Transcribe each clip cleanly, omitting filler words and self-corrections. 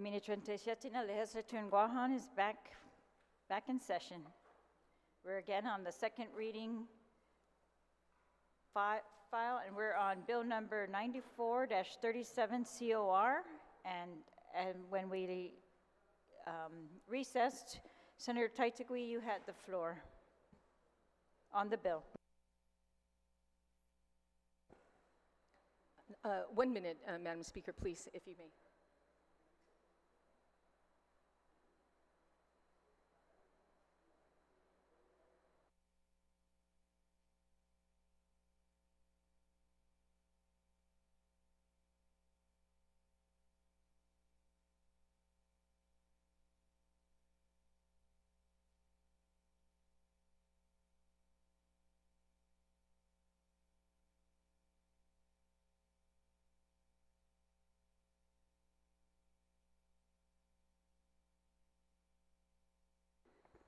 Committee 37, la Legislature in Guam is back in session. We're again on the second reading file, and we're on bill number 94-37 COR. And when we recessed, Senator Taitigui, you had the floor on the bill. 1 minute, Madam Speaker, please, if you may.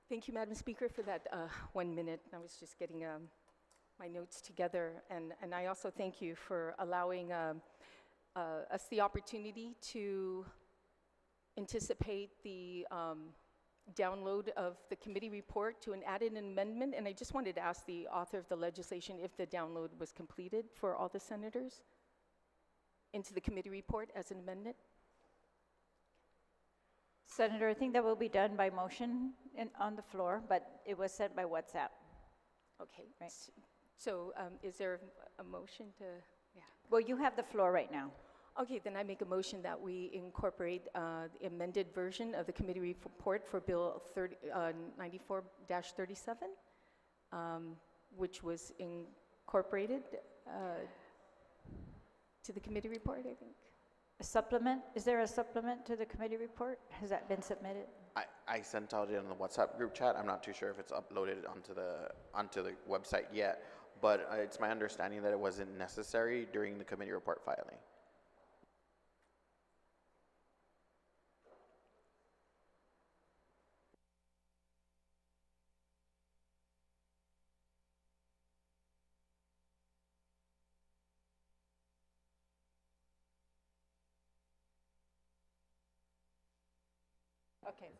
Thank you, Madam Speaker, for that 1 minute. I was just getting my notes together. And I also thank you for allowing us the opportunity to anticipate the download of the committee report to add an amendment. And I just wanted to ask the author of the legislation if the download was completed for all the senators into the committee report as an amendment. Senator, I think that will be done by motion on the floor, but it was sent by WhatsApp. Okay. Right. So is there a motion to, yeah. Well, you have the floor right now. Okay, then I make a motion that we incorporate the amended version of the committee report for Bill 94-37, which was incorporated to the committee report, I think. A supplement? Is there a supplement to the committee report? Has that been submitted? I sent out it in the WhatsApp group chat. I'm not too sure if it's uploaded onto the website yet, but it's my understanding that it wasn't necessary during the committee report filing. Okay.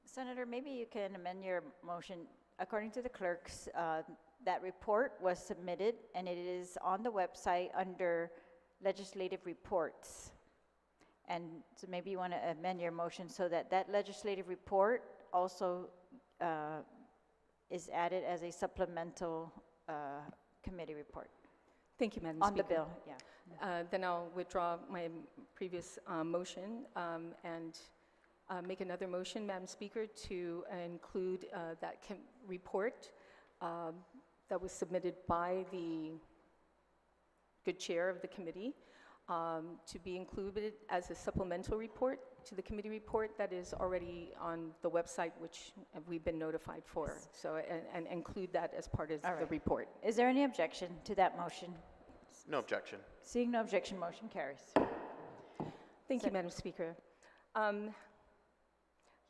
Senator, maybe you can amend your motion. According to the clerks, that report was submitted and it is on the website under legislative reports. And so maybe you want to amend your motion so that that legislative report also is added as a supplemental committee report. Thank you, Madam On Speaker. the bill, yeah. Then I'll withdraw my previous motion and make another motion, Madam Speaker, to include that report that was submitted by the good chair of the committee to be included as a supplemental report to the committee report that is already on the website, which we've been notified for. So, and include that as part of the report. Is there any objection to that motion? No objection. Seeing no objection, motion carries. Thank you, Madam Speaker.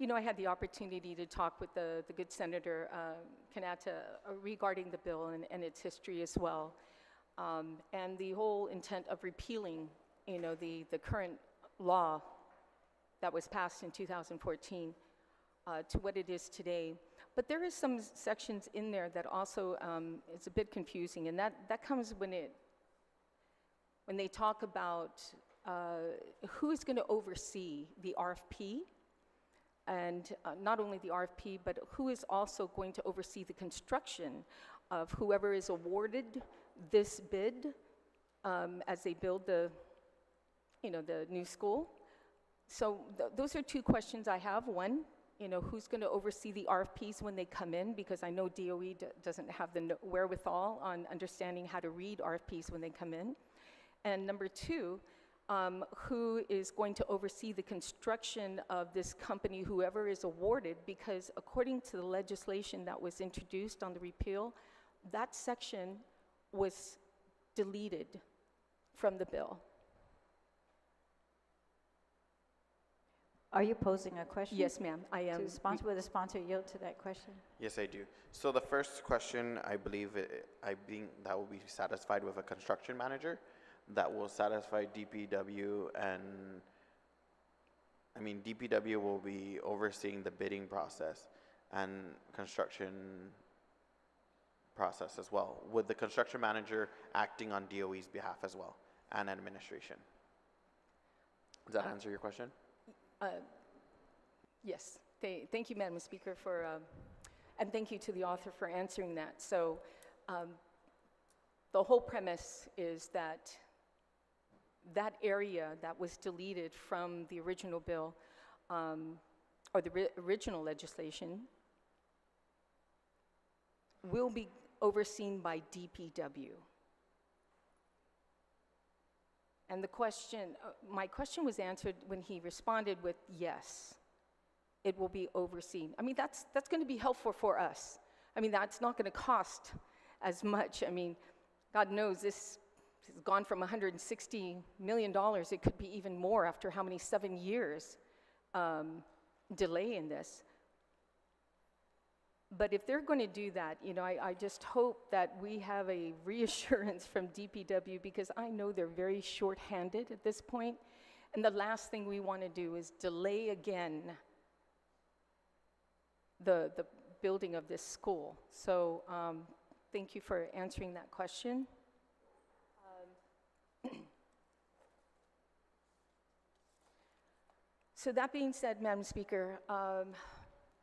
You know, I had the opportunity to talk with the good Senator Kanata regarding the bill and its history as well, and the whole intent of repealing, you know, the current law that was passed in 2014 to what it is today. But there is some sections in there that also is a bit confusing, and that comes when they talk about who is going to oversee the RFP. And not only the RFP, but who is also going to oversee the construction of whoever is awarded this bid as they build the new school. So those are two questions I have. One, you know, who's going to oversee the RFPs when they come in? Because I know DOE doesn't have the wherewithal on understanding how to read RFPs when they come in. And number two, who is going to oversee the construction of this company, whoever is awarded, because according to the legislation that was introduced on the repeal, that section was deleted from the bill. Are you posing a question? Yes, ma'am, I am. To the sponsor, will the sponsor yield to that question? Yes, I do. So the first question, I believe that will be satisfied with a construction manager. That will satisfy DPW and I mean, DPW will be overseeing the bidding process and construction process as well, with the construction manager acting on DOE's behalf as well, and administration. Does that answer your question? Yes. Thank you, Madam Speaker, for, and thank you to the author for answering that. So the whole premise is that that area that was deleted from the original bill, or the original legislation, will be overseen by DPW. And the question, my question was answered when he responded with yes, it will be overseen. I mean, that's going to be helpful for us. I mean, that's not going to cost as much. I mean, God knows this has gone from $160 million. It could be even more after how many 7 years delay in this. But if they're going to do that, you know, I just hope that we have a reassurance from DPW, because I know they're very short-handed at this point. And the last thing we want to do is delay again the building of this school. So thank you for answering that question. So that being said, Madam Speaker, I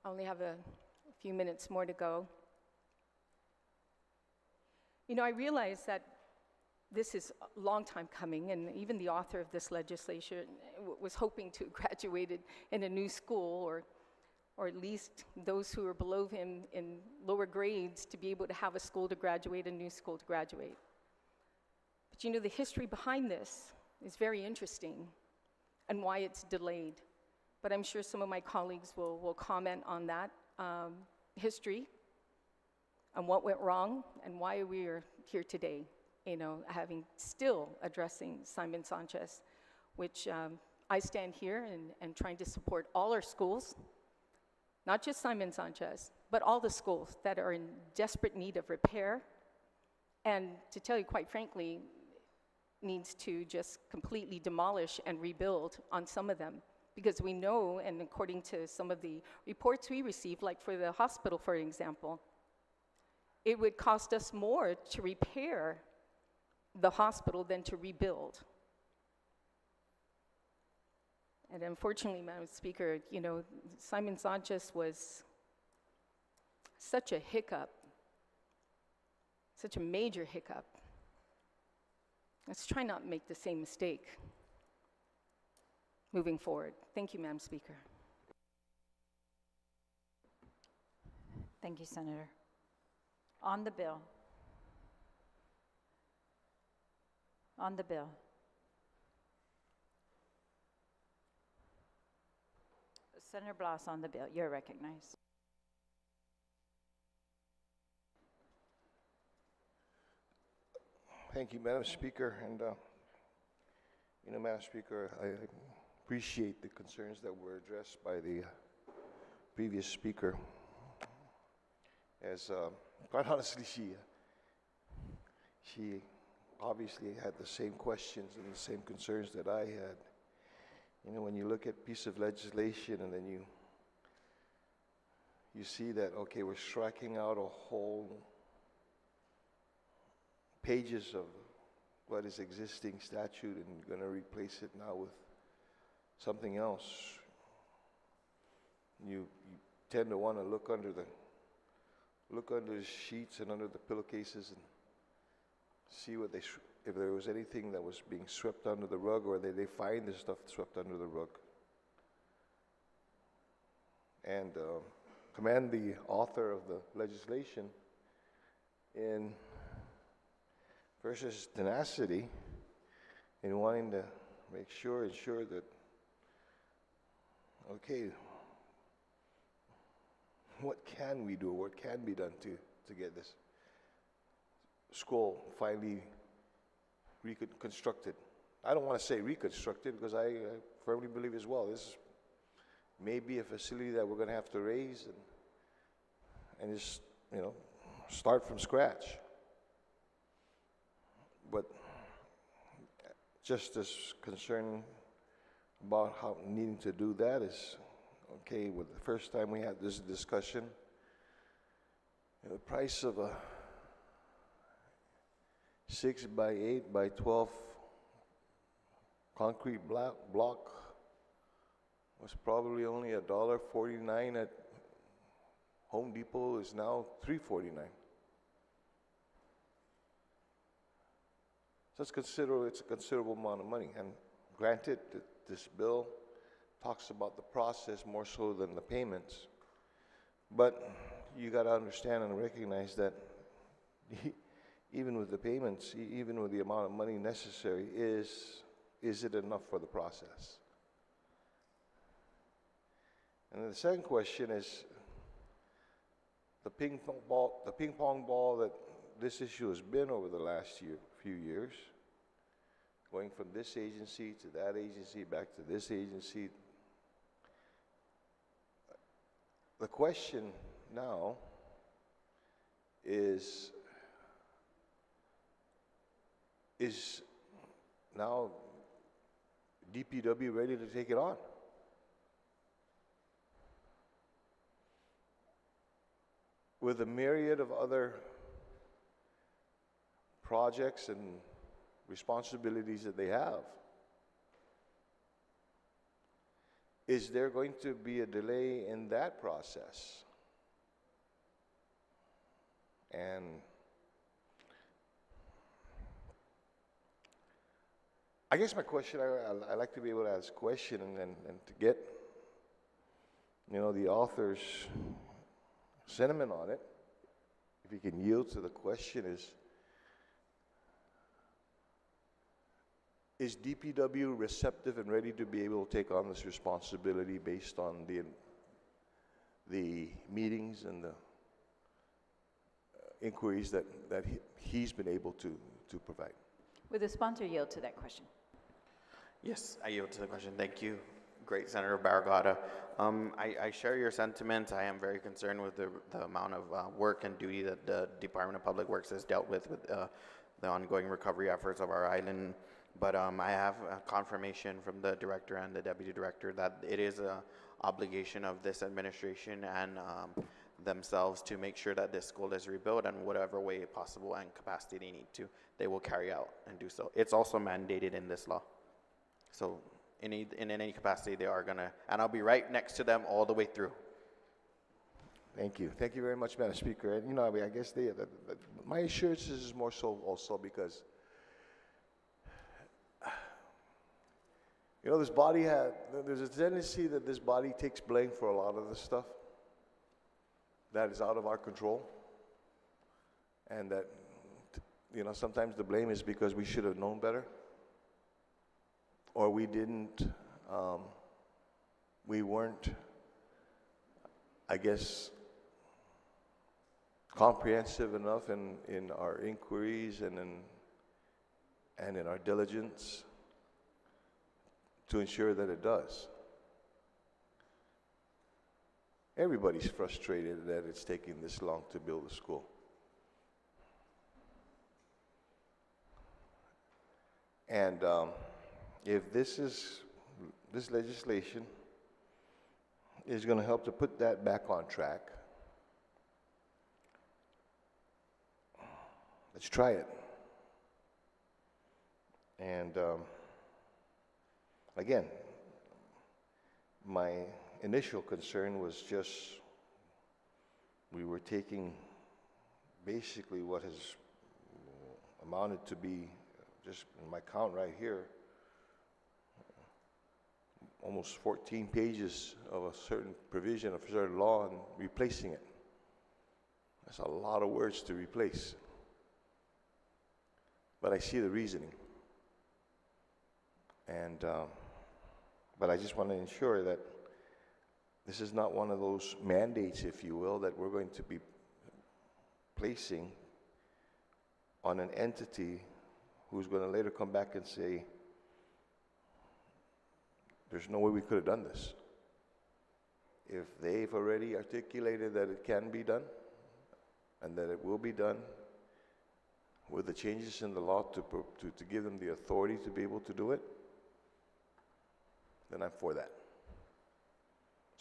only have a few minutes more to go. You know, I realize that this is a long time coming, and even the author of this legislation was hoping to graduate in a new school, or at least those who are below him in lower grades to be able to have a school to graduate, a new school to graduate. But you know, the history behind this is very interesting, and why it's delayed. But I'm sure some of my colleagues will comment on that history, and what went wrong, and why we are here today, you know, still addressing Simon Sanchez, which I stand here and trying to support all our schools, not just Simon Sanchez, but all the schools that are in desperate need of repair, and to tell you quite frankly, needs to just completely demolish and rebuild on some of them. Because we know, and according to some of the reports we received, like for the hospital, for example, it would cost us more to repair the hospital than to rebuild. And unfortunately, Madam Speaker, you know, Simon Sanchez was such a hiccup, such a major hiccup. Let's try not to make the same mistake moving forward. Thank you, Madam Speaker. Thank you, Senator. On the bill. On the bill. Senator Blas, on the bill. You're recognized. Thank you, Madam Speaker. And, you know, Madam Speaker, I appreciate the concerns that were addressed by the previous speaker. As, quite honestly, she obviously had the same questions and the same concerns that I had. You know, when you look at a piece of legislation and then you see that, okay, we're striking out a whole pages of what is existing statute and you're going to replace it now with something else, you tend to want to look under the sheets and under the pillowcases and see what if there was anything that was being swept under the rug, or they find the stuff swept under the rug. And commend the author of the legislation in versus tenacity in wanting to ensure that, okay, what can we do? What can be done to get this school finally reconstructed? I don't want to say reconstructed, because I firmly believe as well this may be a facility that we're going to have to raise and just, you know, start from scratch. But just as concerned about how needing to do that is, okay, with the first time we had this discussion, the price of a 6 by 8 by 12 concrete block was probably only $1.49 at Home Depot is now $3.49. So it's a considerable amount of money. And granted, this bill talks about the process more so than the payments. But you got to understand and recognize that even with the payments, even with the amount of money necessary, is it enough for the process? And then the second question is the ping pong ball that this issue has been over the last few years, going from this agency to that agency, back to this agency. The question now is now DPW ready to take it on? With a myriad of other projects and responsibilities that they have, is there going to be a delay in that process? And I guess my question, I like to be able to ask a question and to get, the author's sentiment on it, if you can yield to the question, is DPW receptive and ready to be able to take on this responsibility based on the meetings and the inquiries that he's been able to provide? Would the sponsor yield to that question? Yes, I yield to the question. Thank you, great Senator Barragata. I share your sentiments. I am very concerned with the amount of work and duty that the Department of Public Works has dealt with the ongoing recovery efforts of our island. But I have confirmation from the director and the deputy director that it is an obligation of this administration and themselves to make sure that this school is rebuilt in whatever way possible and capacity they need to. They will carry out and do so. It's also mandated in this law. So in any capacity they are gonna, and I'll be right next to them all the way through. Thank you. Thank you very much, Madam Speaker. And I guess my assurances is more so also because this body there's a tendency that this body takes blame for a lot of this stuff that is out of our control. And that, sometimes the blame is because we should have known better. Or we didn't, we weren't, I guess, comprehensive enough in our inquiries and in our diligence to ensure that it does. Everybody's frustrated that it's taking this long to build a school. And if this legislation is going to help to put that back on track, let's try it. And again, my initial concern was just we were taking basically what has amounted to be, just in my count right here, almost 14 pages of a certain provision of a certain law and replacing it. That's a lot of words to replace. But I see the reasoning. And, but I just want to ensure that this is not one of those mandates, if you will, that we're going to be placing on an entity who's going to later come back and say, there's no way we could have done this. If they've already articulated that it can be done and that it will be done with the changes in the law to give them the authority to be able to do it, then I'm for that.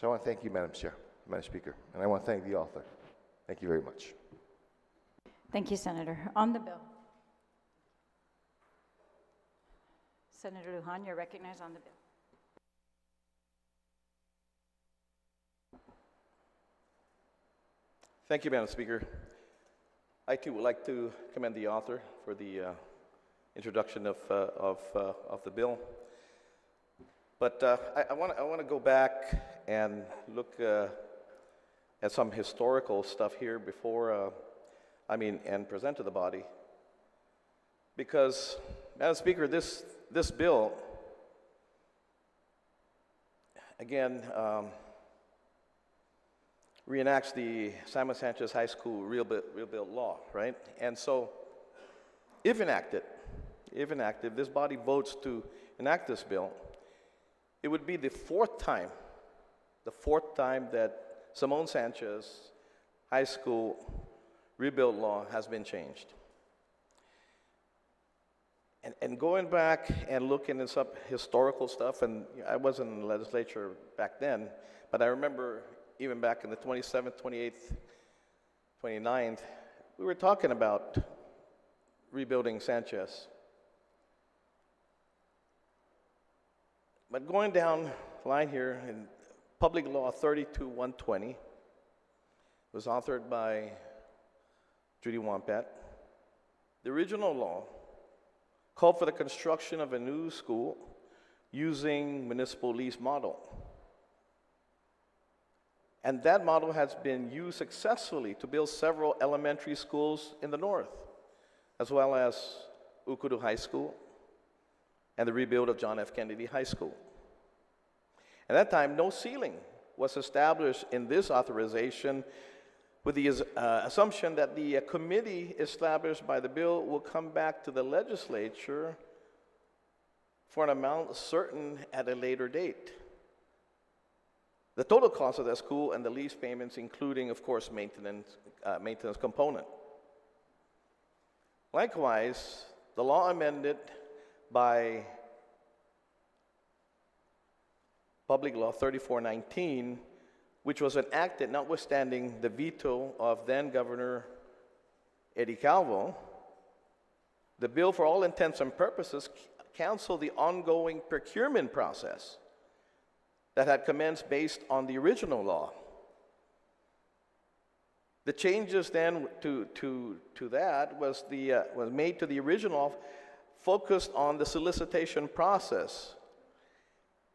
So I want to thank you, Madam Chair, Madam Speaker, and I want to thank the author. Thank you very much. Thank you, Senator. On the bill. Senator Lujan, you're recognized on the bill. Thank you, Madam Speaker. I too would like to commend the author for the introduction of the bill. But I want to go back and look at some historical stuff here before, and present to the body. Because, Madam Speaker, this bill, again, reenacts the Simon Sanchez High School real build law, right? And so, if enacted, this body votes to enact this bill, it would be the fourth time that Simon Sanchez High School rebuild law has been changed. And going back and looking at some historical stuff, and I wasn't in the legislature back then, but I remember even back in the 27th, 28th, 29th, we were talking about rebuilding Sanchez. But going down the line here, in Public Law 32-120, was authored by Judy Wampat. The original law called for the construction of a new school using municipal lease model. And that model has been used successfully to build several elementary schools in the north, as well as Ukudu High School and the rebuild of John F. Kennedy High School. At that time, no ceiling was established in this authorization, with the assumption that the committee established by the bill will come back to the legislature for an amount certain at a later date. The total cost of that school and the lease payments, including, of course, maintenance component. Likewise, the law amended by Public Law 3419, which was enacted notwithstanding the veto of then-Governor Eddie Calvo, the bill, for all intents and purposes, canceled the ongoing procurement process that had commenced based on the original law. The changes then to that was made to the original law, focused on the solicitation process,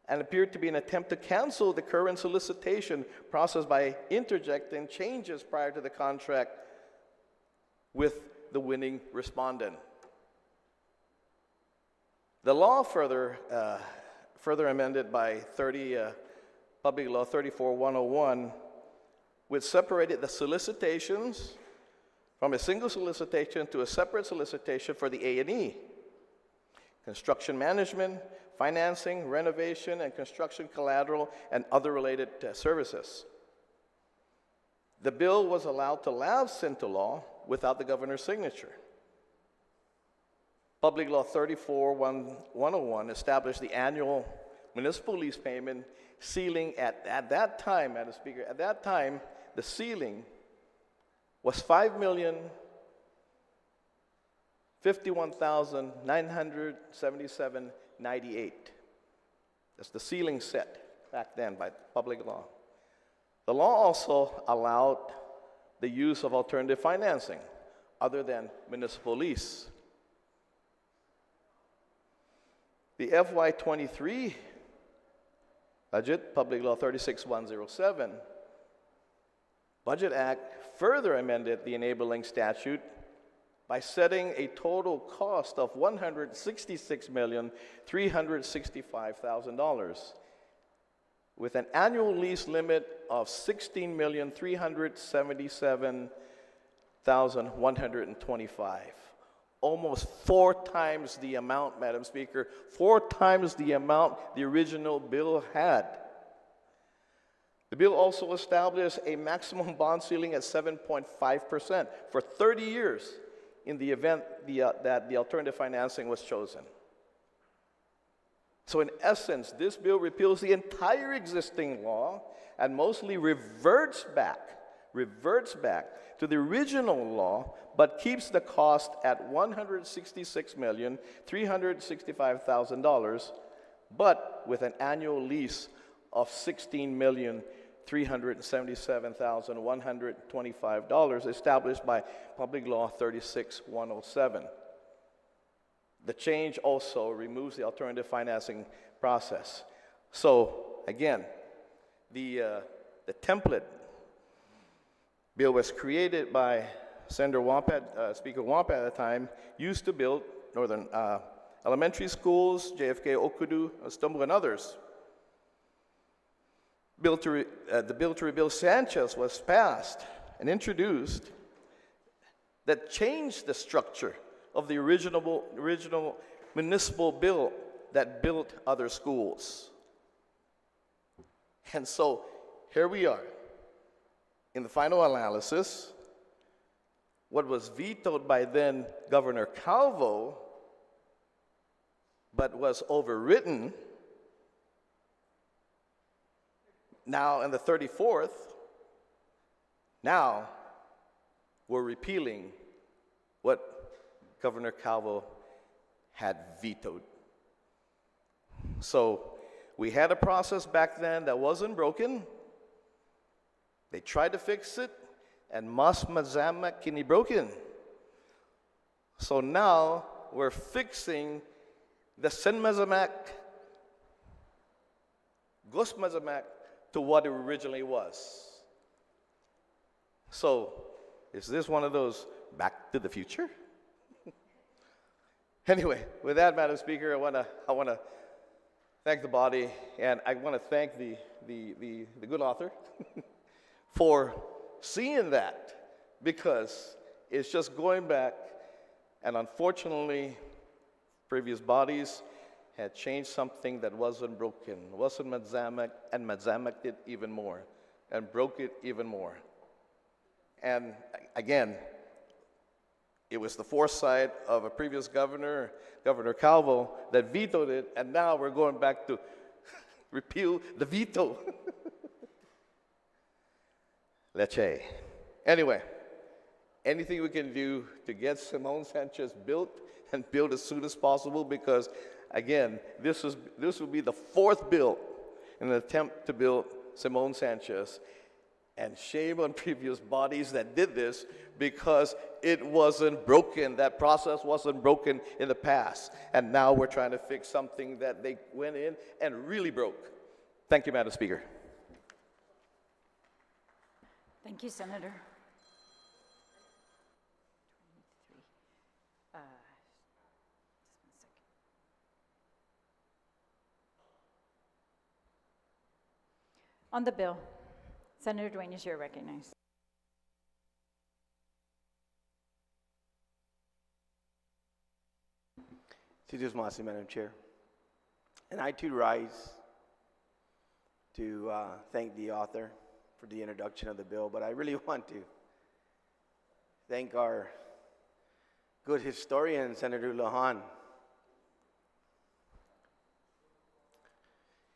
and appeared to be an attempt to cancel the current solicitation process by interjecting changes prior to the contract with the winning respondent. The law further amended by Public Law 34-101, which separated the solicitations from a single solicitation to a separate solicitation for the A&E, construction management, financing, renovation, and construction collateral, and other related services. The bill was allowed to lapse into law without the governor's signature. Public Law 34-101 established the annual municipal lease payment ceiling at that time, Madam Speaker, at that time, the ceiling was $5,051,977.98. That's the ceiling set back then by public law. The law also allowed the use of alternative financing other than municipal lease. The FY23 budget, Public Law 36-107, Budget Act further amended the enabling statute by setting a total cost of $166,365,000 with an annual lease limit of $16,377,125. Almost 4 times the amount, Madam Speaker, 4 times the amount the original bill had. The bill also established a maximum bond ceiling at 7.5% for 30 years in the event that the alternative financing was chosen. So in essence, this bill repeals the entire existing law and mostly reverts back to the original law, but keeps the cost at $166,365,000, but with an annual lease of $16,377,125 established by Public Law 36107. The change also removes the alternative financing process. So again, the template bill was created by Senator Wampat, Speaker Wampat at the time, used to build northern elementary schools, JFK, Okudu, Stumbo, and others. The bill to rebuild Sanchez was passed and introduced that changed the structure of the original municipal bill that built other schools. And so here we are. In the final analysis, what was vetoed by then Governor Calvo, but was overwritten, now in the 34th, now we're repealing what Governor Calvo had vetoed. So we had a process back then that wasn't broken. They tried to fix it, and mas mazamak kini broken. So now we're fixing the sen mazamak, gos mazamak, to what it originally was. So is this one of those Back to the Future? Anyway, with that, Madam Speaker, I want to thank the body, and I want to thank the good author for seeing that, because it's just going back, and unfortunately, previous bodies had changed something that wasn't broken, wasn't Madzamak, and Madzamak did even more, and broke it even more. And again, it was the foresight of a previous governor, Governor Calvo, that vetoed it, and now we're going back to repeal the veto. Leche. Anyway, anything we can do to get Simone Sanchez built, and built as soon as possible, because again, this will be the fourth bill in an attempt to build Simone Sanchez. And shame on previous bodies that did this, because it wasn't broken. That process wasn't broken in the past. And now we're trying to fix something that they went in and really broke. Thank you, Madam Speaker. Thank you, Senator. On the bill, Senator Dueñas, is you're recognized. Sitios Masi, Madam Chair. And I too rise to thank the author for the introduction of the bill, but I really want to thank our good historian, Senator Lujan.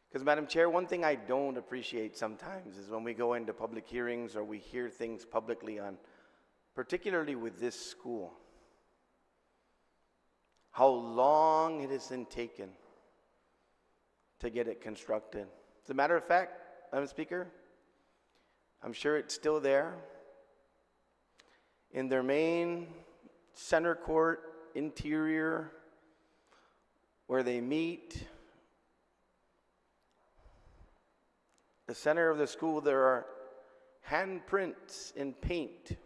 Because, Madam Chair, one thing I don't appreciate sometimes is when we go into public hearings or we hear things publicly on, particularly with this school, how long it has been taken to get it constructed. As a matter of fact, Madam Speaker, I'm sure it's still there. In their main center court interior, where they meet, the center of the school, there are handprints in paint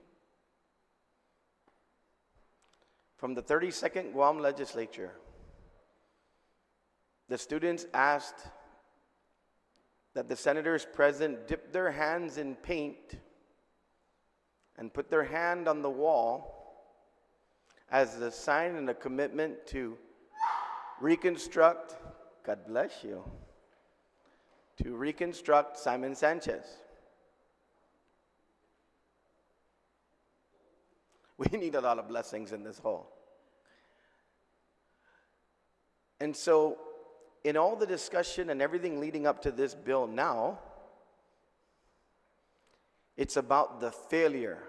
from the 32nd Guam Legislature. The students asked that the senators present dip their hands in paint and put their hand on the wall as a sign and a commitment to reconstruct, God bless you, to reconstruct Simon Sanchez. We need a lot of blessings in this hall. And so in all the discussion and everything leading up to this bill now, it's about the failure.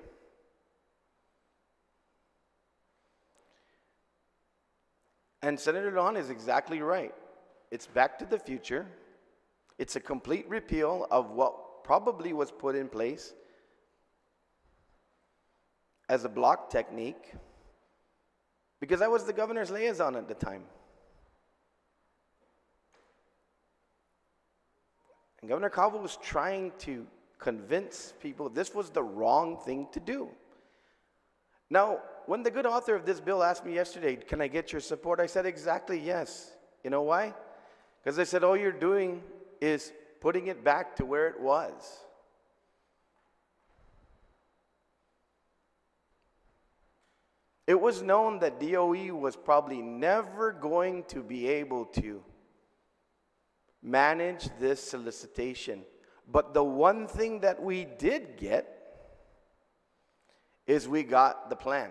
And Senator Lujan is exactly right. It's back to the future. It's a complete repeal of what probably was put in place as a block technique, because I was the governor's liaison at the time. And Governor Calvo was trying to convince people this was the wrong thing to do. Now, when the good author of this bill asked me yesterday, can I get your support? I said exactly yes. You know why? Because I said, all you're doing is putting it back to where it was. It was known that DOE was probably never going to be able to manage this solicitation. But the one thing that we did get is we got the plan.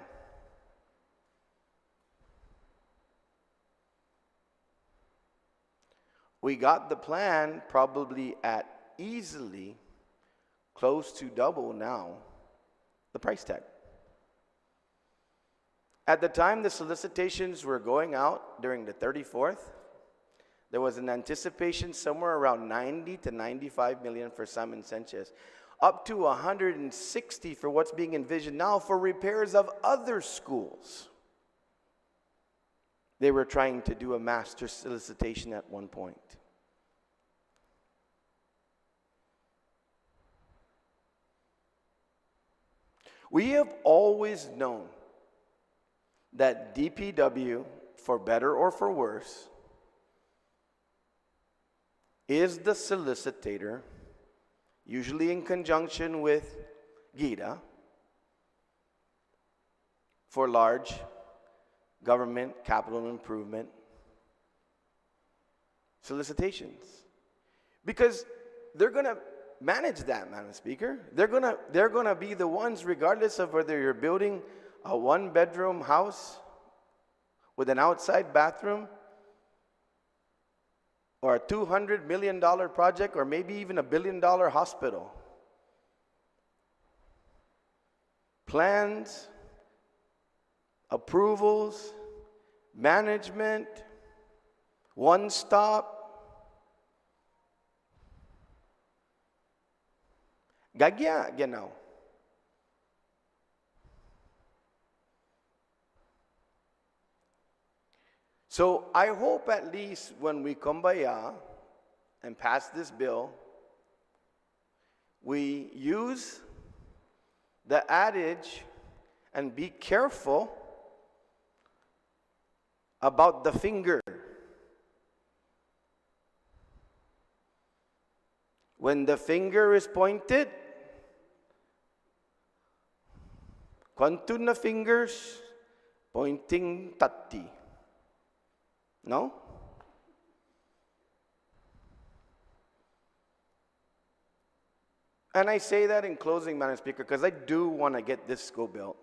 We got the plan probably at easily close to double now the price tag. At the time the solicitations were going out during the 34th, there was an anticipation somewhere around 90 to 95 million for Simon Sanchez, up to 160 for what's being envisioned now for repairs of other schools. They were trying to do a master solicitation at one point. We have always known that DPW, for better or for worse, is the solicitor, usually in conjunction with GIDA, for large government capital improvement solicitations. Because they're going to manage that, Madam Speaker. They're going to be the ones, regardless of whether you're building a one-bedroom house with an outside bathroom, or a $200 million project, or maybe even $1 billion hospital. Plans, approvals, management, one stop. Gagya, genau. So I hope at least when we kumbaya and pass this bill, we use the adage and be careful about the finger. When the finger is pointed, kwanto na fingers pointing tati. No? And I say that in closing, Madam Speaker, because I do want to get this school built.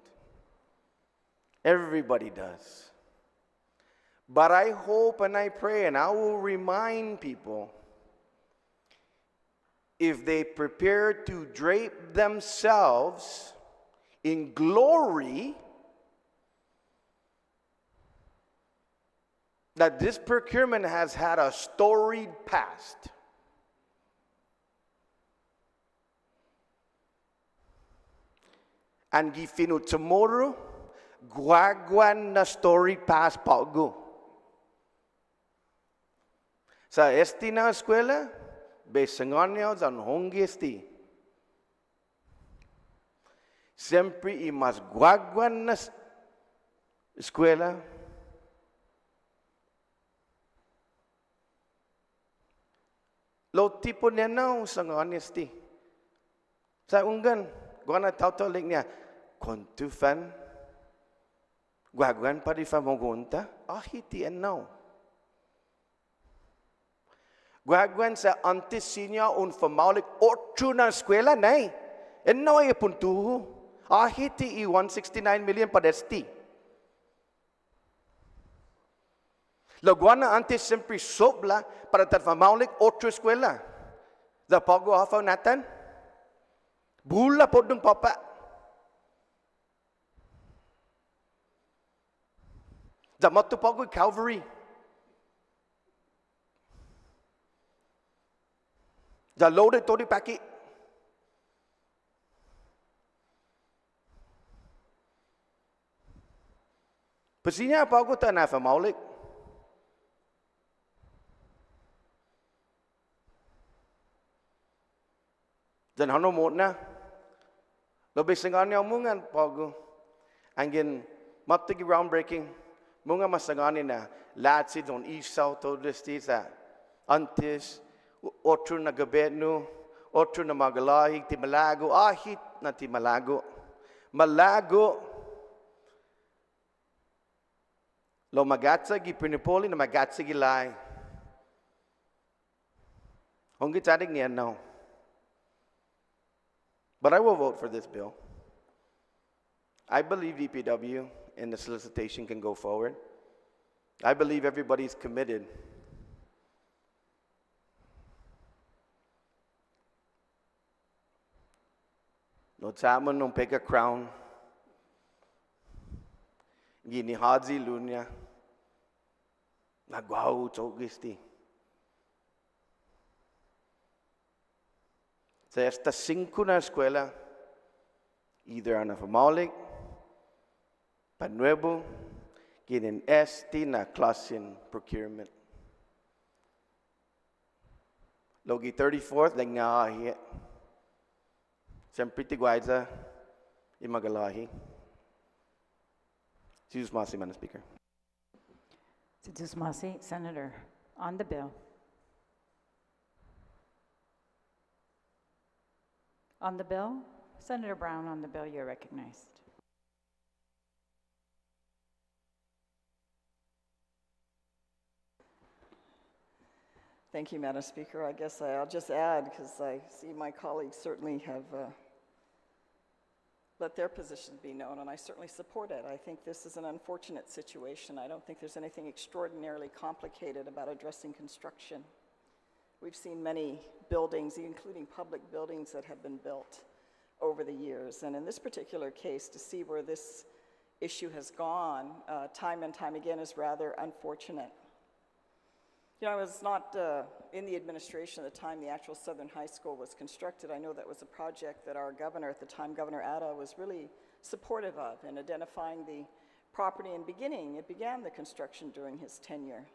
Everybody does. But I hope and I pray, and I will remind people, if they prepare to drape themselves in glory, that this procurement has had a storied past. And gifinu tomorrow, guagwan na story past paugo. Sa esti na eskwela, besanganyo zan hongi esti. Sempre imas guagwan na eskwela, lo tipo niya na sang honesty. Sa unggan, gua na tautolik niya, kontufan, guagwan pa di famogunta, ahiti and now. Guagwan sa antisinya un famaulik ocho na eskwela nay, and now ay puntuho, ahiti i 169 million padesti. Lo guana antes siempre sopla para transformarle otra escuela. Da pago hafa natan. Bula podung papa. Da matu pago Calvary. Da loaded tori paki. Pasinya pago ta na famaulik. Dan hano mo na. Lobe sangani ang mungan pago. Angin matigi groundbreaking. Munga masangani na latsi don isaw to destisa. Antes otro na gabeno, otro na magalahi ti malago, ahit na ti malago. Malago. Lo magatsa gi pinipoli na magatsa gi lai. Hongi tadig niyan now. But I will vote for this bill. I believe DPW and the solicitation can go forward. I believe everybody's committed. No tama nung peka crown. Gini hadzi lunya. Nagwaw chogisti. Sa esta 5 na eskwela, either ana famaulik, panuevo, ginin esti na klasin procurement. Logi 34th, lang nga Siyempre tigwaiza, imagalahi. Sus Masi, Madam Speaker. Sus Masi, Senator, on the bill. On the bill, Senator Brown, on the bill, you're recognized. Thank you, Madam Speaker. I guess I'll just add, because I see my colleagues certainly have let their positions be known, and I certainly support it. I think this is an unfortunate situation. I don't think there's anything extraordinarily complicated about addressing construction. We've seen many buildings, including public buildings, that have been built over the years. And in this particular case, to see where this issue has gone time and time again is rather unfortunate. You know, I was not in the administration at the time the actual Southern High School was constructed. I know that was a project that our governor at the time, Governor Atta, was really supportive of in identifying the property and it began the construction during his tenure.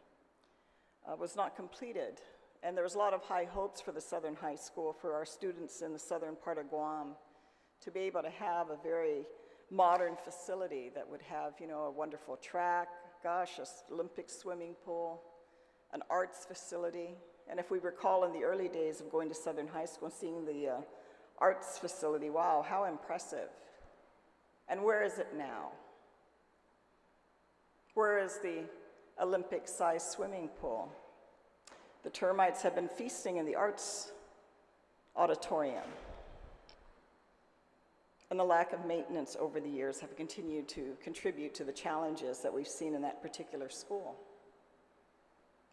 Was not completed. And there was a lot of high hopes for the Southern High School, for our students in the southern part of Guam, to be able to have a very modern facility that would have, you know, a wonderful track, gosh, an Olympic swimming pool, an arts facility. And if we recall in the early days of going to Southern High School and seeing the arts facility, wow, how impressive. And where is it now? Where is the Olympic-sized swimming pool? The termites have been feasting in the arts auditorium. And the lack of maintenance over the years have continued to contribute to the challenges that we've seen in that particular school.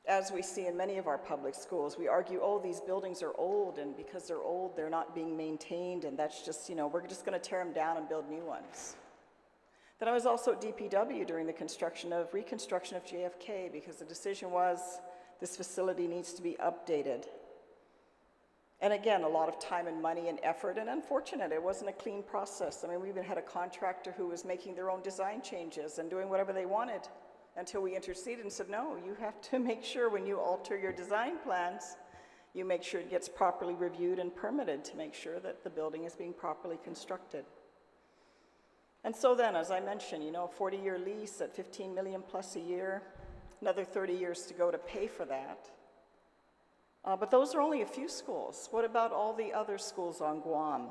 As we see in many of our public schools, we argue, oh, these buildings are old, and because they're old, they're not being maintained, and that's just, you know, we're just going to tear them down and build new ones. Then I was also at DPW during the reconstruction of JFK, because the decision was this facility needs to be updated. And again, a lot of time and money and effort, and unfortunate, it wasn't a clean process. I mean, we even had a contractor who was making their own design changes and doing whatever they wanted, until we interceded and said, no, you have to make sure when you alter your design plans, you make sure it gets properly reviewed and permitted to make sure that the building is being properly constructed. And so then, as I mentioned, you know, a 40-year lease at $15 million plus a year, another 30 years to go to pay for that. But those are only a few schools. What about all the other schools on Guam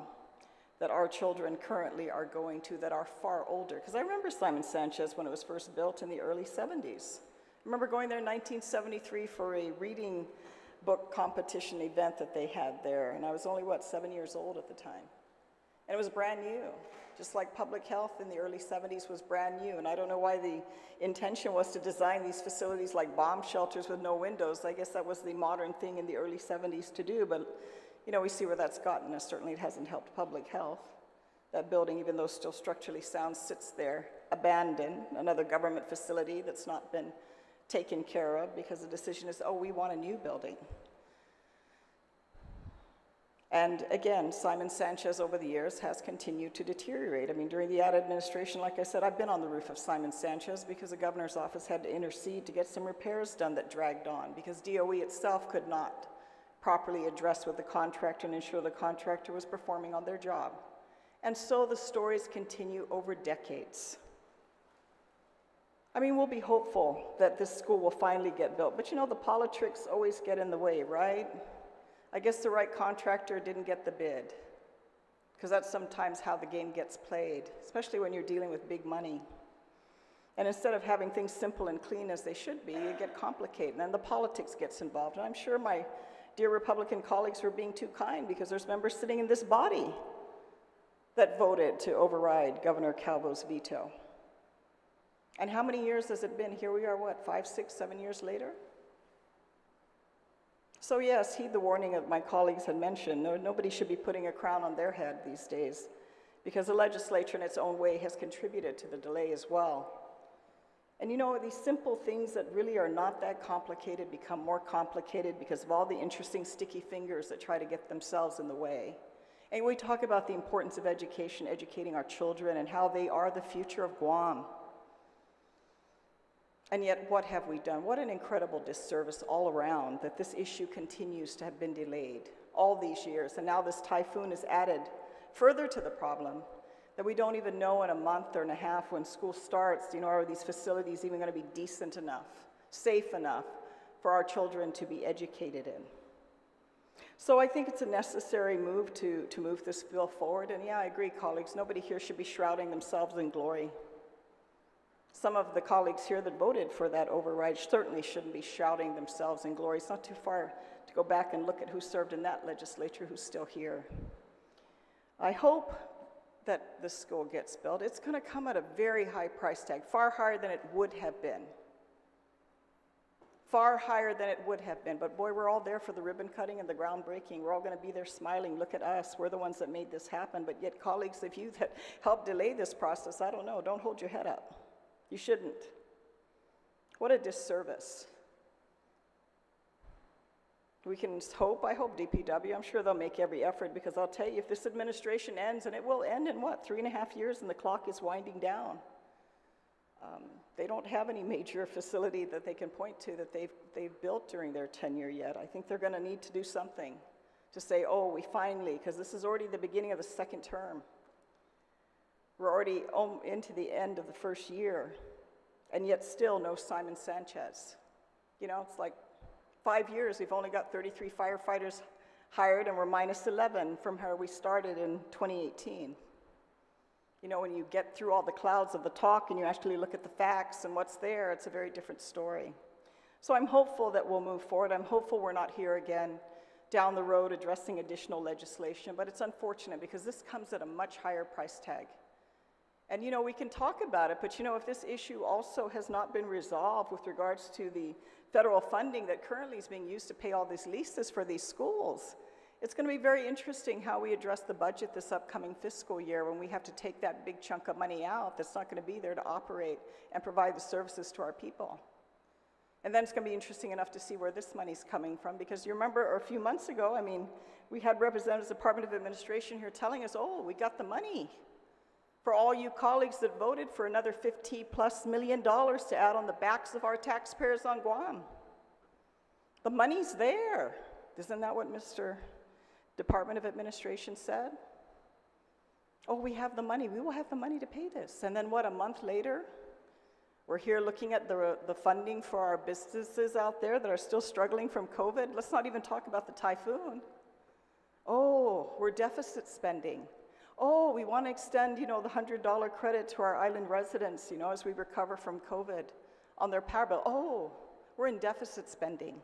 that our children currently are going to that are far older? Because I remember Simon Sanchez when it was first built in the early 70s. I remember going there in 1973 for a reading book competition event that they had there, and I was only, 7 years old at the time. And it was brand new. just like public health in the early 70s was brand new. And I don't know why the intention was to design these facilities like bomb shelters with no windows. I guess that was the modern thing in the early 70s to do, but you know, we see where that's gotten us. Certainly it hasn't helped public health. That building, even though still structurally sound, sits there abandoned, another government facility that's not been taken care of because the decision is, oh, we want a new building. And again, Simon Sanchez over the years has continued to deteriorate. I mean, during the ad administration, like I said, I've been on the roof of Simon Sanchez because the governor's office had to intercede to get some repairs done that dragged on because DOE itself could not properly address with the contractor and ensure the contractor was performing on their job. And so the stories continue over decades. I mean, we'll be hopeful that this school will finally get built, but you know, the politics always get in the way, right? I guess the right contractor didn't get the bid, because that's sometimes how the game gets played, especially when you're dealing with big money. And instead of having things simple and clean as they should be, you get complicated, and then the politics gets involved. And I'm sure my dear Republican colleagues were being too kind, because there's members sitting in this body that voted to override Governor Calvo's veto. And how many years has it been? Here we are, what, 5, 6, 7 years later? So yes, heed the warning that my colleagues had mentioned. Nobody should be putting a crown on their head these days, because the legislature in its own way has contributed to the delay as well. And you know, these simple things that really are not that complicated become more complicated because of all the interesting sticky fingers that try to get themselves in the way. And we talk about the importance of education, educating our children, and how they are the future of Guam. And yet, what have we done? What an incredible disservice all around that this issue continues to have been delayed all these years. And now this typhoon is added further to the problem that we don't even know in a month or and a half when school starts, you know, are these facilities even going to be decent enough, safe enough for our children to be educated in? So I think it's a necessary move to move this bill forward. And yeah, I agree, colleagues, nobody here should be shrouding themselves in glory. Some of the colleagues here that voted for that override certainly shouldn't be shrouding themselves in glory. It's not too far to go back and look at who served in that legislature who's still here. I hope that this school gets built. It's going to come at a very high price tag, far higher than it would have been. Far higher than it would have been. But boy, we're all there for the ribbon cutting and the groundbreaking. We're all going to be there smiling. Look at us. We're the ones that made this happen. But yet, colleagues, if you that helped delay this process, I don't know, don't hold your head up. You shouldn't. What a disservice. We can hope, I hope DPW, I'm sure they'll make every effort, because I'll tell you, if this administration ends, and it will end in what, 3.5 years, and the clock is winding down. They don't have any major facility that they can point to that they've built during their tenure yet. I think they're going to need to do something to say, oh, we finally, because this is already the beginning of the second term. We're already into the end of the first year, and yet still no Simon Sanchez. You know, it's like 5 years, we've only got 33 firefighters hired, and we're minus 11 from where we started in 2018. You know, when you get through all the clouds of the talk and you actually look at the facts and what's there, it's a very different story. So I'm hopeful that we'll move forward. I'm hopeful we're not here again down the road addressing additional legislation, but it's unfortunate because this comes at a much higher price tag. And you know, we can talk about it, but you know, if this issue also has not been resolved with regards to the federal funding that currently is being used to pay all these leases for these schools, it's going to be very interesting how we address the budget this upcoming fiscal year when we have to take that big chunk of money out that's not going to be there to operate and provide the services to our people. And then it's going to be interesting enough to see where this money's coming from, because you remember a few months ago, I mean, we had representatives of the Department of Administration here telling us, oh, we got the money. For all you colleagues that voted for another $50+ million to add on the backs of our taxpayers on Guam. The money's there. Isn't that what Mr. Department of Administration said? Oh, we have the money. We will have the money to pay this. And then what, a month later, we're here looking at the funding for our businesses out there that are still struggling from COVID. Let's not even talk about the typhoon. Oh, we're deficit spending. Oh, we want to extend, you know, the $100 credit to our island residents, you know, as we recover from COVID on their power bill. Oh, we're in deficit spending.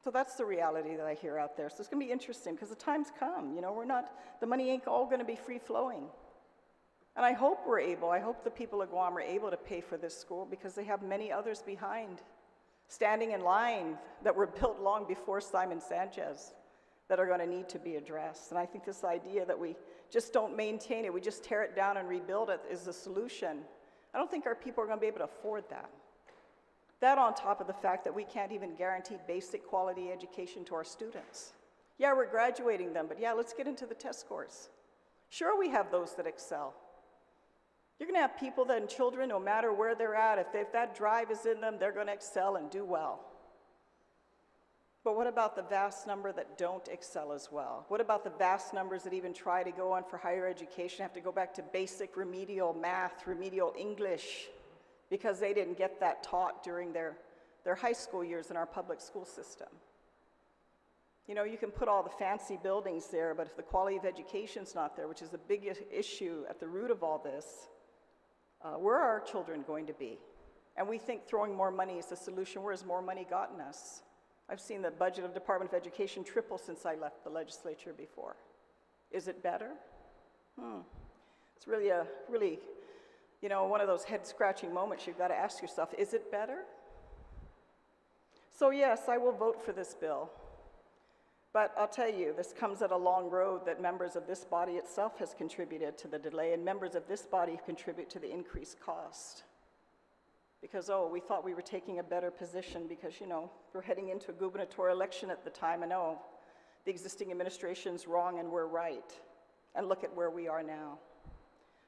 So that's the reality that I hear out there. So it's going to be interesting because the time's come. You know, the money ain't all going to be free flowing. And I hope the people of Guam are able to pay for this school because they have many others behind, standing in line that were built long before Simon Sanchez that are going to need to be addressed. And I think this idea that we just don't maintain it, we just tear it down and rebuild it is the solution. I don't think our people are going to be able to afford that. That on top of the fact that we can't even guarantee basic quality education to our students. Yeah, we're graduating them, but yeah, let's get into the test scores. Sure, we have those that excel. You're going to have people and children, no matter where they're at, if that drive is in them, they're going to excel and do well. But what about the vast number that don't excel as well? What about the vast numbers that even try to go on for higher education, have to go back to basic remedial math, remedial English, because they didn't get that taught during their high school years in our public school system? You know, you can put all the fancy buildings there, but if the quality of education's not there, which is the biggest issue at the root of all this, where are our children going to be? And we think throwing more money is the solution. Where has more money gotten us? I've seen the budget of Department of Education triple since I left the legislature before. Is it better? It's really you know, one of those head-scratching moments you've got to ask yourself, is it better? So yes, I will vote for this bill. But I'll tell you, this comes at a long road that members of this body itself has contributed to the delay, and members of this body contribute to the increased cost. Because, we thought we were taking a better position because, you know, we're heading into a gubernatorial election at the time, and the existing administration's wrong and we're right. And look at where we are now.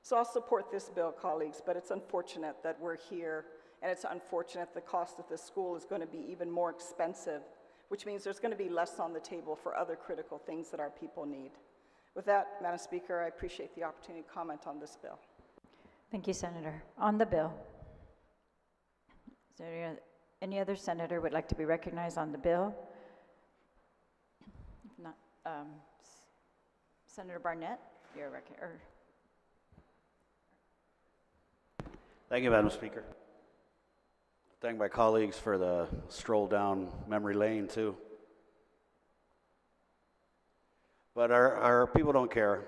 So I'll support this bill, colleagues, but it's unfortunate that we're here, and it's unfortunate the cost of this school is going to be even more expensive, which means there's going to be less on the table for other critical things that our people need. With that, Madam Speaker, I appreciate the opportunity to comment on this bill. Thank you, Senator. On the bill, is there any other senator would like to be recognized on the bill? If not, Senator Barnett, you're recognized. Thank you, Madam Speaker. Thank my colleagues for the stroll down memory lane, too. But our people don't care.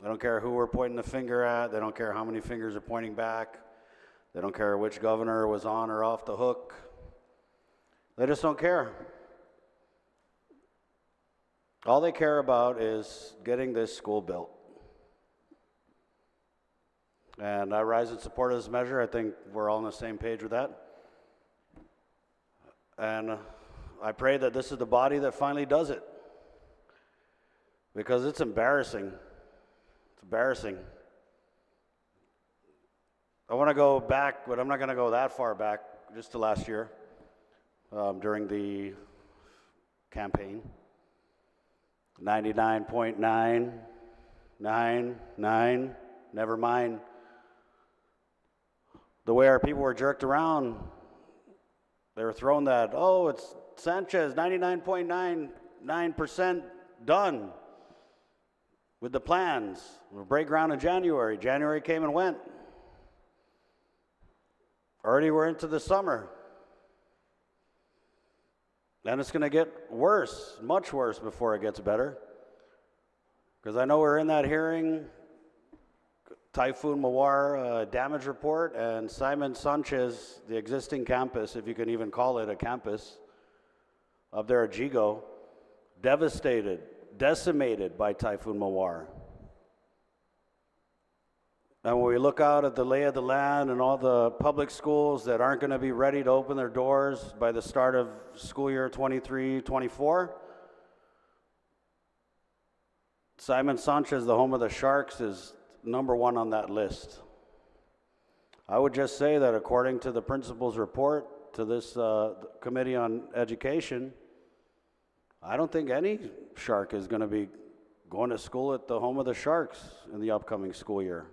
They don't care who we're pointing the finger at. They don't care how many fingers are pointing back. They don't care which governor was on or off the hook. They just don't care. All they care about is getting this school built. And I rise in support of this measure. I think we're all on the same page with that. And I pray that this is the body that finally does it. Because it's embarrassing. It's embarrassing. I want to go back, but I'm not going to go that far back, just to last year, during the campaign. 99.999, never mind. The way our people were jerked around, they were throwing that, it's Sanchez, 99.99% done with the plans. We'll break ground in January. January came and went. Already we're into the summer. And it's going to get worse, much worse before it gets better. Because I know we're in that hearing, Typhoon Mawar damage report, and Simon Sanchez, the existing campus, if you can even call it a campus, up there at Jigo, devastated, decimated by Typhoon Mawar. And when we look out at the lay of the land and all the public schools that aren't going to be ready to open their doors by the start of school year 23-24, Simon Sanchez, the home of the Sharks, is number one on that list. I would just say that according to the principal's report to this Committee on Education, I don't think any Shark is going to be going to school at the home of the Sharks in the upcoming school year.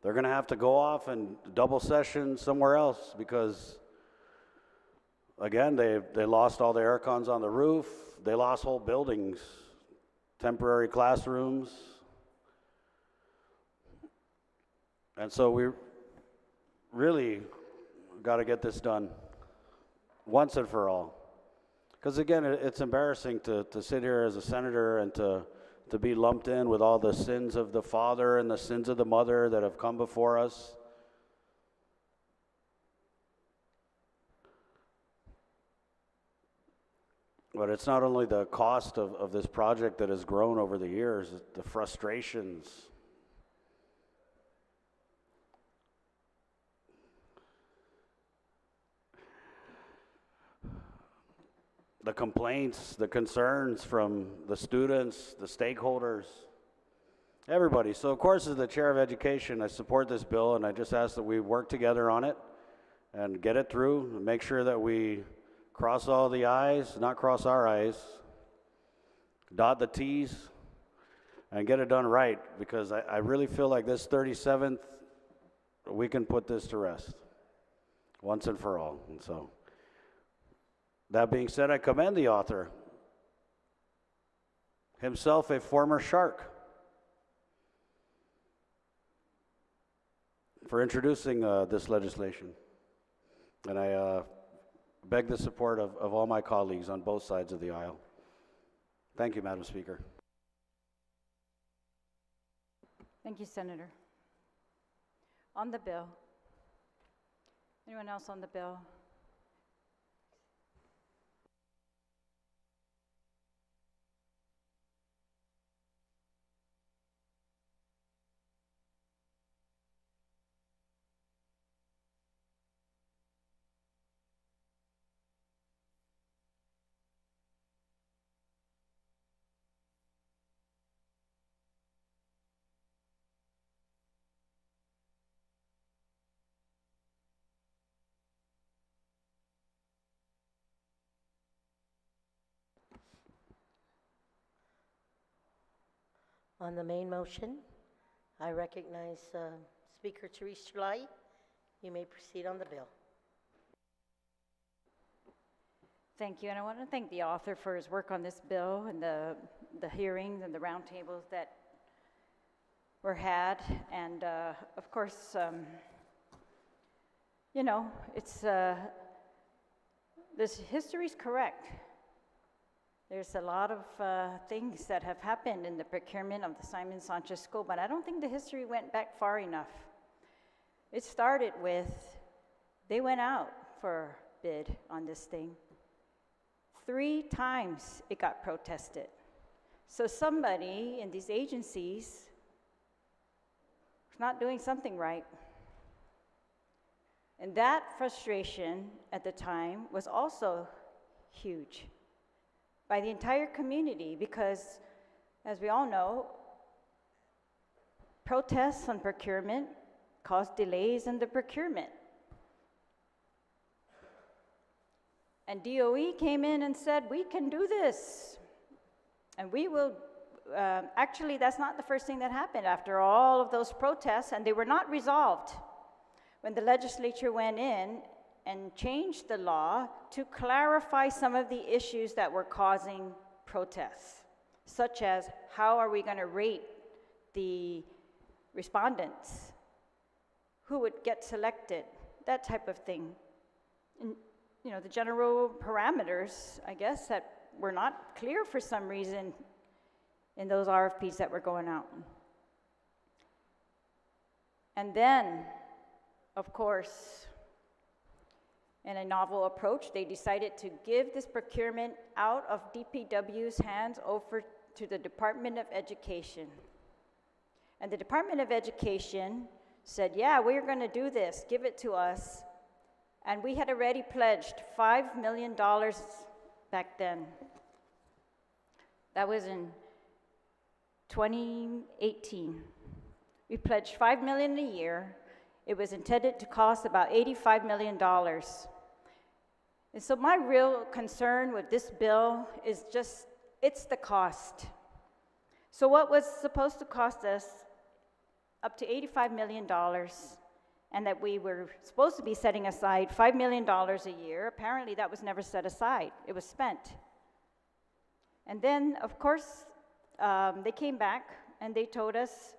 They're going to have to go off and double session somewhere else because, again, they lost all the air cons on the roof. They lost whole buildings, temporary classrooms. And so we really, got to get this done once and for all. Because again, it's embarrassing to sit here as a senator and to be lumped in with all the sins of the father and the sins of the mother that have come before us. But it's not only the cost of this project that has grown over the years, it's the frustrations. The complaints, the concerns from the students, the stakeholders, everybody. So of course, as the chair of education, I support this bill, and I just ask that we work together on it and get it through and make sure that we cross all the I's, not cross our I's, dot the T's, and get it done right, because I really feel like this 37th, we can put this to rest once and for all. And so, that being said, I commend the author, himself a former shark, for introducing this legislation. And I beg the support of all my colleagues on both sides of the aisle. Thank you, Madam Speaker. Thank you, Senator. On the bill. Anyone else on the bill? On the main motion, I recognize Speaker Therese July. You may proceed on the bill. Thank you, and I want to thank the author for his work on this bill and the hearings and the roundtables that were had, and of course, you know, it's this history's correct. There's a lot of things that have happened in the procurement of the Simon Sanchez School, but I don't think the history went back far enough. It started with, they went out for bid on this thing. 3 times it got protested. So somebody in these agencies was not doing something right. And that frustration at the time was also huge by the entire community, because, as we all know, protests on procurement cause delays in the procurement. And DOE came in and said, we can do this. And we will, actually, that's not the first thing that happened after all of those protests, and they were not resolved when the legislature went in and changed the law to clarify some of the issues that were causing protests, such as how are we going to rate the respondents, who would get selected, that type of thing. And, you know, the general parameters, I guess, that were not clear for some reason in those RFPs that were going out. And then, of course, in a novel approach, they decided to give this procurement out of DPW's hands over to the Department of Education. And the Department of Education said, yeah, we're going to do this, give it to us. And we had already pledged $5 million back then. That was in 2018. We pledged $5 million a year. It was intended to cost about $85 million. And so my real concern with this bill is just, it's the cost. So what was supposed to cost us up to $85 million, and that we were supposed to be setting aside $5 million a year, apparently that was never set aside. It was spent. And then, of course, they came back and they told us,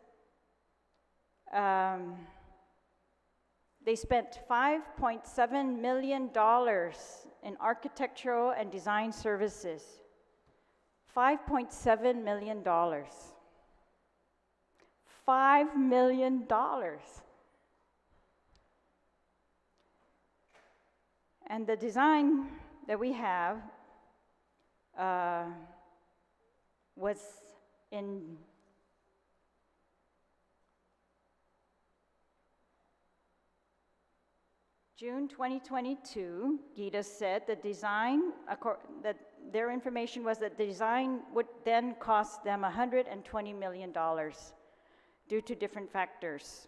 They spent $5.7 million in architectural and design services. $5.7 million. $5 million. And the design that we have was in June 2022. Gita said the design, that their information was that the design would then cost them $120 million due to different factors.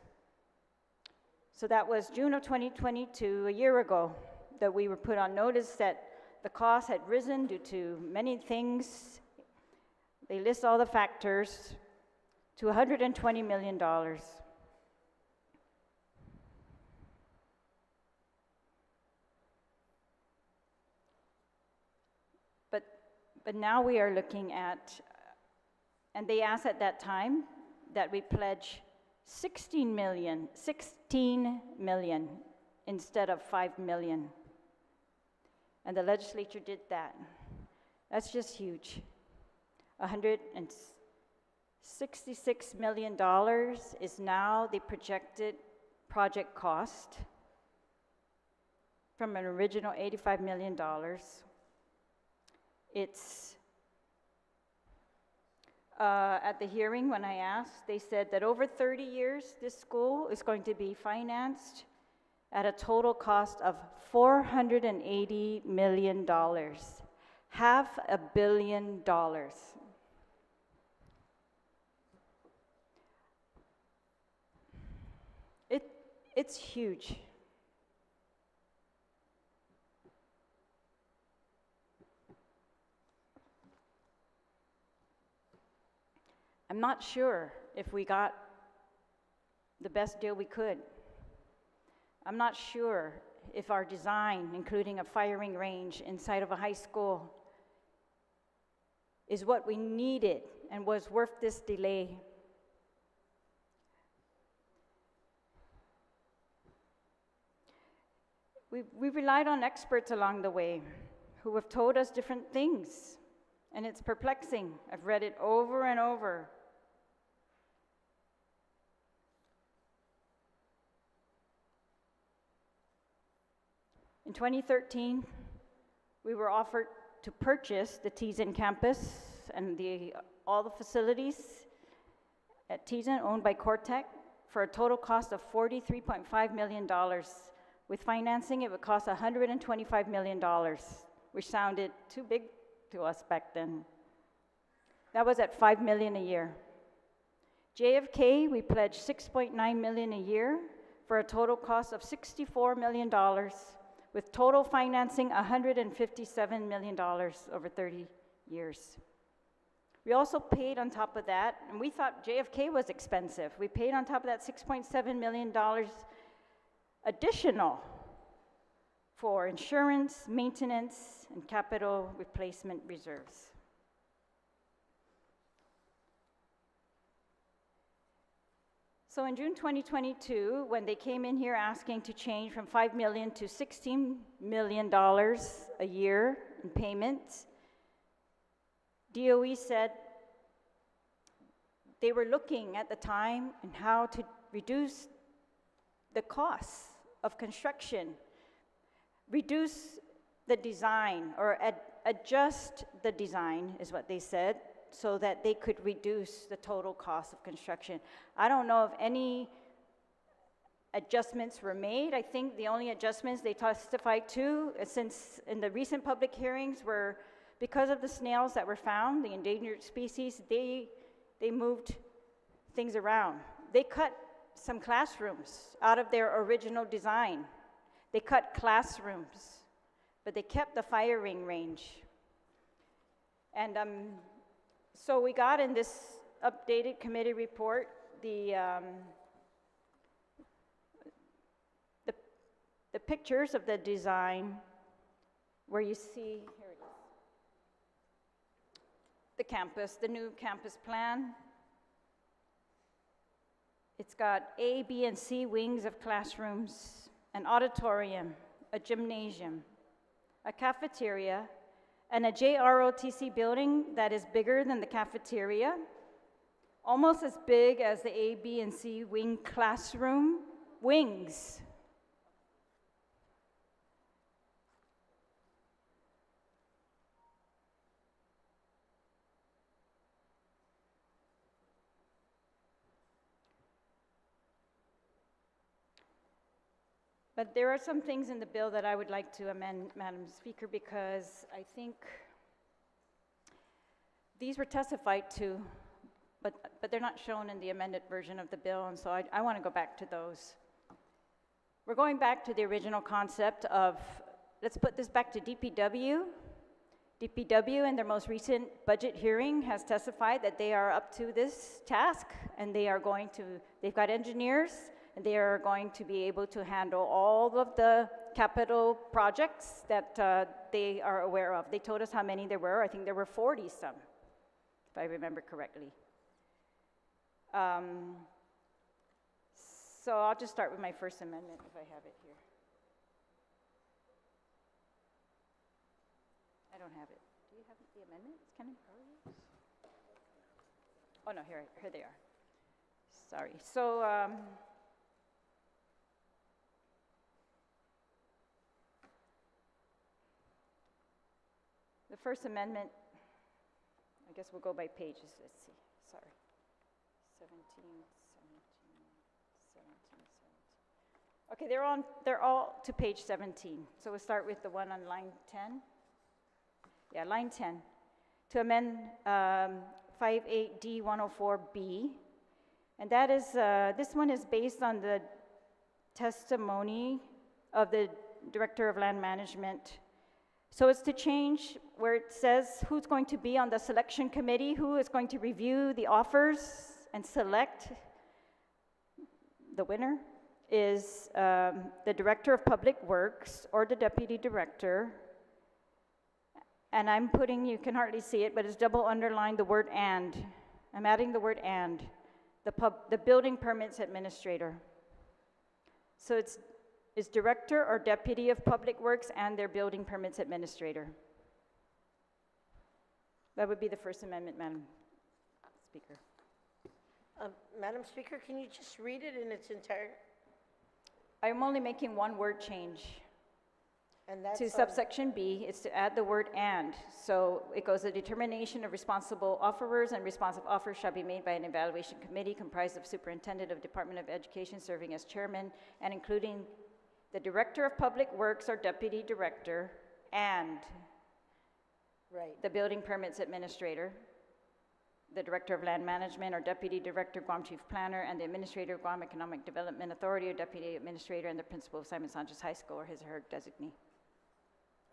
So that was June of 2022, a year ago, that we were put on notice that the cost had risen due to many things. They list all the factors to $120 million. But now we are looking at, and they asked at that time that we pledge 16 million instead of 5 million. And the legislature did that. That's just huge. $166 million is now the projected project cost from an original $85 million. It's, at the hearing when I asked, they said that over 30 years, this school is going to be financed at a total cost of $480 million, $500 million. It's huge. I'm not sure if we got the best deal we could. I'm not sure if our design, including a firing range inside of a high school, is what we needed and was worth this delay. We relied on experts along the way who have told us different things, and it's perplexing. I've read it over and over. In 2013, we were offered to purchase the Teason campus and all the facilities at Teason owned by Cortec for a total cost of $43.5 million. With financing, it would cost $125 million, which sounded too big to us back then. That was at $5 million a year. JFK, we pledged $6.9 million a year for a total cost of $64 million, with total financing $157 million over 30 years. We also paid on top of that, and we thought JFK was expensive. We paid on top of that $6.7 million additional for insurance, maintenance, and capital replacement reserves. So in June 2022, when they came in here asking to change from $5 million to $16 million a year in payments, DOE said they were looking at the time and how to reduce the costs of construction, reduce the design, or adjust the design, is what they said, so that they could reduce the total cost of construction. I don't know if any adjustments were made. I think the only adjustments they testified to, since in the recent public hearings, were because of the snails that were found, the endangered species, they moved things around. They cut some classrooms out of their original design. They cut classrooms, but they kept the firing range. And so we got in this updated committee report the pictures of the design, where you see, here it is, the campus, the new campus plan. It's got A, B, and C wings of classrooms. an auditorium, a gymnasium, a cafeteria, and a JROTC building that is bigger than the cafeteria, almost as big as the A, B, and C wing classroom wings. But there are some things in the bill that I would like to amend, Madam Speaker, because I think these were testified to, but they're not shown in the amended version of the bill, and so I want to go back to those. We're going back to the original concept of, let's put this back to DPW. DPW in their most recent budget hearing has testified that they are up to this task, and they've got engineers, and they are going to be able to handle all of the capital projects that they are aware of. They told us how many there were. I think there were 40 some, if I remember correctly. So I'll just start with my first amendment if I have it here. I don't have it. Do you have the amendments? Can I borrow yours? Oh no, here they are. Sorry. So the First Amendment, I guess we'll go by pages. Let's see. Sorry. 17, 17, 17. Okay, they're all to page 17. So we'll start with the one on line 10. Yeah, line 10. To amend 58D 104B. And that is, this one is based on the testimony of the Director of Land Management. So it's to change where it says who's going to be on the selection committee, who is going to review the offers and select the winner is the Director of Public Works or the Deputy Director. And I'm putting, you can hardly see it, but it's double underlined the word and. I'm adding the word and, the Building Permits Administrator. So it's Director or Deputy of Public Works and their Building Permits Administrator. That would be the First Amendment, Madam Speaker. Madam Speaker, can you just read it in its entirety? I'm only making one word change. And that's To subsection B, it's to add the word and. So it goes, the determination of responsible offerers and responsive offers shall be made by an evaluation committee comprised of Superintendent of Department of Education serving as chairman and including the Director of Public Works or Deputy Director and the Building Permits Administrator, the Director of Land Management or Deputy Director, Guam Chief Planner, and the Administrator of Guam Economic Development Authority or Deputy Administrator and the Principal of Simon Sanchez High School or his or her designee.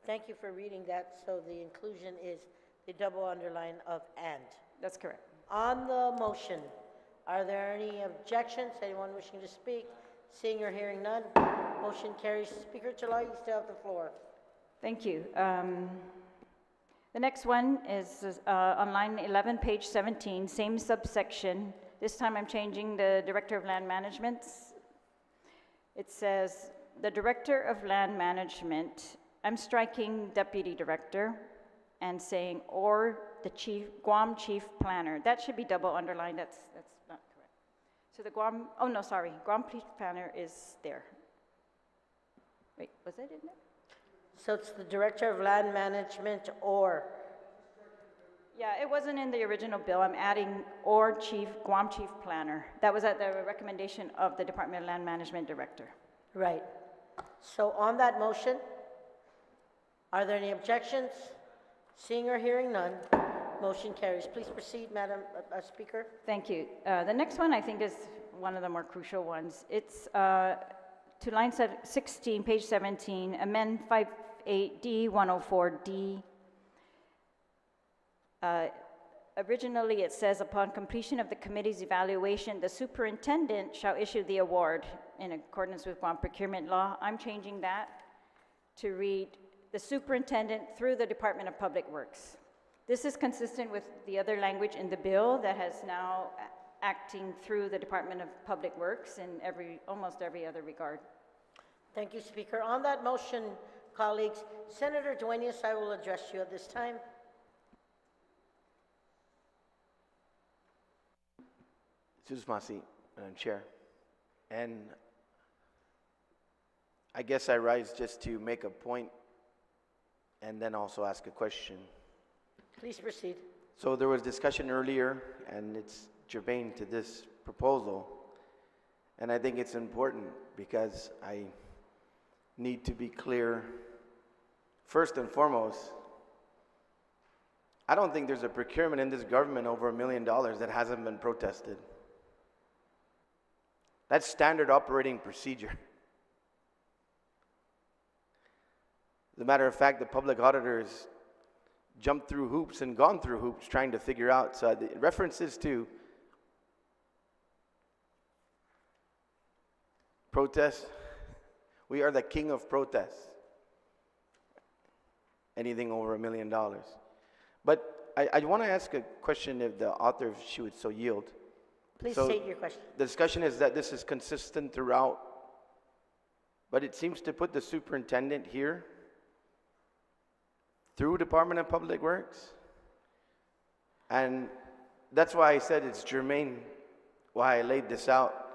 Thank you for reading that. So the inclusion is the double underline of and. That's correct. On the motion, are there any objections? Anyone wishing to speak? Seeing or hearing none, motion carries. Speaker Chaloy, you still have the floor. Thank you. The next one is on line 11, page 17, same subsection. This time I'm changing the Director of Land Management. It says, the Director of Land Management, I'm striking Deputy Director and saying, or the Guam Chief Planner. That should be double underlined, that's not correct. So the Guam Chief Planner is there. Wait, was that in there? So it's the Director of Land Management or? Yeah, it wasn't in the original bill. I'm adding or Guam Chief Planner. That was at the recommendation of the Department of Land Management Director. Right. So on that motion, are there any objections? Seeing or hearing none, motion carries. Please proceed, Madam Speaker. Thank you. The next one I think is one of the more crucial ones. It's to line 16, page 17, amend 58D 104D. Originally it says, upon completion of the committee's evaluation, the superintendent shall issue the award in accordance with Guam procurement law. I'm changing that to read the superintendent through the Department of Public Works. This is consistent with the other language in the bill that has now acting through the Department of Public Works in almost every other regard. Thank you, Speaker. On that motion, colleagues, Senator Dueñas, I will address you at this time. This is my seat, Madam Chair. And I guess I rise just to make a point and then also ask a question. Please proceed. So there was discussion earlier, and it's germane to this proposal. And I think it's important because I need to be clear. First and foremost, I don't think there's a procurement in this government over $1 million that hasn't been protested. That's standard operating procedure. As a matter of fact, the public auditors jumped through hoops and gone through hoops trying to figure out. So the references to protests, we are the king of protests. Anything over $1 million. But I want to ask a question if the author, if she would so yield. Please So state your question. the discussion is that this is consistent throughout, but it seems to put the superintendent here through Department of Public Works. And that's why I said it's germane, why I laid this out.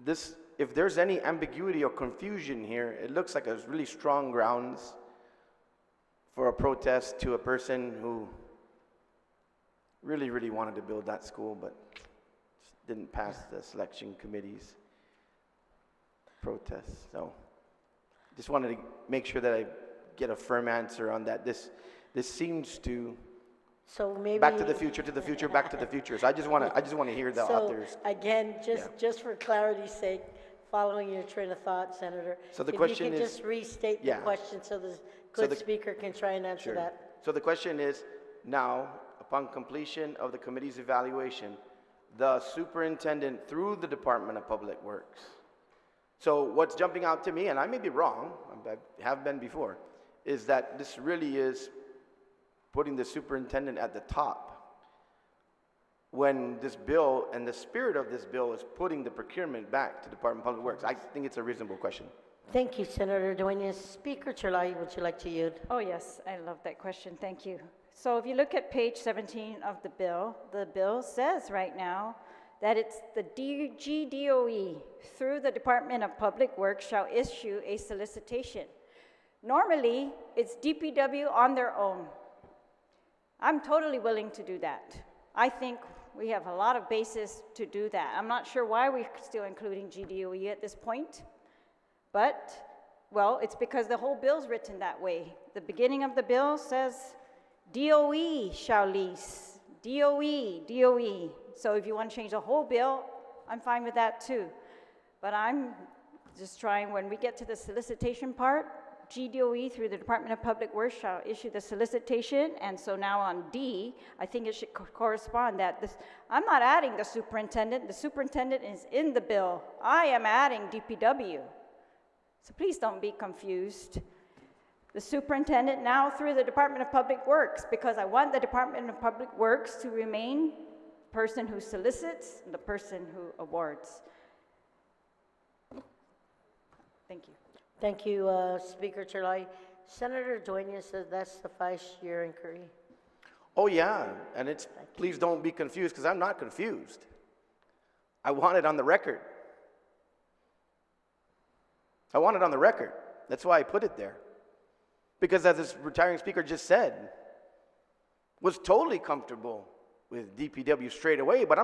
This, if there's any ambiguity or confusion here, it looks like there's really strong grounds for a protest to a person who really, really wanted to build that school, but didn't pass the selection committee's protest. So just wanted to make sure that I get a firm answer on that. This seems to So maybe. back to the future, to the future, back to the future. So I just want to hear the authors. So again, just for clarity's sake, following your train of thought, Senator. So the question if you is- could just restate the Yeah. question so the So good the- speaker can try and answer Sure. that. So the question is, now, upon completion of the committee's evaluation, the superintendent through the Department of Public Works. So what's jumping out to me, and I may be wrong, I have been before, is that this really is putting the superintendent at the top when this bill and the spirit of this bill is putting the procurement back to the Department of Public Works. I think it's a reasonable question. Thank you, Senator Dueñas. Speaker Chirlai, would you like to yield? Oh, yes, I love that question, thank you. So if you look at page 17 of the bill says right now that it's the GDOE through the Department of Public Works shall issue a solicitation. Normally, it's DPW on their own. I'm totally willing to do that. I think we have a lot of basis to do that. I'm not sure why we're still including GDOE at this point, but, well, it's because the whole bill's written that way. The beginning of the bill says DOE shall lease, DOE. So if you want to change the whole bill, I'm fine with that too. But I'm just trying, when we get to the solicitation part, GDOE through the Department of Public Works shall issue the solicitation, and so now on D, I think it should correspond that this, I'm not adding the superintendent is in the bill. I am adding DPW. So please don't be confused. The superintendent now through the Department of Public Works, because I want the Department of Public Works to remain the person who solicits and the person who awards. Thank you. Thank you, Speaker Chirlai. Senator Dueñas says that's the 5-year inquiry. Oh, yeah, and it's, please don't be confused, because I'm not confused. I want it on the record. I want it on the record. That's why I put it there. Because as this retiring speaker just said, was totally comfortable with DPW straight away, but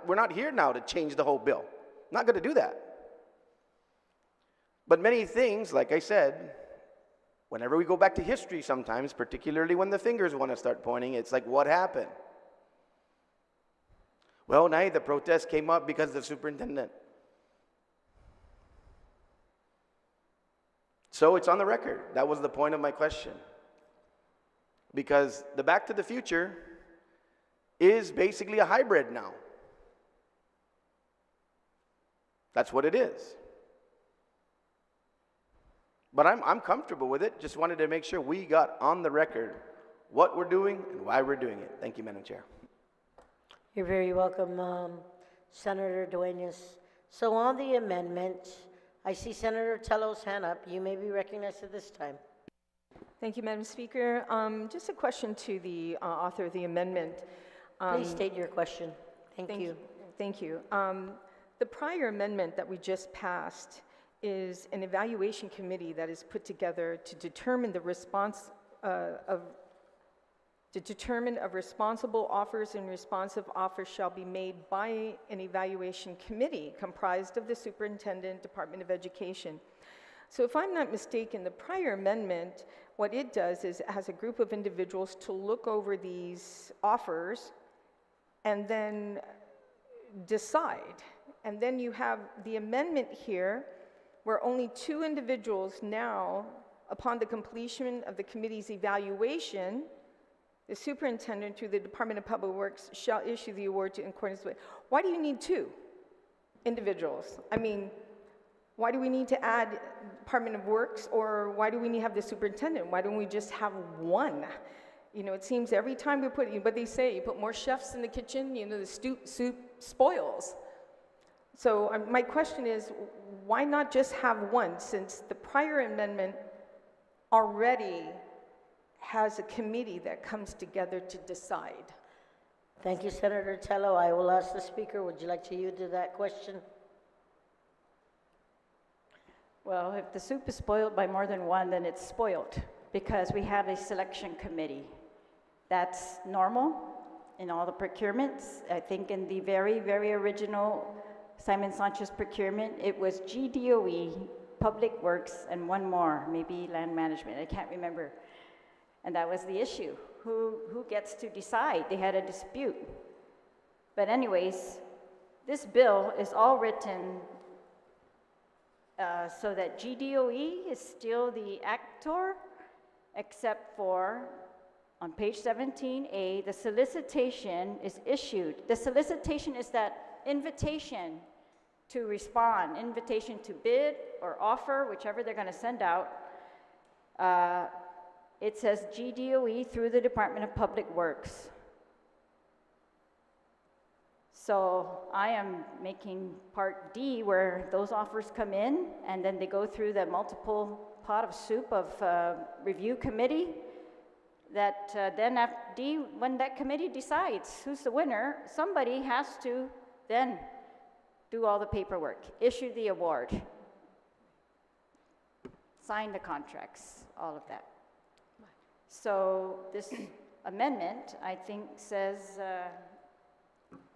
we're not here now to change the whole bill. I'm not going to do that. But many things, like I said, whenever we go back to history sometimes, particularly when the fingers want to start pointing, it's like, what happened? Well, now the protest came up because of the superintendent. So it's on the record. That was the point of my question. Because the Back to the Future is basically a hybrid now. That's what it is. But I'm comfortable with it. Just wanted to make sure we got on the record what we're doing and why we're doing it. Thank you, Madam Chair. You're very welcome, Senator Dueñas. So on the amendment, I see Senator Tello's hand up. You may be recognized at this time. Thank you, Madam Speaker. Just a question to the author of the amendment. Please state your question. Thank you. Thank you. The prior amendment that we just passed is an evaluation committee that is put together to determine the response to determine if responsible offers and responsive offers shall be made by an evaluation committee comprised of the superintendent, Department of Education. So if I'm not mistaken, the prior amendment, what it does is it has a group of individuals to look over these offers and then decide. And then you have the amendment here where only 2 individuals now, upon the completion of the committee's evaluation, the superintendent through the Department of Public Works shall issue the award in accordance with. Why do you need 2 individuals? I mean, why do we need to add Department of Works, or why do we need to have the superintendent? Why don't we just have 1? You know, it seems every time we put, but they say you put more chefs in the kitchen, you know, the soup spoils. So my question is, why not just have 1, since the prior amendment already has a committee that comes together to decide? Thank you, Senator Tello. I will ask the speaker, would you like to yield to that question? Well, if the soup is spoiled by more than 1, then it's spoiled, because we have a selection committee. That's normal in all the procurements. I think in the very, very original Simon Sanchez procurement, it was GDOE, Public Works, and 1 more, maybe land management, I can't remember. And that was the issue. Who gets to decide? They had a dispute. But anyways, this bill is all written so that GDOE is still the actor, except for on page 17A, the solicitation is issued. The solicitation is that invitation to respond, invitation to bid or offer, whichever they're going to send out. It says GDOE through the Department of Public Works. So I am making part D where those offers come in and then they go through the multiple pot of soup of review committee that then after D, when that committee decides who's the winner, somebody has to then do all the paperwork, issue the award, sign the contracts, all of that. So this amendment, I think, says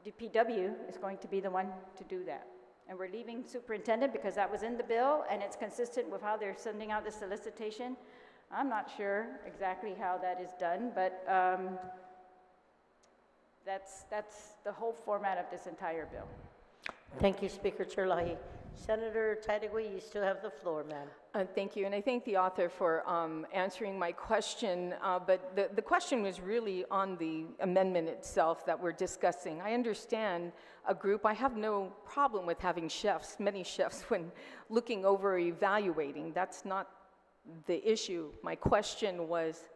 DPW is going to be the one to do that. And we're leaving superintendent because that was in the bill and it's consistent with how they're sending out the solicitation. I'm not sure exactly how that is done, but that's the whole format of this entire bill. Thank you, Speaker Terlahi. Senator Taitigui, you still have the floor, ma'am. Thank you, and I thank the author for answering my question, but the question was really on the amendment itself that we're discussing. I understand a group, I have no problem with having chefs, many chefs, when looking over evaluating. That's not the issue. My question was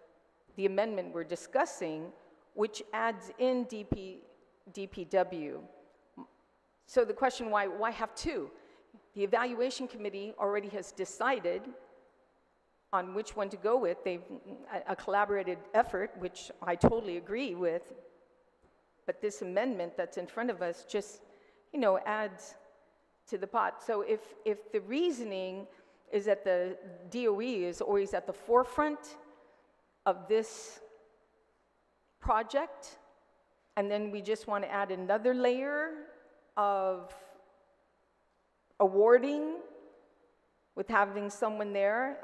the amendment we're discussing, which adds in DPW. So the question, why have 2? The evaluation committee already has decided on which one to go with. They've a collaborated effort, which I totally agree with, but this amendment that's in front of us just, you know, adds to the pot. So if the reasoning is that the DOE is always at the forefront of this project, and then we just want to add another layer of awarding with having someone there,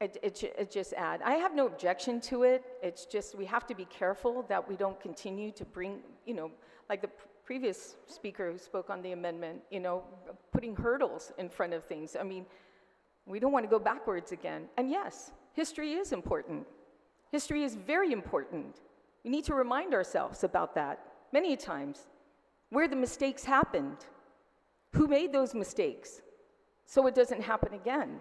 it just add. I have no objection to it. It's just we have to be careful that we don't continue to bring, you know, like the previous speaker who spoke on the amendment, you know, putting hurdles in front of things. I mean, we don't want to go backwards again. And yes, history is important. History is very important. We need to remind ourselves about that many times, where the mistakes happened, who made those mistakes, so it doesn't happen again.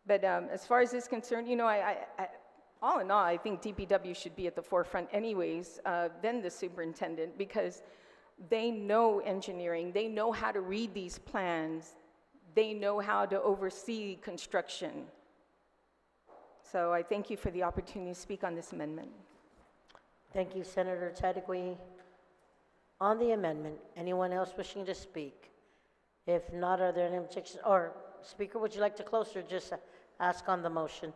But as far as this is concerned, you know, all in all, I think DPW should be at the forefront anyways, than the superintendent, because They know engineering, they know how to read these plans, they know how to oversee construction. So I thank you for the opportunity to speak on this amendment. Thank you, Senator Tadegui. On the amendment, anyone else wishing to speak? If not, are there any objections? Or, Speaker, would you like to close or just ask on the motion?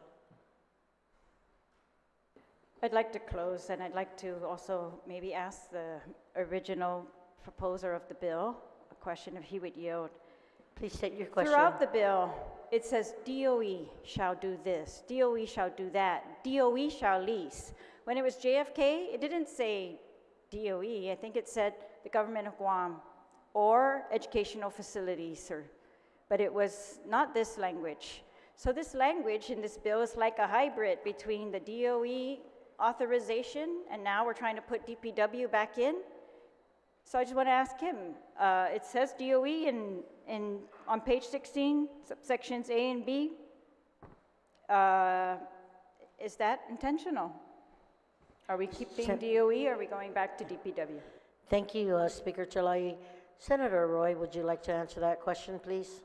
I'd like to close, and I'd like to also maybe ask the original proposer of the bill a question if he would yield. Please state your question. Throughout the bill, it says DOE shall do this, DOE shall do that, DOE shall lease. When it was JFK, it didn't say DOE, I think it said the government of Guam or educational facilities, but it was not this language. So this language in this bill is like a hybrid between the DOE authorization, and now we're trying to put DPW back in. So I just want to ask him, it says DOE on page 16, subsections A and B. Is that intentional? Are we keeping DOE, or are we going back to DPW? Thank you, Speaker Chalayi. Senator Roy, would you like to answer that question, please?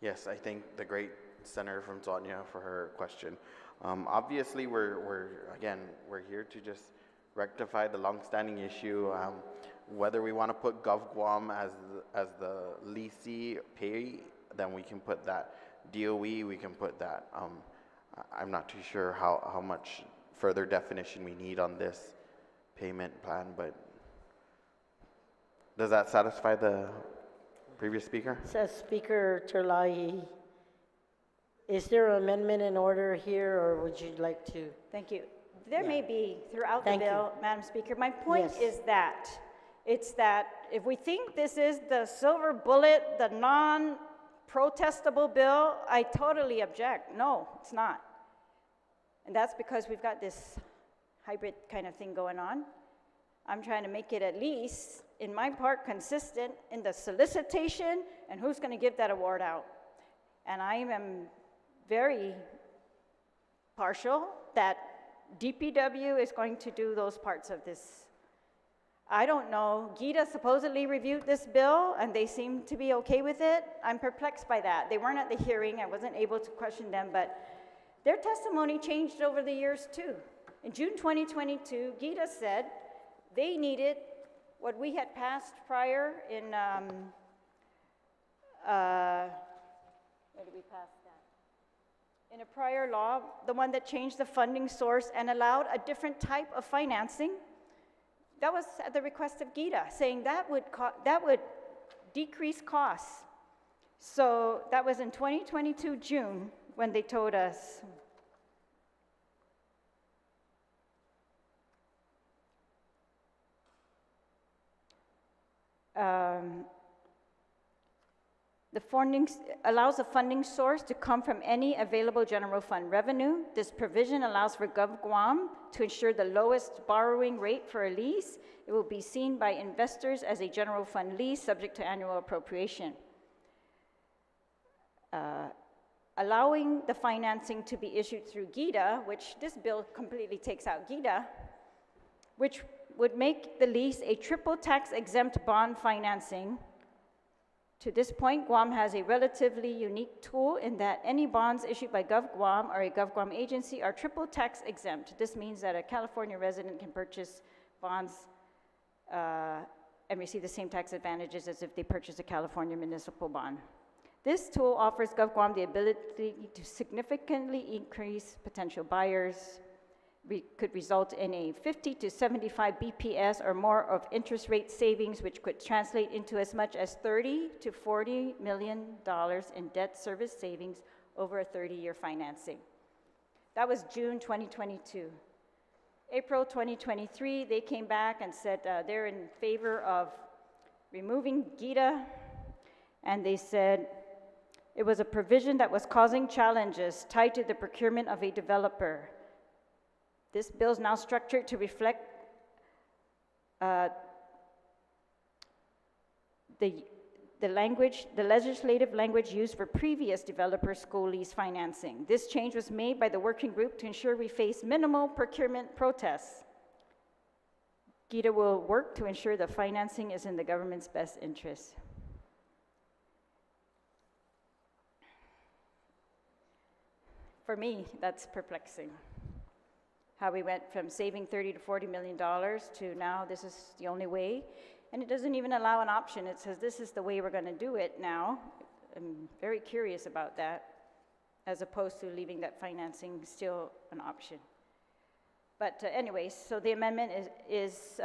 Yes, I thank the great Senator from Sonia for her question. Obviously, we're here to just rectify the longstanding issue. Whether we want to put GovGuam as the leasee pay, then we can put that. DOE, we can put that. I'm not too sure how much further definition we need on this payment plan, but does that satisfy the previous speaker? Says Speaker Chalayi, is there an amendment in order here, or would you like to? Thank you. There may be throughout Thank the bill, Madam Speaker. My point Yes. is that it's that if we think this is the silver bullet, the non-protestable bill, I totally object. No, it's not. And that's because we've got this hybrid kind of thing going on. I'm trying to make it at least, in my part, consistent in the solicitation and who's going to give that award out. And I am very partial that DPW is going to do those parts of this. I don't know. GITA supposedly reviewed this bill, and they seem to be okay with it. I'm perplexed by that. They weren't at the hearing. I wasn't able to question them, but their testimony changed over the years, too. In June 2022, GITA said they needed what we had passed prior in, where did we pass that? In a prior law, the one that changed the funding source and allowed a different type of financing. That was at the request of GITA, saying that would decrease costs. So that was in 2022 June when they told us. The funding allows a funding source to come from any available general fund revenue. This provision allows for GovGuam to ensure the lowest borrowing rate for a lease. It will be seen by investors as a general fund lease subject to annual appropriation. Allowing the financing to be issued through GITA, which this bill completely takes out GITA, which would make the lease a triple tax exempt bond financing. To this point, Guam has a relatively unique tool in that any bonds issued by GovGuam or a GovGuam agency are triple tax exempt. This means that a California resident can purchase bonds and receive the same tax advantages as if they purchased a California municipal bond. This tool offers GovGuam the ability to significantly increase potential buyers. Could result in a 50 to 75 BPS or more of interest rate savings, which could translate into as much as $30 to $40 million in debt service savings over a 30-year financing. That was June 2022. April 2023, they came back and said they're in favor of removing GITA, and they said it was a provision that was causing challenges tied to the procurement of a developer. This bill is now structured to reflect the legislative language used for previous developer school lease financing. This change was made by the working group to ensure we face minimal procurement protests. GITA will work to ensure the financing is in the government's best interest. For me, that's perplexing. How we went from saving $30 to $40 million to now this is the only way. And it doesn't even allow an option. It says this is the way we're going to do it now. I'm very curious about that, as opposed to leaving that financing still an option. But anyways, so the amendment is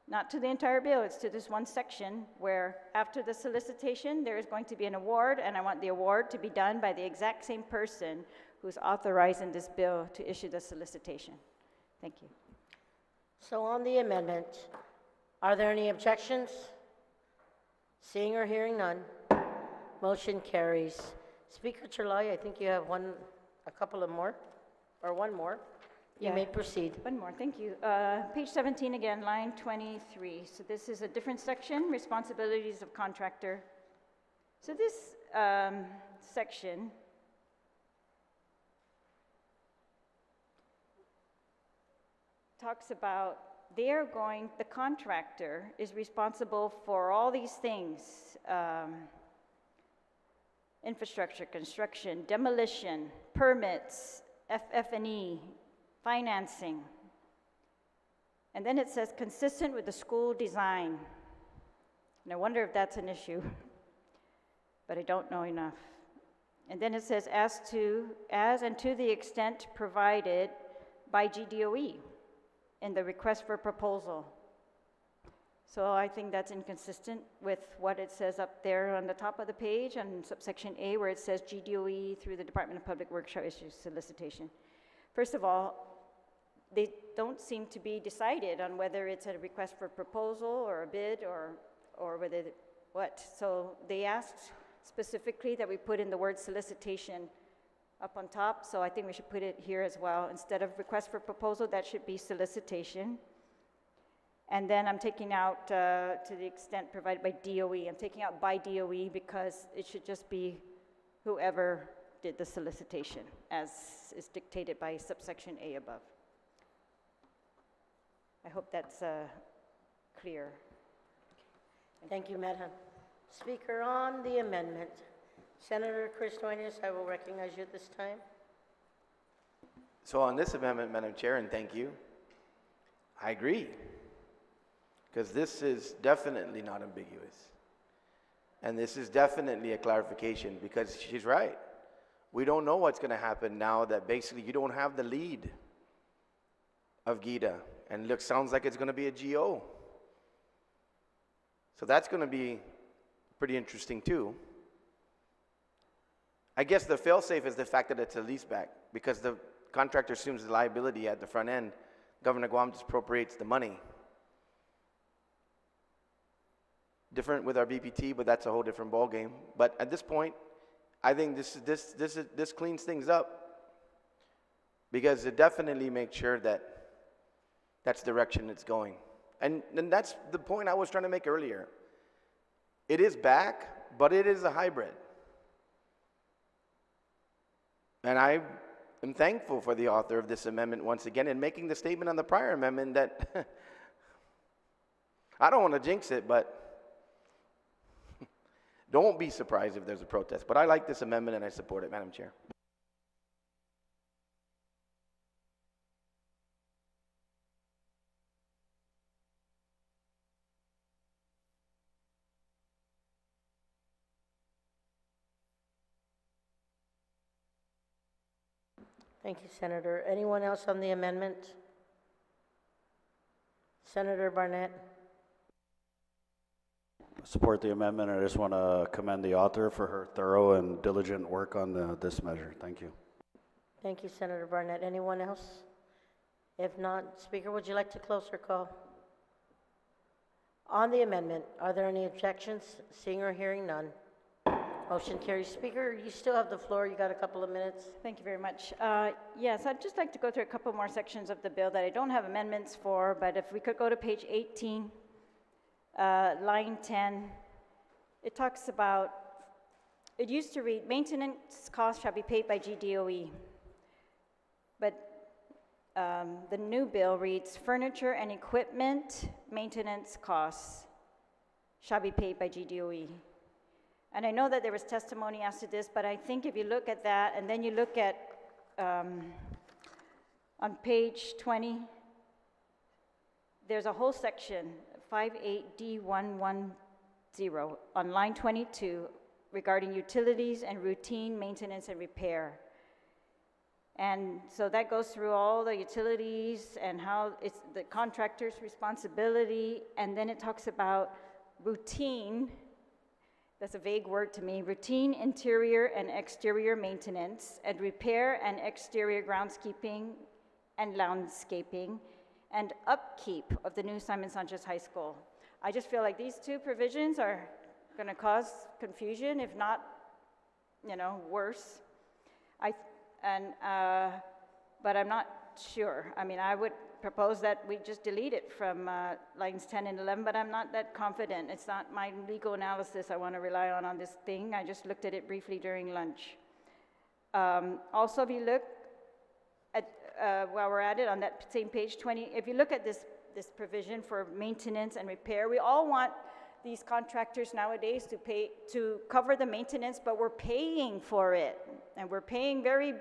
not to the entire bill, it's to this one section where after the solicitation, there is going to be an award, and I want the award to be done by the exact same person who's authorized in this bill to issue the solicitation. Thank you. So on the amendment, are there any objections? Seeing or hearing none, motion carries. Speaker Chulai, I think you have a couple of more, or one more. You may proceed. One more, thank you. Page 17 again, line 23. So this is a different section, responsibilities of contractor. So this section talks about the contractor is responsible for all these things, infrastructure, construction, demolition, permits, FF&E, financing. And then it says consistent with the school design. And I wonder if that's an issue, but I don't know enough. And then it says as and to the extent provided by GDOE in the request for proposal. So I think that's inconsistent with what it says up there on the top of the page on subsection A, where it says GDOE through the Department of Public Works shall issue solicitation. First of all, they don't seem to be decided on whether it's a request for proposal or a bid or whether what. So they asked specifically that we put in the word solicitation up on top, so I think we should put it here as well. Instead of request for proposal, that should be solicitation. And then I'm taking out to the extent provided by DOE. I'm taking out by DOE because it should just be whoever did the solicitation, as is dictated by subsection A above. I hope that's clear. Thank you, Madam. Speaker on the amendment. Senator Chris Duenas, I will recognize you at this time. So on this amendment, Madam Chair, and thank you, I agree, because this is definitely not ambiguous. And this is definitely a clarification, because she's right. We don't know what's going to happen now that basically you don't have the lead of GITA, and it sounds like it's going to be a GO. So that's going to be pretty interesting too. I guess the fail-safe is the fact that it's a leaseback, because the contractor assumes the liability at the front end. Governor Guam just appropriates the money. Different with our BPT, but that's a whole different ballgame. But at this point, I think this cleans things up, because it definitely makes sure that that's the direction it's going. And that's the point I was trying to make earlier. It is back, but it is a hybrid. And I am thankful for the author of this amendment once again in making the statement on the prior amendment that I don't want to jinx it, but don't be surprised if there's a protest. But I like this amendment and I support it, Madam Chair. Thank you, Senator. Anyone else on the amendment? Senator Barnett. Support the amendment. I just want to commend the author for her thorough and diligent work on this measure. Thank you. Thank you, Senator Barnett. Anyone else? If not, Speaker, would you like to close your call? On the amendment, are there any objections? Seeing or hearing none. Motion carries. Speaker, you still have the floor. You got a couple of minutes. Thank you very much. Yes, I'd just like to go through a couple more sections of the bill that I don't have amendments for, but if we could go to page 18, line 10, it talks about, it used to read, maintenance costs shall be paid by GDOE. But The new bill reads, furniture and equipment maintenance costs shall be paid by GDOE. And I know that there was testimony as to this, but I think if you look at that, and then you look at, on page 20, there's a whole section, 58D110, on line 22, regarding utilities and routine maintenance and repair. And so that goes through all the utilities and how it's the contractor's responsibility, and then it talks about routine, that's a vague word to me, routine interior and exterior maintenance, and repair and exterior groundskeeping and landscaping, and upkeep of the new Simon Sanchez High School. I just feel like these two provisions are gonna cause confusion, if not, worse. But I'm not sure. I mean, I would propose that we just delete it from lines 10 and 11, but I'm not that confident. It's not my legal analysis I want to rely on this thing. I just looked at it briefly during lunch. Also, if you look at, while we're at it, on that same page 20, if you look at this provision for maintenance and repair, we all want these contractors nowadays to cover the maintenance, but we're paying for it, and we're paying very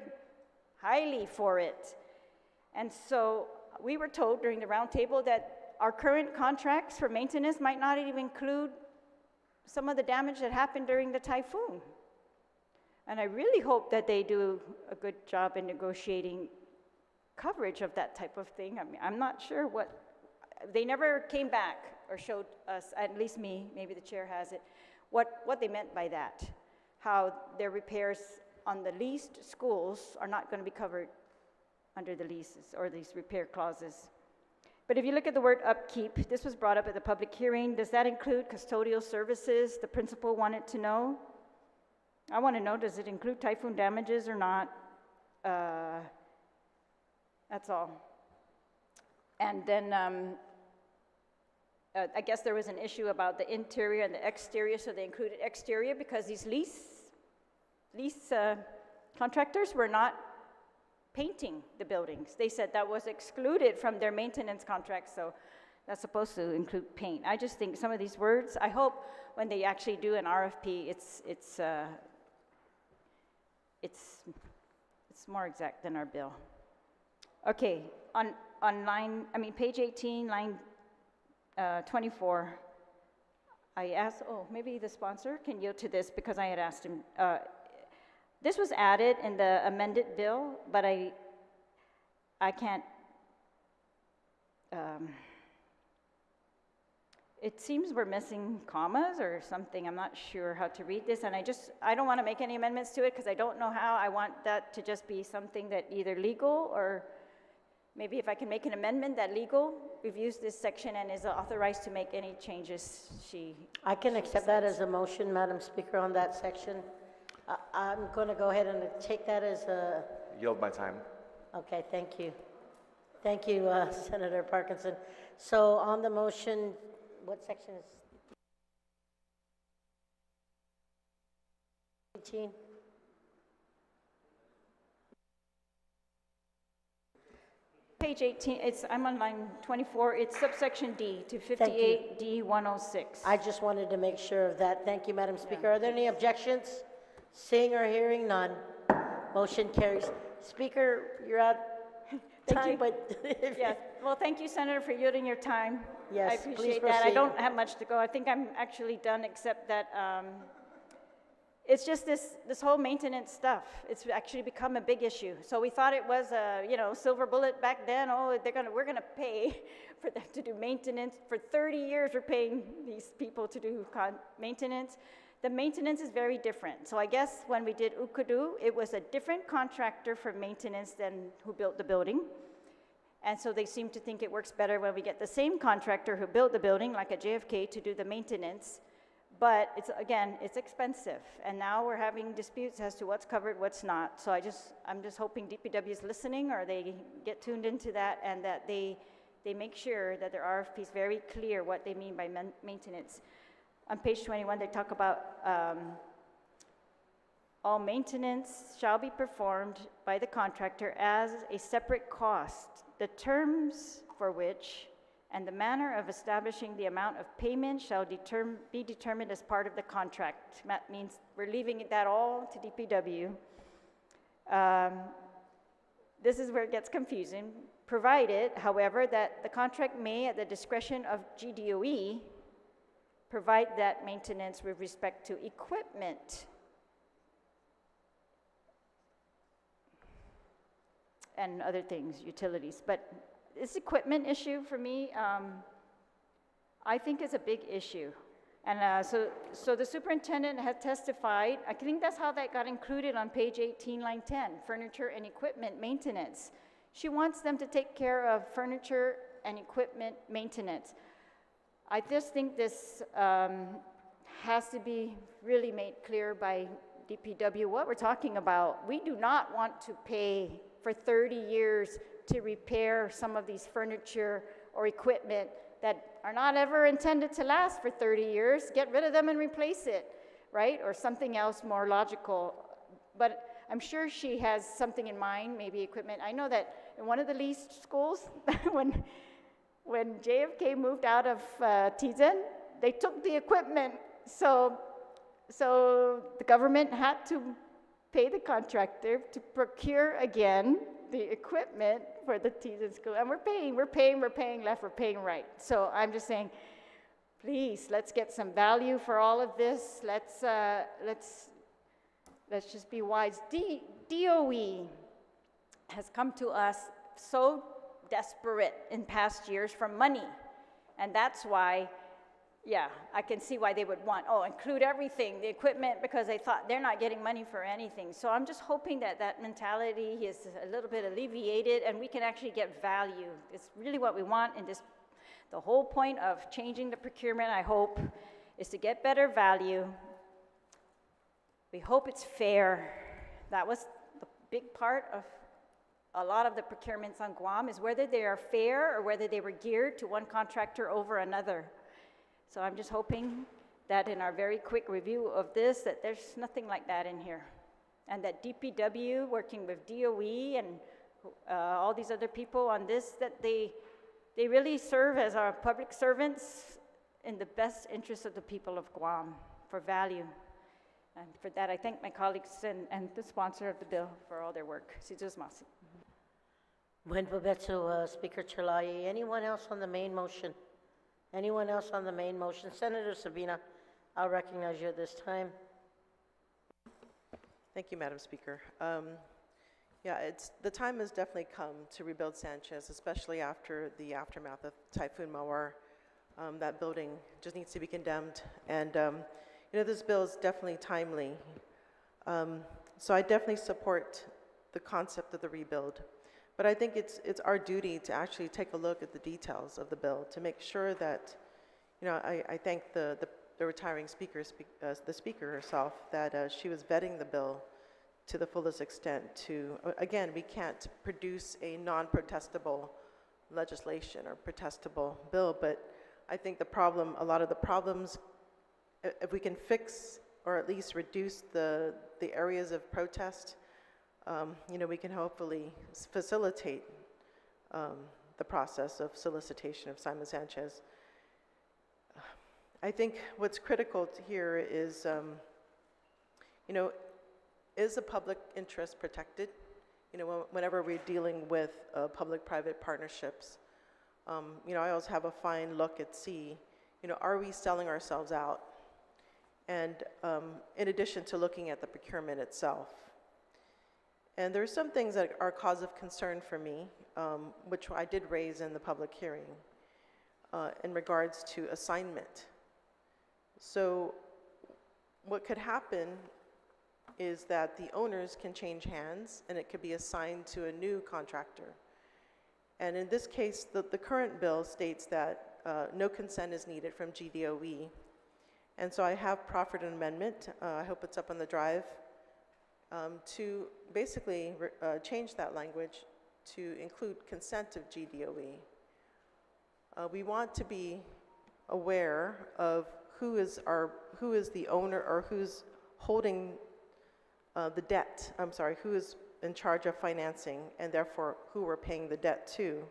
highly for it. And so we were told during the roundtable that our current contracts for maintenance might not even include some of the damage that happened during the typhoon. And I really hope that they do a good job in negotiating coverage of that type of thing. I mean, I'm not sure what, they never came back or showed us, at least me, maybe the chair has it, what they meant by that, how their repairs on the leased schools are not going to be covered under the leases or these repair clauses. But if you look at the word upkeep, this was brought up at the public hearing. Does that include custodial services? The principal wanted to know. I want to know, does it include typhoon damages or not? That's all. And then I guess there was an issue about the interior and the exterior, so they included exterior because these lease contractors were not painting the buildings. They said that was excluded from their maintenance contract, so that's supposed to include paint. I just think some of these words, I hope when they actually do an RFP, it's more exact than our bill. Okay, on page 18, line 24, I asked, maybe the sponsor can yield to this because I had asked him. This was added in the amended bill, but I can't, it seems we're missing commas or something. I'm not sure how to read this, and I don't want to make any amendments to it because I don't know how. I want that to just be something that either legal or maybe if I can make an amendment that legal reviews this section and is authorized to make any changes I can accept that as a motion, Madam Speaker, on that section. I'm going to go ahead and take that as a... Yield my time. Okay, thank you. Thank you, Senator Parkinson. So on the motion, what section is 18? Page 18, I'm on line 24, it's subsection D to 58D106. I just wanted to make sure of that. Thank you, Madam Speaker. Are there any objections? Seeing or hearing none, motion carries. Speaker, you're out time, but... Yes, well, thank you, Senator, for yielding your time. Yes, I please appreciate that. I proceed. don't have much to go. I think I'm actually done, except that it's just this whole maintenance stuff. It's actually become a big issue. So we thought it was a silver bullet back then. Oh, we're gonna pay for them to do maintenance. For 30 years, we're paying these people to do maintenance. The maintenance is very different. So I guess when we did Ukudu, it was a different contractor for maintenance than who built the building. And so they seem to think it works better when we get the same contractor who built the building, like a JFK, to do the maintenance. But it's expensive. And now we're having disputes as to what's covered, what's not. So I'm just hoping DPW is listening, or they get tuned into that, and that they make sure that their RFP is very clear what they mean by maintenance. On page 21, they talk about All maintenance shall be performed by the contractor as a separate cost, the terms for which and the manner of establishing the amount of payment shall be determined as part of the contract. That means we're leaving that all to DPW. This is where it gets confusing. Provided, however, that the contract may, at the discretion of GDOE, provide that maintenance with respect to equipment and other things, utilities. But this equipment issue for me, I think is a big issue. And so the superintendent has testified, I think that's how that got included on page 18, line 10, furniture and equipment maintenance. She wants them to take care of furniture and equipment maintenance. I just think this has to be really made clear by DPW what we're talking about. We do not want to pay for 30 years to repair some of these furniture or equipment that are not ever intended to last for 30 years. Get rid of them and replace it, right? Or something else more logical. But I'm sure she has something in mind, maybe equipment. I know that in one of the leased schools, when JFK moved out of Tizen, they took the equipment. So the government had to pay the contractor to procure again the equipment for the Tizen school. And we're paying left, we're paying right. So I'm just saying, please, let's get some value for all of this. Let's just be wise. DOE has come to us so desperate in past years for money. And that's why, yeah, I can see why they would want, include everything, the equipment, because they thought they're not getting money for anything. So I'm just hoping that that mentality is a little bit alleviated and we can actually get value. It's really what we want in this. The whole point of changing the procurement, I hope, is to get better value. We hope it's fair. That was the big part of a lot of the procurements on Guam, is whether they are fair or whether they were geared to one contractor over another. So I'm just hoping that in our very quick review of this, that there's nothing like that in here. And that DPW, working with DOE and all these other people on this, that they really serve as our public servants in the best interest of the people of Guam for value. And for that, I thank my colleagues and the sponsor of the bill for all their work. Masi. Buen provecho, Speaker Chalayi. Anyone else on the main motion? Anyone else on the main motion? Senator Sabina, I'll recognize you at this time. Thank you, Madam Speaker. The time has definitely come to rebuild Sanchez, especially after the aftermath of Typhoon Mawar. That building just needs to be condemned. And this bill is definitely timely. So I definitely support the concept of the rebuild. But I think it's our duty to actually take a look at the details of the bill to make sure that, I thank the retiring speaker, the speaker herself, that she was vetting the bill to the fullest extent to, again, we can't produce a non-protestable legislation or protestable bill, but I think a lot of the problems, if we can fix or at least reduce the areas of protest, we can hopefully facilitate the process of solicitation of Simon Sanchez. I think what's critical here is, is the public interest protected? Whenever we're dealing with public-private partnerships, I always have a fine look at are we selling ourselves out? And in addition to looking at the procurement itself. And there are some things that are cause of concern for me, which I did raise in the public hearing in regards to assignment. So what could happen is that the owners can change hands and it could be assigned to a new contractor. And in this case, the current bill states that no consent is needed from GDOE. And so I have proffered an amendment, I hope it's up on the drive, to basically change that language to include consent of GDOE. We want to be aware of who is the owner or who's holding the debt, I'm sorry, who is in charge of financing, and therefore who we're paying the debt to.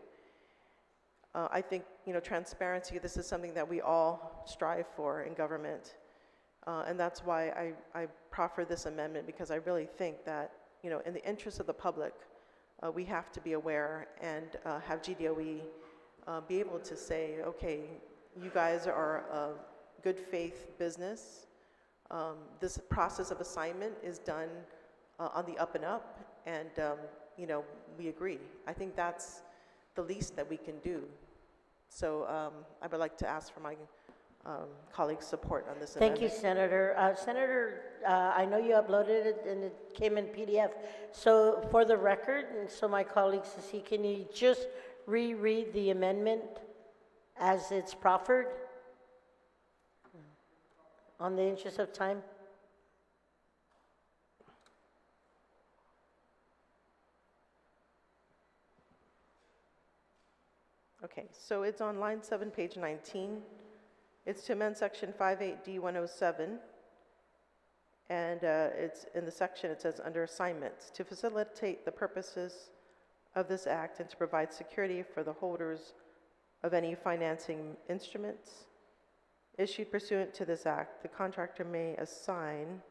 I think, transparency, this is something that we all strive for in government. And that's why I proffer this amendment, because I really think that, in the interest of the public, we have to be aware and have GDOE be able to say, okay, you guys are a good faith business. This process of assignment is done on the up and up, and we agree. I think that's the least that we can do. So I would like to ask for my colleagues' support on this Thank you, amendment. Senator. Senator, I know you uploaded it and it came in PDF. So for the record, and so my colleagues to see, can you just reread the amendment as it's proffered? On the interest of time? Okay, so it's on line 7, page 19. It's to amend section 58D107. And it's in the section, it says under assignments, to facilitate the purposes of this act and to provide security for the holders of any financing instruments issued pursuant to this act, the contractor may assign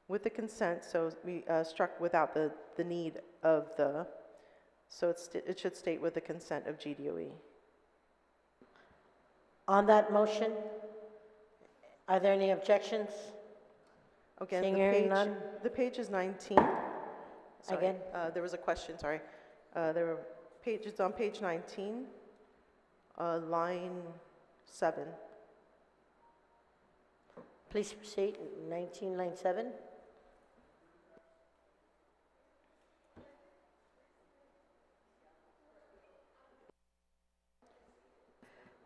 with the consent, so we struck without the need of the, so it should state with the consent of GDOE. On that motion, are there any objections? Again, Seeing hearing none? the page is 19. Sorry, Again? there was a question, sorry. There were pages on page 19, line 7. Please proceed, 19, line 7.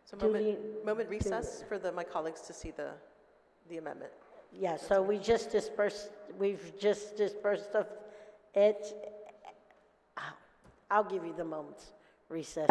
So Duly- moment recess for my colleagues to see the amendment. Yeah, so we've just dispersed of it. I'll give you the moments. Recess.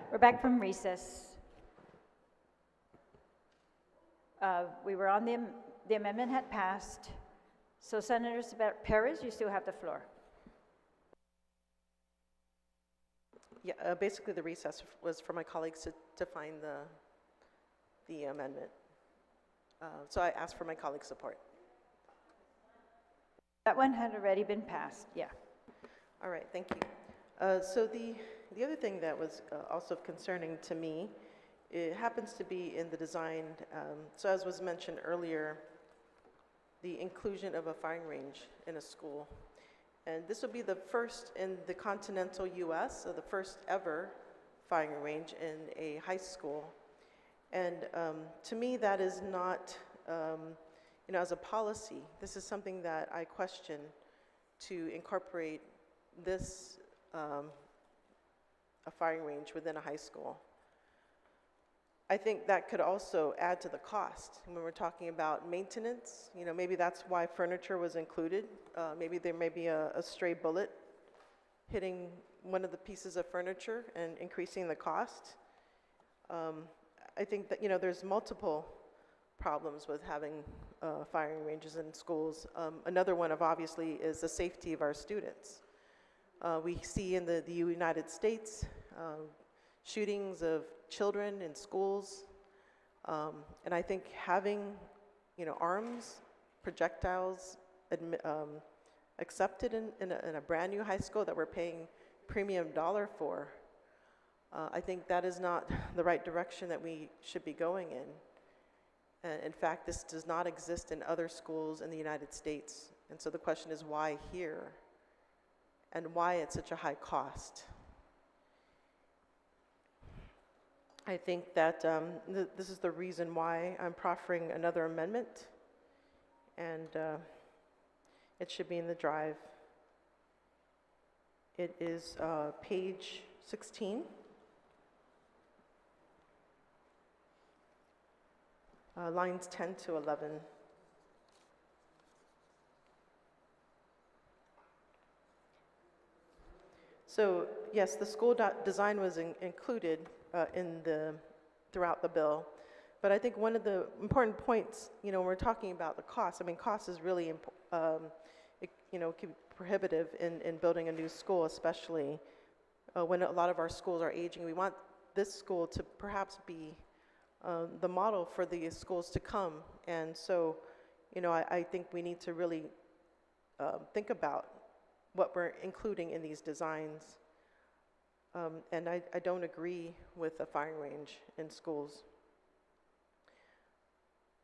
We're back from recess. We were on the amendment had passed. So Senator Perez, you still have the floor. Yeah, basically the recess was for my colleagues to define the amendment. So I asked for my colleagues' support. That one had already been passed, yeah. All right, thank you. So the other thing that was also concerning to me, it happens to be in the design, so as was mentioned earlier, the inclusion of a firing range in a school. And this will be the first in the continental US, so the first ever firing range in a high school. And to me, that is not, as a policy, this is something that I question to incorporate this, a firing range within a high school. I think that could also add to the cost. When we're talking about maintenance, maybe that's why furniture was included. Maybe there may be a stray bullet hitting one of the pieces of furniture and increasing the cost. I think that, there's multiple problems with having firing ranges in schools. Another one obviously is the safety of our students. We see in the United States shootings of children in schools, and I think having, arms, projectiles accepted in a brand new high school that we're paying premium dollar for, I think that is not the right direction that we should be going in. And in fact, this does not exist in other schools in the United States. And so the question is why here? And why at such a high cost? I think that this is the reason why I'm proffering another amendment, and it should be in the drive. It is page 16. Lines 10 to 11. So yes, the school design was included throughout the bill, but I think one of the important points, when we're talking about the cost, cost is really, it can be prohibitive in building a new school, especially when a lot of our schools are aging. We want this school to perhaps be the model for the schools to come, and so, I think we need to really think about what we're including in these designs. And I don't agree with a firing range in schools.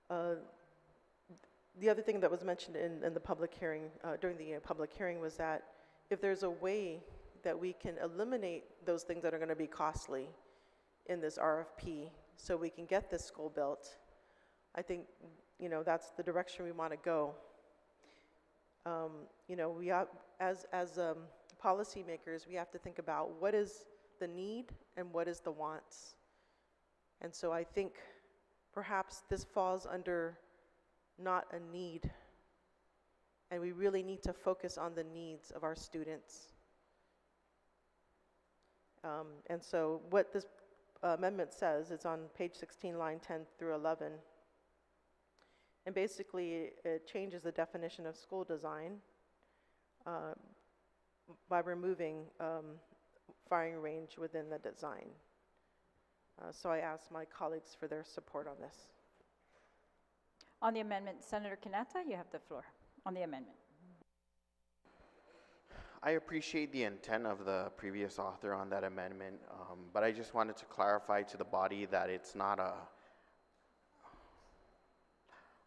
The other thing that was mentioned in the public hearing, during the public hearing, was that if there's a way that we can eliminate those things that are going to be costly in this RFP so we can get this school built, I think, that's the direction we want to go. We have, as policymakers, we have to think about what is the need and what is the wants. And so I think perhaps this falls under not a need, and we really need to focus on the needs of our students. And so what this amendment says, it's on page 16, line 10 through 11. And basically, it changes the definition of school design by removing firing range within the design. So I ask my colleagues for their support on this. On the amendment, Senator Kanata, you have the floor on the amendment. I appreciate the intent of the previous author on that amendment, but I just wanted to clarify to the body that it's not a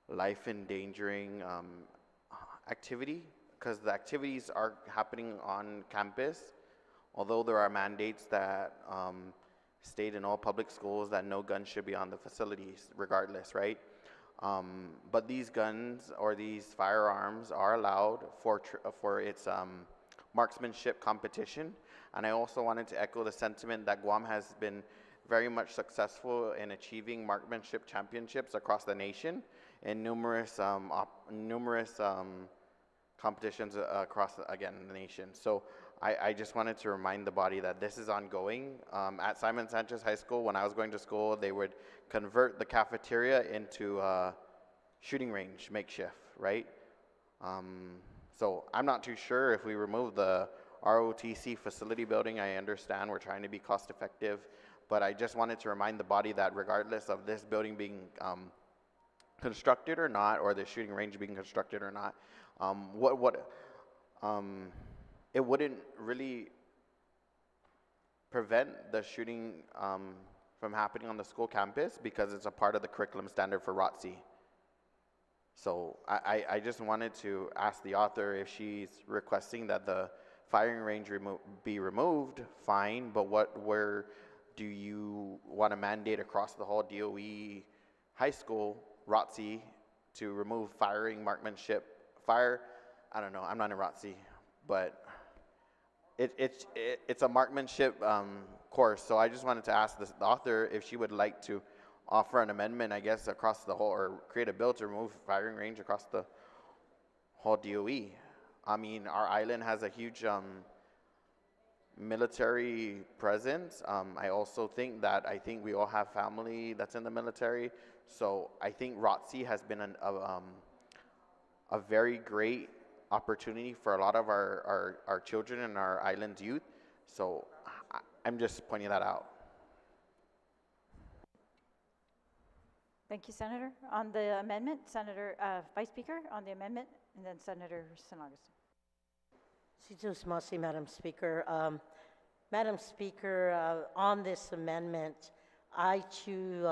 life-endangering activity, because the activities are happening on campus, although there are mandates that state in all public schools that no guns should be on the facilities regardless, right? But these guns or these firearms are allowed for its marksmanship competition. And I also wanted to echo the sentiment that Guam has been very much successful in achieving marksmanship championships across the nation in numerous competitions across, again, the nation. So I just wanted to remind the body that this is ongoing. At Simon Sanchez High School, when I was going to school, they would convert the cafeteria into a shooting range makeshift, right? So I'm not too sure if we remove the ROTC facility building. I understand we're trying to be cost effective, but I just wanted to remind the body that regardless of this building being constructed or not, or the shooting range being constructed or not, it wouldn't really prevent the shooting from happening on the school campus because it's a part of the curriculum standard for ROTC. So I just wanted to ask the author if she's requesting that the firing range be removed, fine, but where do you want to mandate across the whole DOE high school, ROTC, to remove firing, marksmanship, fire? I don't know, I'm not in ROTC, but it's a marksmanship course, so I just wanted to ask the author if she would like to offer an amendment, I guess, across the whole, or create a bill to remove firing range across the whole DOE. I mean, our island has a huge military presence. I also think that we all have family that's in the military, so I think ROTC has been a very great opportunity for a lot of our children and our island's youth. So I'm just pointing that out. Thank you, Senator. On the amendment, Senator, Vice Speaker, on the amendment, and then Senator San Augustine. Situs Masi, Madam Speaker. Madam Speaker, on this amendment, I too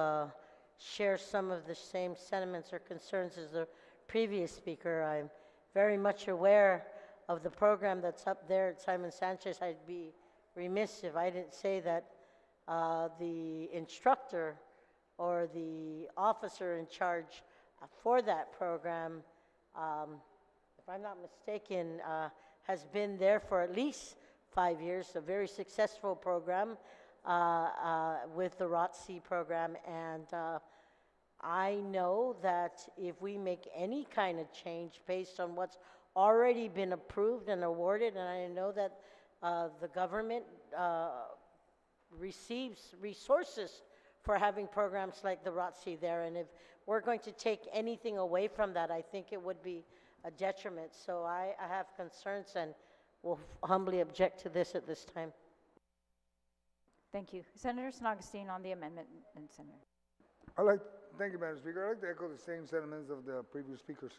share some of the same sentiments or concerns as the previous speaker. I'm very much aware of the program that's up there at Simon Sanchez. I'd be remiss if I didn't say that the instructor or the officer in charge for that program, if I'm not mistaken, has been there for at least 5 years, a very successful program with the ROTC program. And I know that if we make any kind of change based on what's already been approved and awarded, and I know that the government receives resources for having programs like the ROTC there, and if we're going to take anything away from that, I think it would be a detriment. So I have concerns and will humbly object to this at this time. Thank you. Senator San Augustine on the amendment, and Senator. Thank you, Madam Speaker. I'd like to echo the same sentiments of the previous speakers.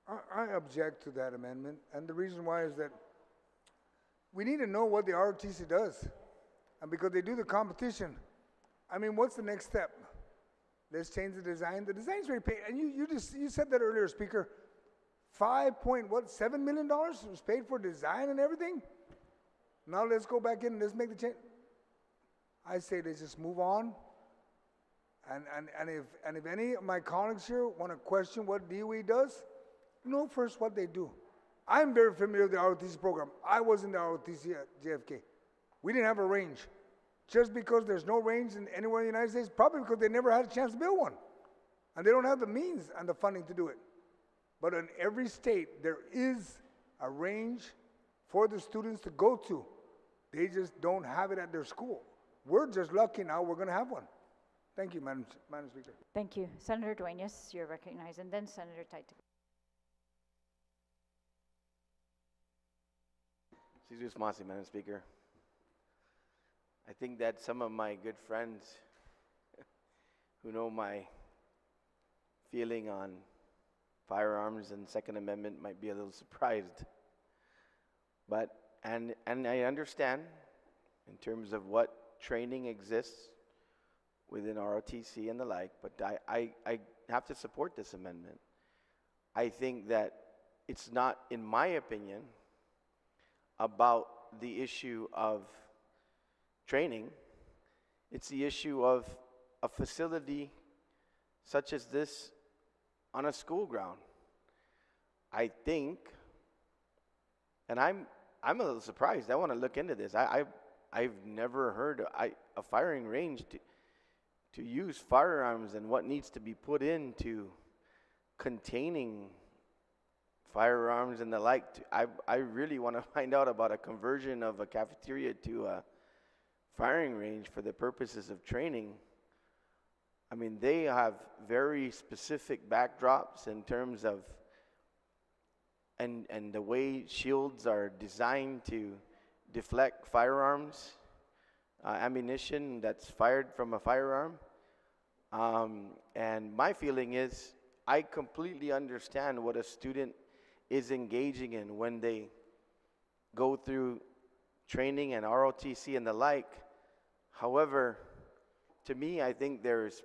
I object to that amendment, and the reason why is that we need to know what the ROTC does, and because they do the competition, I mean, what's the next step? Let's change the design. The design's very paid, and you said that earlier, Speaker. $5.7 million was paid for design and everything. Now let's go back in and let's make the change. I say let's just move on. And if any of my colleagues here want to question what DOE does, know first what they do. I'm very familiar with the ROTC program. I was in the ROTC at JFK. We didn't have a range. Just because there's no range anywhere in the United States, probably because they never had a chance to build one. And they don't have the means and the funding to do it. But in every state, there is a range for the students to go to. They just don't have it at their school. We're just lucky now we're going to have one. Thank you, Madam Speaker. Thank you. Senator Duenas, you're recognized, and then Senator Taito. Jesus Masi, Madam Speaker. I think that some of my good friends who know my feeling on firearms and Second Amendment might be a little surprised. But, and I understand in terms of what training exists within ROTC and the like, but I have to support this amendment. I think that it's not, in my opinion, about the issue of training. It's the issue of a facility such as this on a school ground. I think, and I'm a little surprised. I want to look into this. I've never heard a firing range to use firearms and what needs to be put into containing firearms and the like. I really want to find out about a conversion of a cafeteria to a firing range for the purposes of training. I mean, they have very specific backdrops in terms of, and the way shields are designed to deflect firearms, ammunition that's fired from a firearm. And my feeling is, I completely understand what a student is engaging in when they go through training and ROTC and the like. However, to me, I think there's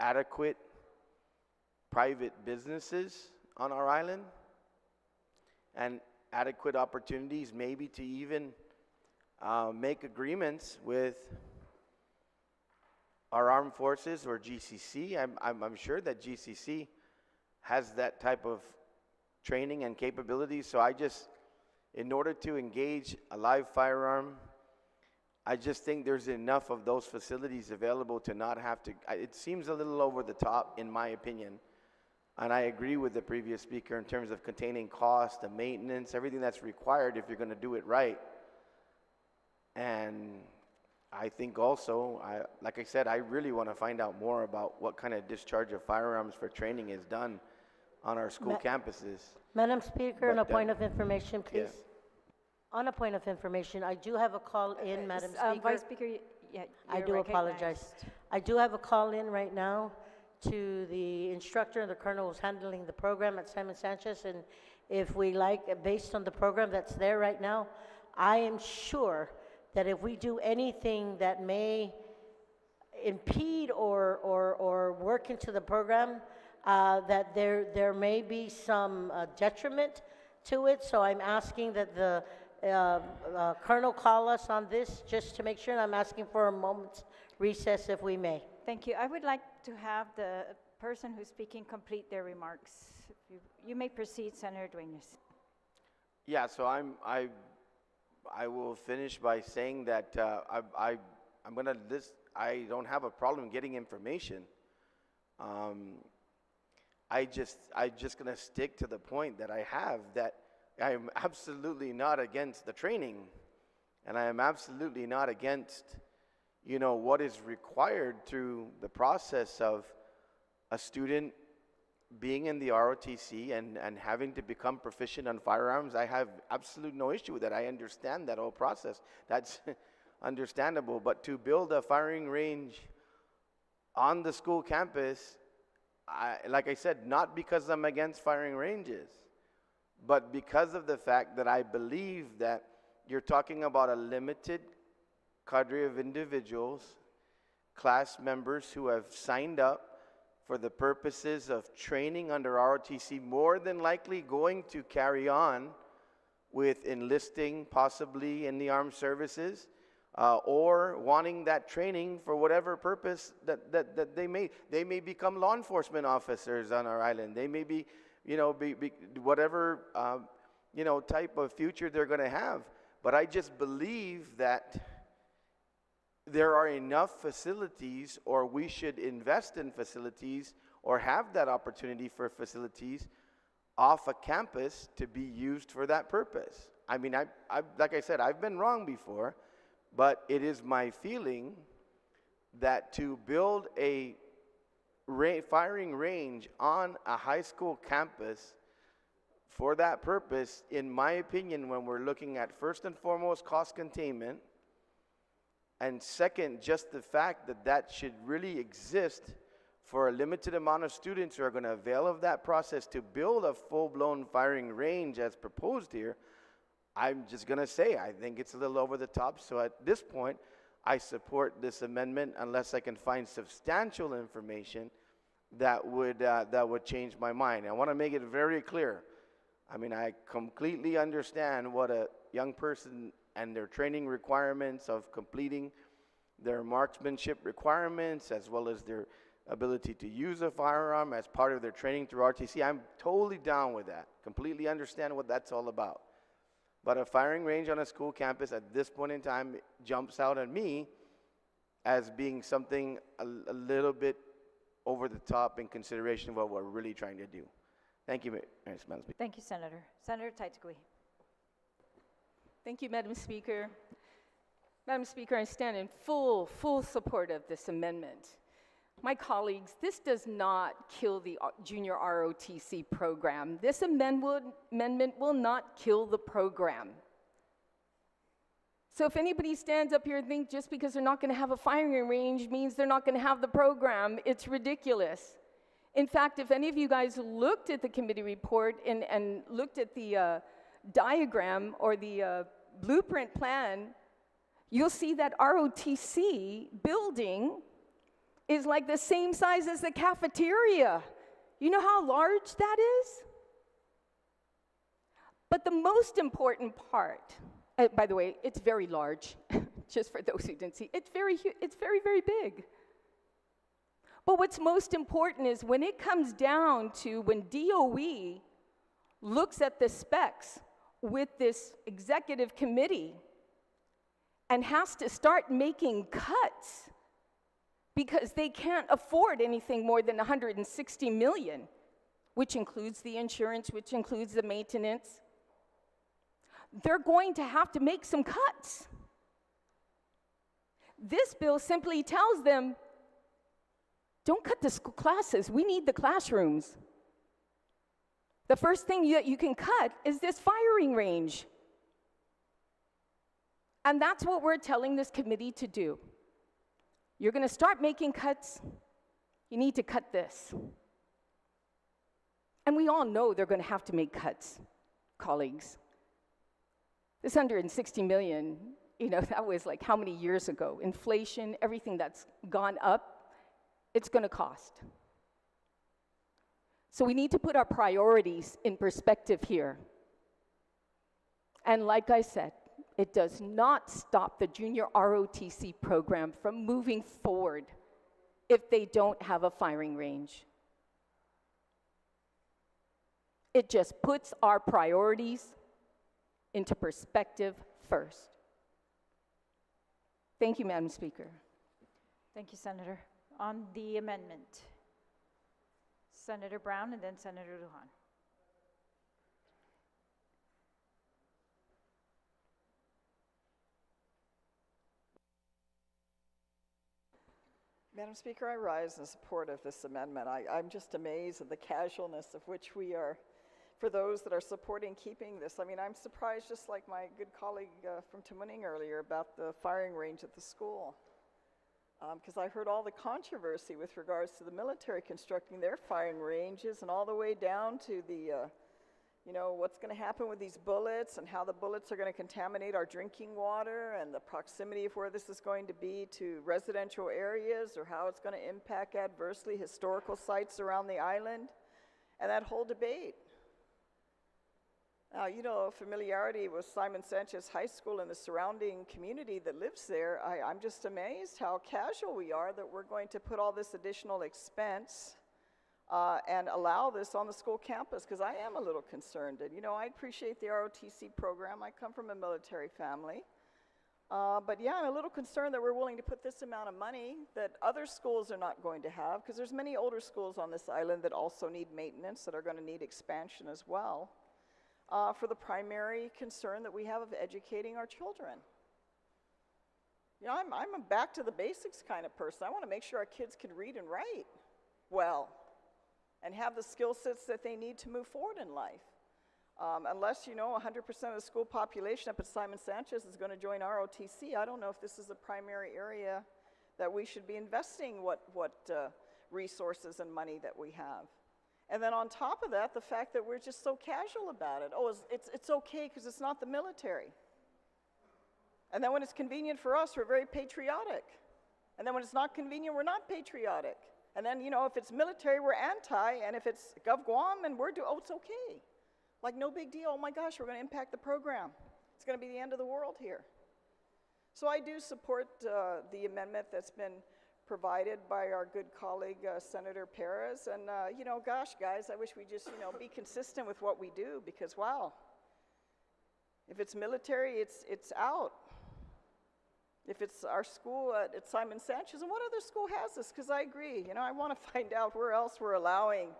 adequate private businesses on our island and adequate opportunities maybe to even make agreements with our armed forces or GCC. I'm sure that GCC has that type of training and capabilities. So in order to engage a live firearm, I just think there's enough of those facilities available to not have to. It seems a little over the top, in my opinion. And I agree with the previous speaker in terms of containing cost, the maintenance, everything that's required if you're going to do it right. And I think also, like I said, I really want to find out more about what kind of discharge of firearms for training is done on our school campuses. Madam Speaker, on a But, point of information, please. yeah. On a point of information, I do have a call in, Madam Speaker. Vice Speaker, yeah, I you're do apologize. recognized. I do have a call in right now to the instructor and the colonel who's handling the program at Simon Sanchez, and if we like, based on the program that's there right now, I am sure that if we do anything that may impede or work into the program, that there may be some detriment to it. So I'm asking that the colonel call us on this just to make sure, and I'm asking for a moment's recess if we may. Thank you. I would like to have the person who's speaking complete their remarks. You may proceed, Senator Dueñas. Yeah, so I will finish by saying that I'm going to list. I don't have a problem getting information. I just going to stick to the point that I have, that I am absolutely not against the training, and I am absolutely not against, what is required through the process of a student being in the ROTC and having to become proficient on firearms. I have absolutely no issue with that. I understand that whole process. That's understandable. But to build a firing range on the school campus, like I said, not because I'm against firing ranges, but because of the fact that I believe that you're talking about a limited cadre of individuals, class members who have signed up for the purposes of training under ROTC, more than likely going to carry on with enlisting possibly in the armed services, or wanting that training for whatever purpose that they may become law enforcement officers on our island. They may be, whatever, type of future they're going to have. But I just believe that there are enough facilities, or we should invest in facilities or have that opportunity for facilities off a campus to be used for that purpose. I mean, like I said, I've been wrong before, but it is my feeling that to build a firing range on a high school campus for that purpose, in my opinion, when we're looking at first and foremost cost containment, and second, just the fact that that should really exist for a limited amount of students who are going to avail of that process to build a full-blown firing range as proposed here, I'm just going to say I think it's a little over the top. So at this point, I support this amendment unless I can find substantial information that would change my mind. I want to make it very clear. I mean, I completely understand what a young person and their training requirements of completing their marksmanship requirements, as well as their ability to use a firearm as part of their training through RTC. I'm totally down with that. Completely understand what that's all about. But a firing range on a school campus at this point in time jumps out at me as being something a little bit over the top in consideration of what we're really trying to do. Thank you, Madam Speaker. Thank you, Senator. Senator Taitakui. Thank you, Madam Speaker. Madam Speaker, I stand in full support of this amendment. My colleagues, this does not kill the junior ROTC program. This amendment will not kill the program. So if anybody stands up here and thinks just because they're not going to have a firing range means they're not going to have the program, it's ridiculous. In fact, if any of you guys looked at the committee report and looked at the diagram or the blueprint plan, you'll see that ROTC building is like the same size as the cafeteria. You know how large that is? But the most important part, by the way, it's very large, just for those who didn't see, it's very, very big. But what's most important is when it comes down to when DOE looks at the specs with this executive committee and has to start making cuts because they can't afford anything more than $160 million, which includes the insurance, which includes the maintenance. They're going to have to make some cuts. This bill simply tells them, don't cut the school classes, we need the classrooms. The first thing you can cut is this firing range. And that's what we're telling this committee to do. You're going to start making cuts, you need to cut this. And we all know they're going to have to make cuts, colleagues. This $160 million, that was like how many years ago? Inflation, everything that's gone up, it's going to cost. So we need to put our priorities in perspective here. And like I said, it does not stop the junior ROTC program from moving forward if they don't have a firing range. It just puts our priorities into perspective first. Thank you, Madam Speaker. Thank you, Senator. On the amendment, Senator Brown and then Senator Lujan. Madam Speaker, I rise in support of this amendment. I'm just amazed at the casualness of which we are, for those that are supporting keeping this. I mean, I'm surprised, just like my good colleague from Tamuning earlier, about the firing range at the school. Because I heard all the controversy with regards to the military constructing their firing ranges and all the way down to the, what's going to happen with these bullets and how the bullets are going to contaminate our drinking water and the proximity of where this is going to be to residential areas or how it's going to impact adversely historical sites around the island and that whole debate. Now, familiarity with Simon Sanchez High School and the surrounding community that lives there, I'm just amazed how casual we are that we're going to put all this additional expense and allow this on the school campus, because I am a little concerned. And, I appreciate the ROTC program. I come from a military family. But yeah, I'm a little concerned that we're willing to put this amount of money that other schools are not going to have, because there's many older schools on this island that also need maintenance, that are going to need expansion as well. For the primary concern that we have of educating our children. I'm a back to the basics kind of person. I want to make sure our kids can read and write well and have the skill sets that they need to move forward in life. Unless 100% of the school population up at Simon Sanchez is going to join ROTC, I don't know if this is a primary area that we should be investing what resources and money that we have. And then on top of that, the fact that we're just so casual about it. Oh, it's okay because it's not the military. And then when it's convenient for us, we're very patriotic. And then when it's not convenient, we're not patriotic. And then, if it's military, we're anti. And if it's Gov Guam, and it's okay. Like, no big deal. Oh my gosh, we're going to impact the program. It's going to be the end of the world here. So I do support the amendment that's been provided by our good colleague, Senator Perez. And, gosh, guys, I wish we just, be consistent with what we do, because, wow, if it's military, it's out. If it's our school at Simon Sanchez, and what other school has this? Because I agree, I want to find out where else we're allowing,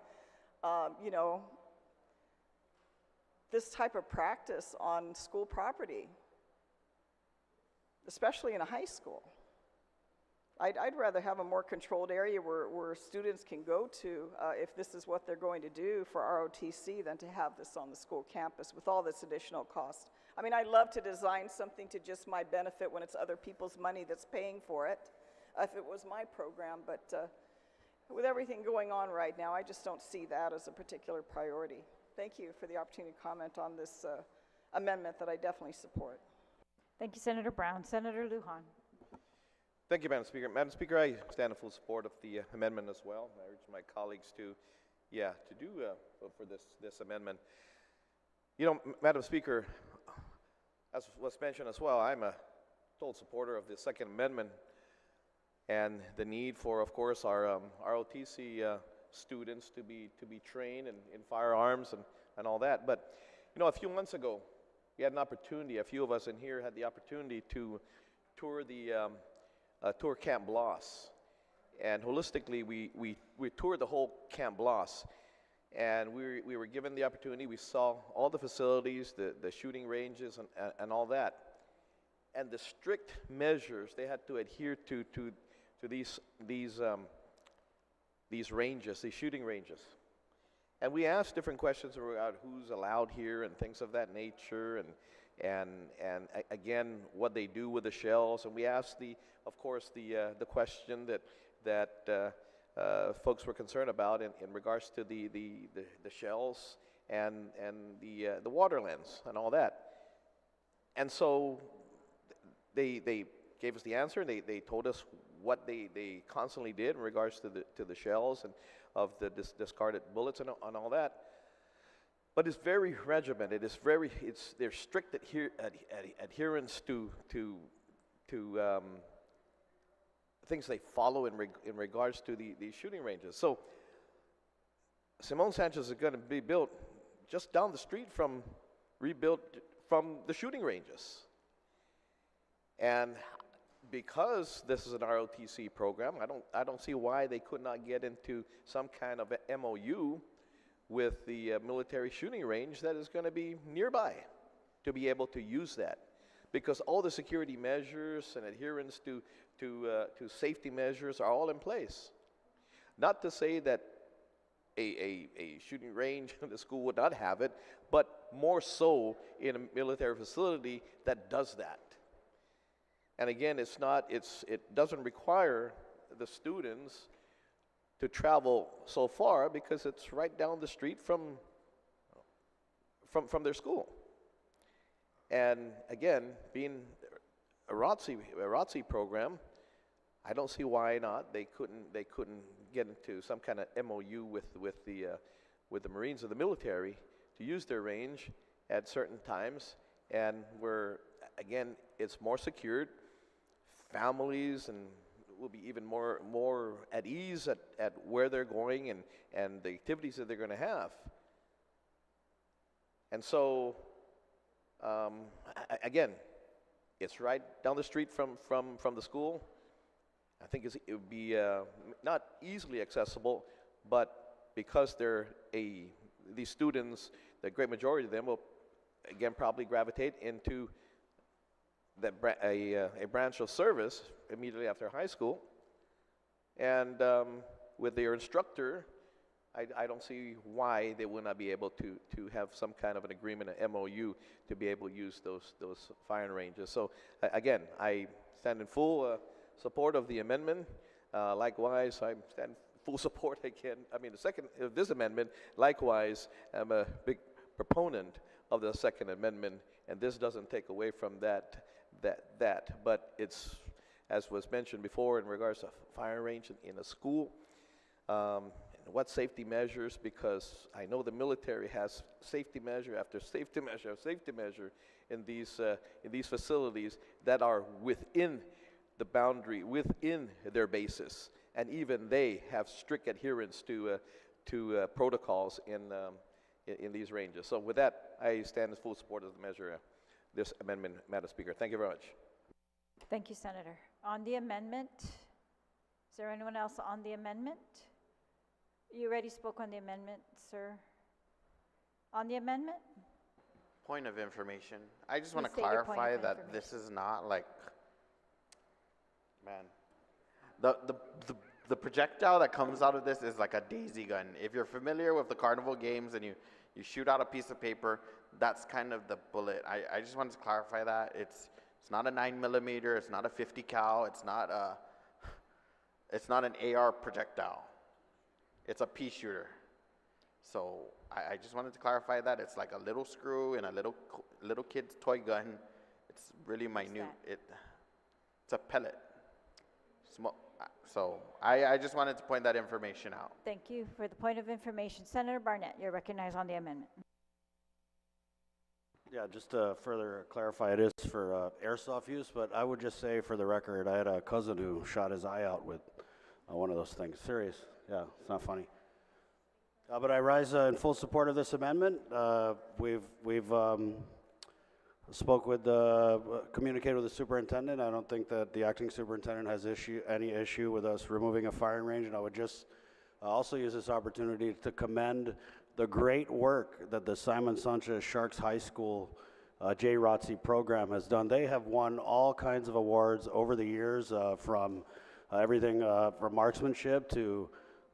this type of practice on school property, especially in a high school. I'd rather have a more controlled area where students can go to if this is what they're going to do for ROTC than to have this on the school campus with all this additional cost. I mean, I'd love to design something to just my benefit when it's other people's money that's paying for it, if it was my program, but with everything going on right now, I just don't see that as a particular priority. Thank you for the opportunity to comment on this amendment that I definitely support. Thank you, Senator Brown. Senator Lujan. Thank you, Madam Speaker. Madam Speaker, I stand in full support of the amendment as well. I urge my colleagues to do vote for this amendment. You know, Madam Speaker, as was mentioned as well, I'm a total supporter of the Second Amendment and the need for, of course, our ROTC students to be trained in firearms and all that. But, you know, a few months ago, we had an opportunity, a few of us in here had the opportunity to tour tour Camp Bloss. And holistically, we toured the whole Camp Bloss. And we were given the opportunity, we saw all the facilities, the shooting ranges and all that. And the strict measures they had to adhere to these ranges, these shooting ranges. And we asked different questions about who's allowed here and things of that nature, and again, what they do with the shells. And we asked of course, the question that folks were concerned about in regards to the shells and the waterlands and all that. And so they gave us the answer. They told us what they constantly did in regards to the shells and of the discarded bullets and all that. But it's very regimented. There's strict adherence to things they follow in regards to these shooting ranges. So Simon Sanchez is going to be built just down the street rebuilt from the shooting ranges. And because this is an ROTC program, I don't see why they could not get into some kind of a MOU with the military shooting range that is going to be nearby to be able to use that. Because all the security measures and adherence to safety measures are all in place. Not to say that a shooting range in the school would not have it, but more so in a military facility that does that. And again, it doesn't require the students to travel so far because it's right down the street from their school. And again, being a ROTC program, I don't see why not. They couldn't get into some kind of MOU with the Marines or the military to use their range at certain times, and where again it's more secured. Families and will be even more at ease at where they're going and the activities that they're going to have. And so, again, it's right down the street from the school. I think it would be not easily accessible, but because these students, the great majority of them will, again, probably gravitate into a branch of service immediately after high school. And with their instructor, I don't see why they would not be able to have some kind of an agreement, an MOU, to be able to use those firing ranges. So again, I stand in full support of the amendment. Likewise, I stand full support again. I mean, this amendment, likewise, I'm a big proponent of the Second Amendment, and this doesn't take away from that. But it's, as was mentioned before, in regards to firing range in a school. What safety measures, because I know the military has safety measure after safety measure after safety measure in these facilities that are within the boundary, within their bases, and even they have strict adherence to protocols in these ranges. So with that, I stand in full support of the measure, this amendment, Madam Speaker. Thank you very much. Thank you, Senator. On the amendment, is there anyone else on the amendment? You already spoke on the amendment, sir. On the amendment? Point of information. I just want to Please state your point clarify of that this is not like, man, the projectile that comes out of this is like a daisy gun. If you're familiar with the carnival games and you shoot out a piece of paper, that's kind of the bullet. I just wanted to clarify that. It's not a 9mm, it's not a 50 cal, it's not an AR projectile. It's a pea shooter. So I just wanted to clarify that. It's like a little screw in a little kid's toy gun. It's really minute. It's a pellet. So I just wanted to point that information out. Thank you for the point of information. Senator Barnett, you're recognized on the amendment. Yeah, just to further clarify, it is for airsoft use, but I would just say for the record, I had a cousin who shot his eye out with one of those things. Serious. Yeah, it's not funny. But I rise in full support of this amendment. We've spoke with communicated with the superintendent. I don't think that the acting superintendent has any issue with us removing a firing range, and I would just also use this opportunity to commend the great work that the Simon Sanchez Sharks High School JROTC program has done. They have won all kinds of awards over the years, from everything from marksmanship to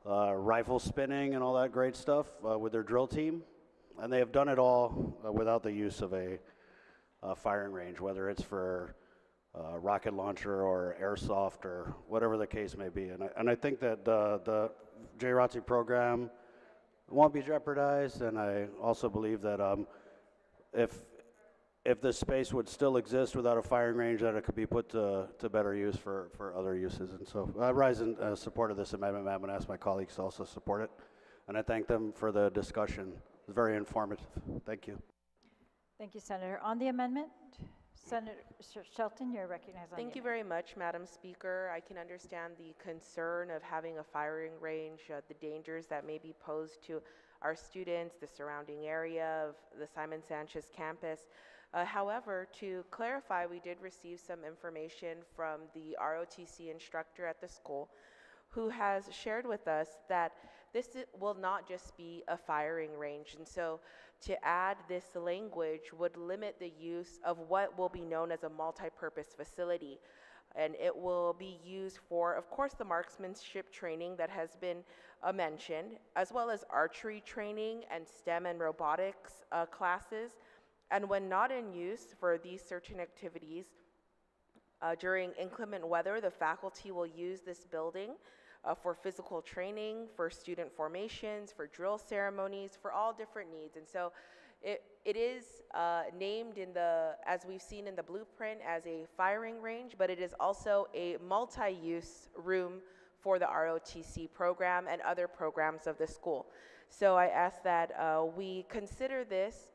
rifle spinning and all that great stuff with their drill team, and they have done it all without the use of a firing range, whether it's for rocket launcher or airsoft or whatever the case may be. And I think that the JROTC program won't be jeopardized, and I also believe that if this space would still exist without a firing range, that it could be put to better use for other uses. And so I rise in support of this amendment. I'm going to ask my colleagues to also support it, and I thank them for the discussion. It was very informative. Thank you. Thank you, Senator. On the amendment, Senator Shelton, you're recognized on Thank the you very much, Madam Speaker. I can understand the concern of having a firing range, the dangers that may be posed to our students, the surrounding area of the Simon Sanchez campus. However, to clarify, we did receive some information from the ROTC instructor at the school who has shared with us that this will not just be a firing range. And so to add this language would limit the use of what will be known as a multi-purpose facility. And it will be used for, of course, the marksmanship training that has been mentioned, as well as archery training and STEM and robotics classes. And when not in use for these certain activities, during inclement weather, the faculty will use this building for physical training, for student formations, for drill ceremonies, for all different needs. And so it is named as we've seen in the blueprint, as a firing range, but it is also a multi-use room for the ROTC program and other programs of the school. So I ask that we consider this.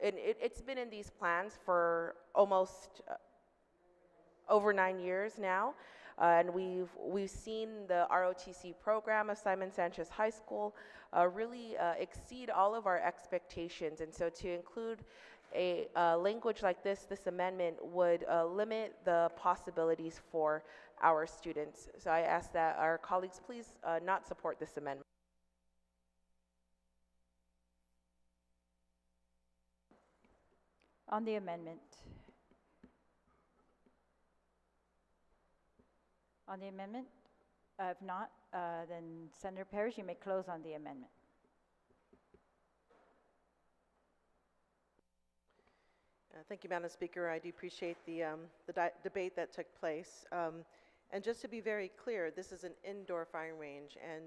It's been in these plans for almost over 9 years now, and we've seen the ROTC program of Simon Sanchez High School really exceed all of our expectations. And so to include a language like this amendment would limit the possibilities for our students. So I ask that our colleagues please not support this amendment. On the amendment. On the amendment? If not, then Senator Parrish, you may close on the amendment. Thank you, Madam Speaker. I do appreciate the debate that took place. And just to be very clear, this is an indoor firing range, and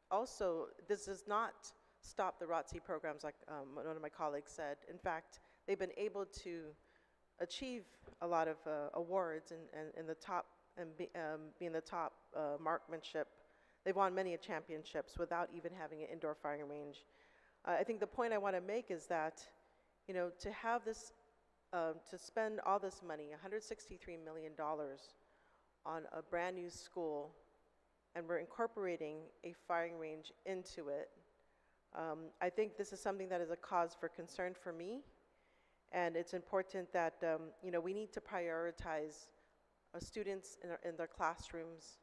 also this does not stop the ROTC programs like one of my colleagues said. In fact, they've been able to achieve a lot of awards in the top and being the top marksmanship. They've won many championships without even having an indoor firing range. I think the point I want to make is that, you know, to have this, to spend all this money, $163 million on a brand new school, and we're incorporating a firing range into it, I think this is something that is a cause for concern for me. And it's important that, you know, we need to prioritize students in their classrooms.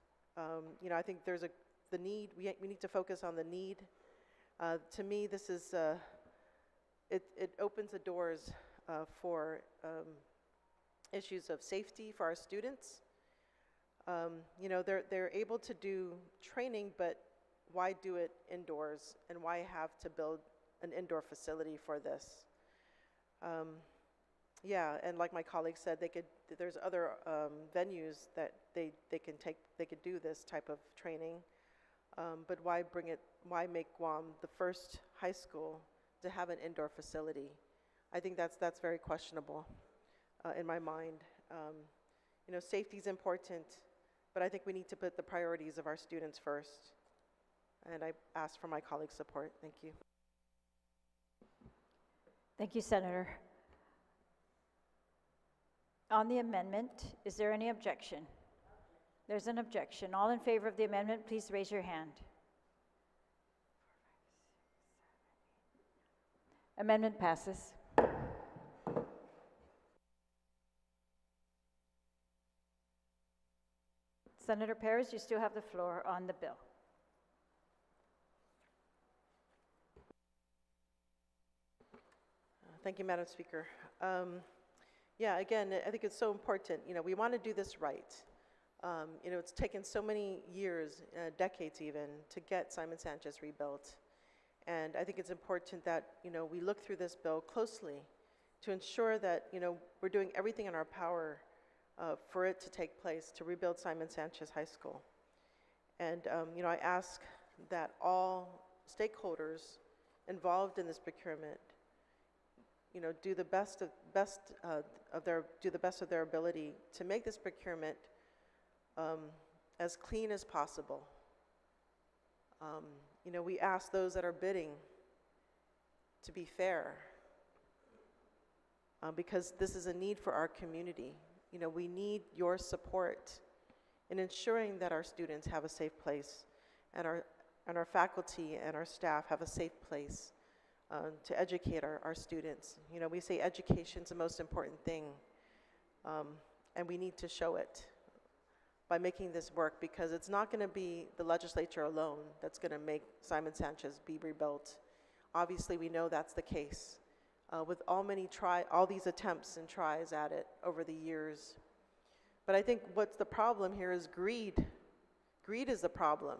You know, I think there's the need, we need to focus on the need. To me, this is it opens the doors for issues of safety for our students. You know, they're able to do training, but why do it indoors, and why have to build an indoor facility for this? Yeah, and like my colleague said, there's other venues that they could do this type of training, but why make Guam the first high school to have an indoor facility? I think that's very questionable in my mind. You know, safety is important, but I think we need to put the priorities of our students first. And I ask for my colleagues' support. Thank you. Thank you, Senator. On the amendment, is there any objection? There's an objection. All in favor of the amendment, please raise your hand. Amendment passes. Senator Perez, you still have the floor on the bill. Thank you, Madam Speaker. Yeah, again, I think it's so important. You know, we want to do this right. You know, it's taken so many years, decades even, to get Simon Sanchez rebuilt. And I think it's important that, you know, we look through this bill closely to ensure that, you know, we're doing everything in our power for it to take place, to rebuild Simon Sanchez High School. And, you know, I ask that all stakeholders involved in this procurement, you know, do the best of their ability to make this procurement as clean as possible. You know, we ask those that are bidding to be fair, because this is a need for our community. You know, we need your support in ensuring that our students have a safe place, and our faculty and our staff have a safe place to educate our students. You know, we say education's the most important thing, and we need to show it by making this work, because it's not going to be the legislature alone that's going to make Simon Sanchez be rebuilt. Obviously, we know that's the case with all these attempts and tries at it over the years. But I think what's the problem here is greed. Greed is the problem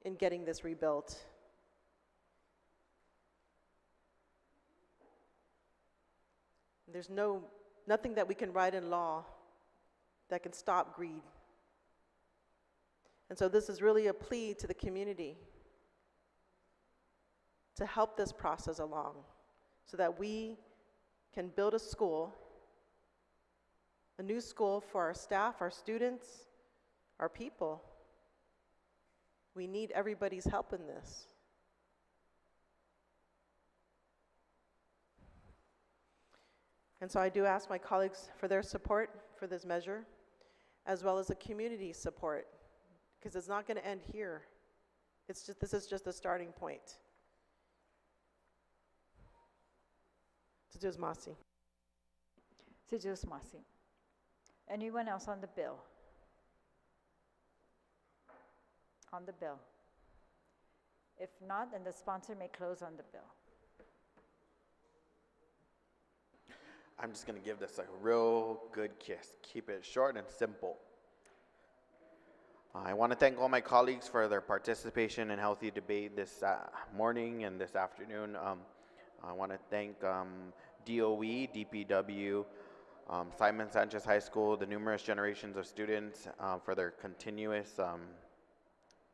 in getting this rebuilt. There's nothing that we can write in law that can stop greed. And so this is really a plea to the community to help this process along so that we can build a school, a new school for our staff, our students, our people. We need everybody's help in this. And so I do ask my colleagues for their support for this measure, as well as the community support, because it's not going to end here. This is just a starting point. Sejus Masi. Sejus Masi. Anyone else on the bill? On the bill. If not, then the sponsor may close on the bill. I'm just going to give this a real good kiss. Keep it short and simple. I want to thank all my colleagues for their participation in healthy debate this morning and this afternoon. I want to thank DOE, DPW, Simon Sanchez High School, the numerous generations of students for their continuous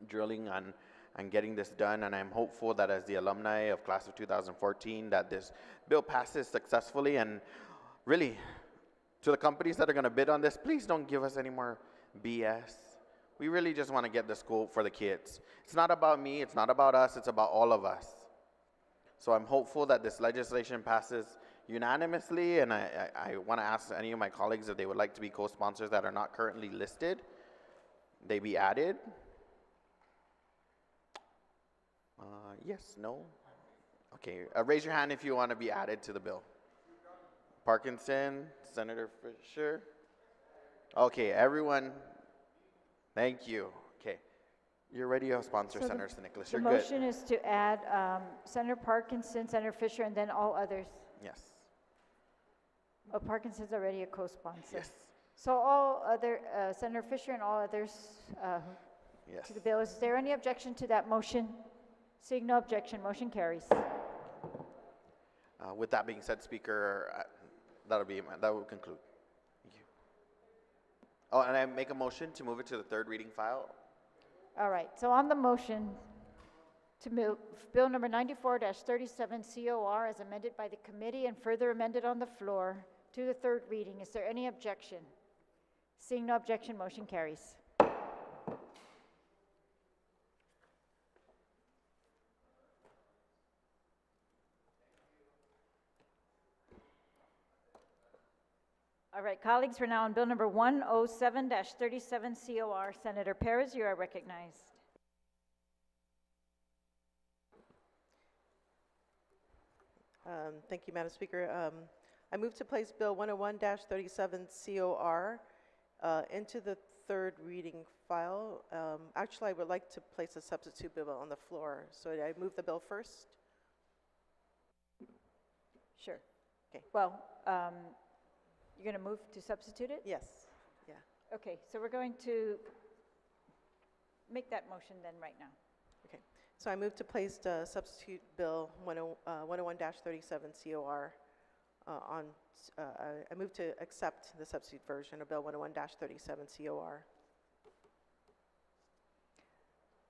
drilling on getting this done. And I'm hopeful that as the alumni of class of 2014, that this bill passes successfully. And really, to the companies that are going to bid on this, please don't give us any more BS. We really just want to get the school for the kids. It's not about me, it's not about us, it's about all of us. So I'm hopeful that this legislation passes unanimously, and I want to ask any of my colleagues if they would like to be co-sponsors that are not currently listed, they be added. Yes, no? Okay, raise your hand if you want to be added to the bill. Parkinson, Senator Fisher. Okay, everyone, thank you. Okay, You're radio sponsor, So the- Senator Nicholas. The You're good. motion is to add Senator Parkinson, Senator Fisher, and then all others. Yes. Oh, Parkinson's already a co-sponsor. Yes. So all other, Senator Fisher and all others Yes. to the bill. Is there any objection to that motion? Seeing no objection, motion carries. With that being said, Speaker, that will conclude. Thank you. Oh, and I make a motion to move it to the third reading file. All right, so on the motion to move Bill number 94-37 COR as amended by the committee and further amended on the floor to the third reading, is there any objection? Seeing no objection, motion carries. All right, colleagues, we're now on Bill number 107-37 COR. Senator Perez, you are recognized. Thank you, Madam Speaker. I move to place Bill 101-37 COR into the third reading file. Actually, I would like to place a substitute bill on the floor. So I move the bill first? Sure. Okay. Well, you're going to move to substitute it? Yes. Yeah. Okay, so we're going to make that motion then right now. Okay. So I move to place the substitute bill 101-37 COR on. I move to accept the substitute version of Bill 101-37 COR.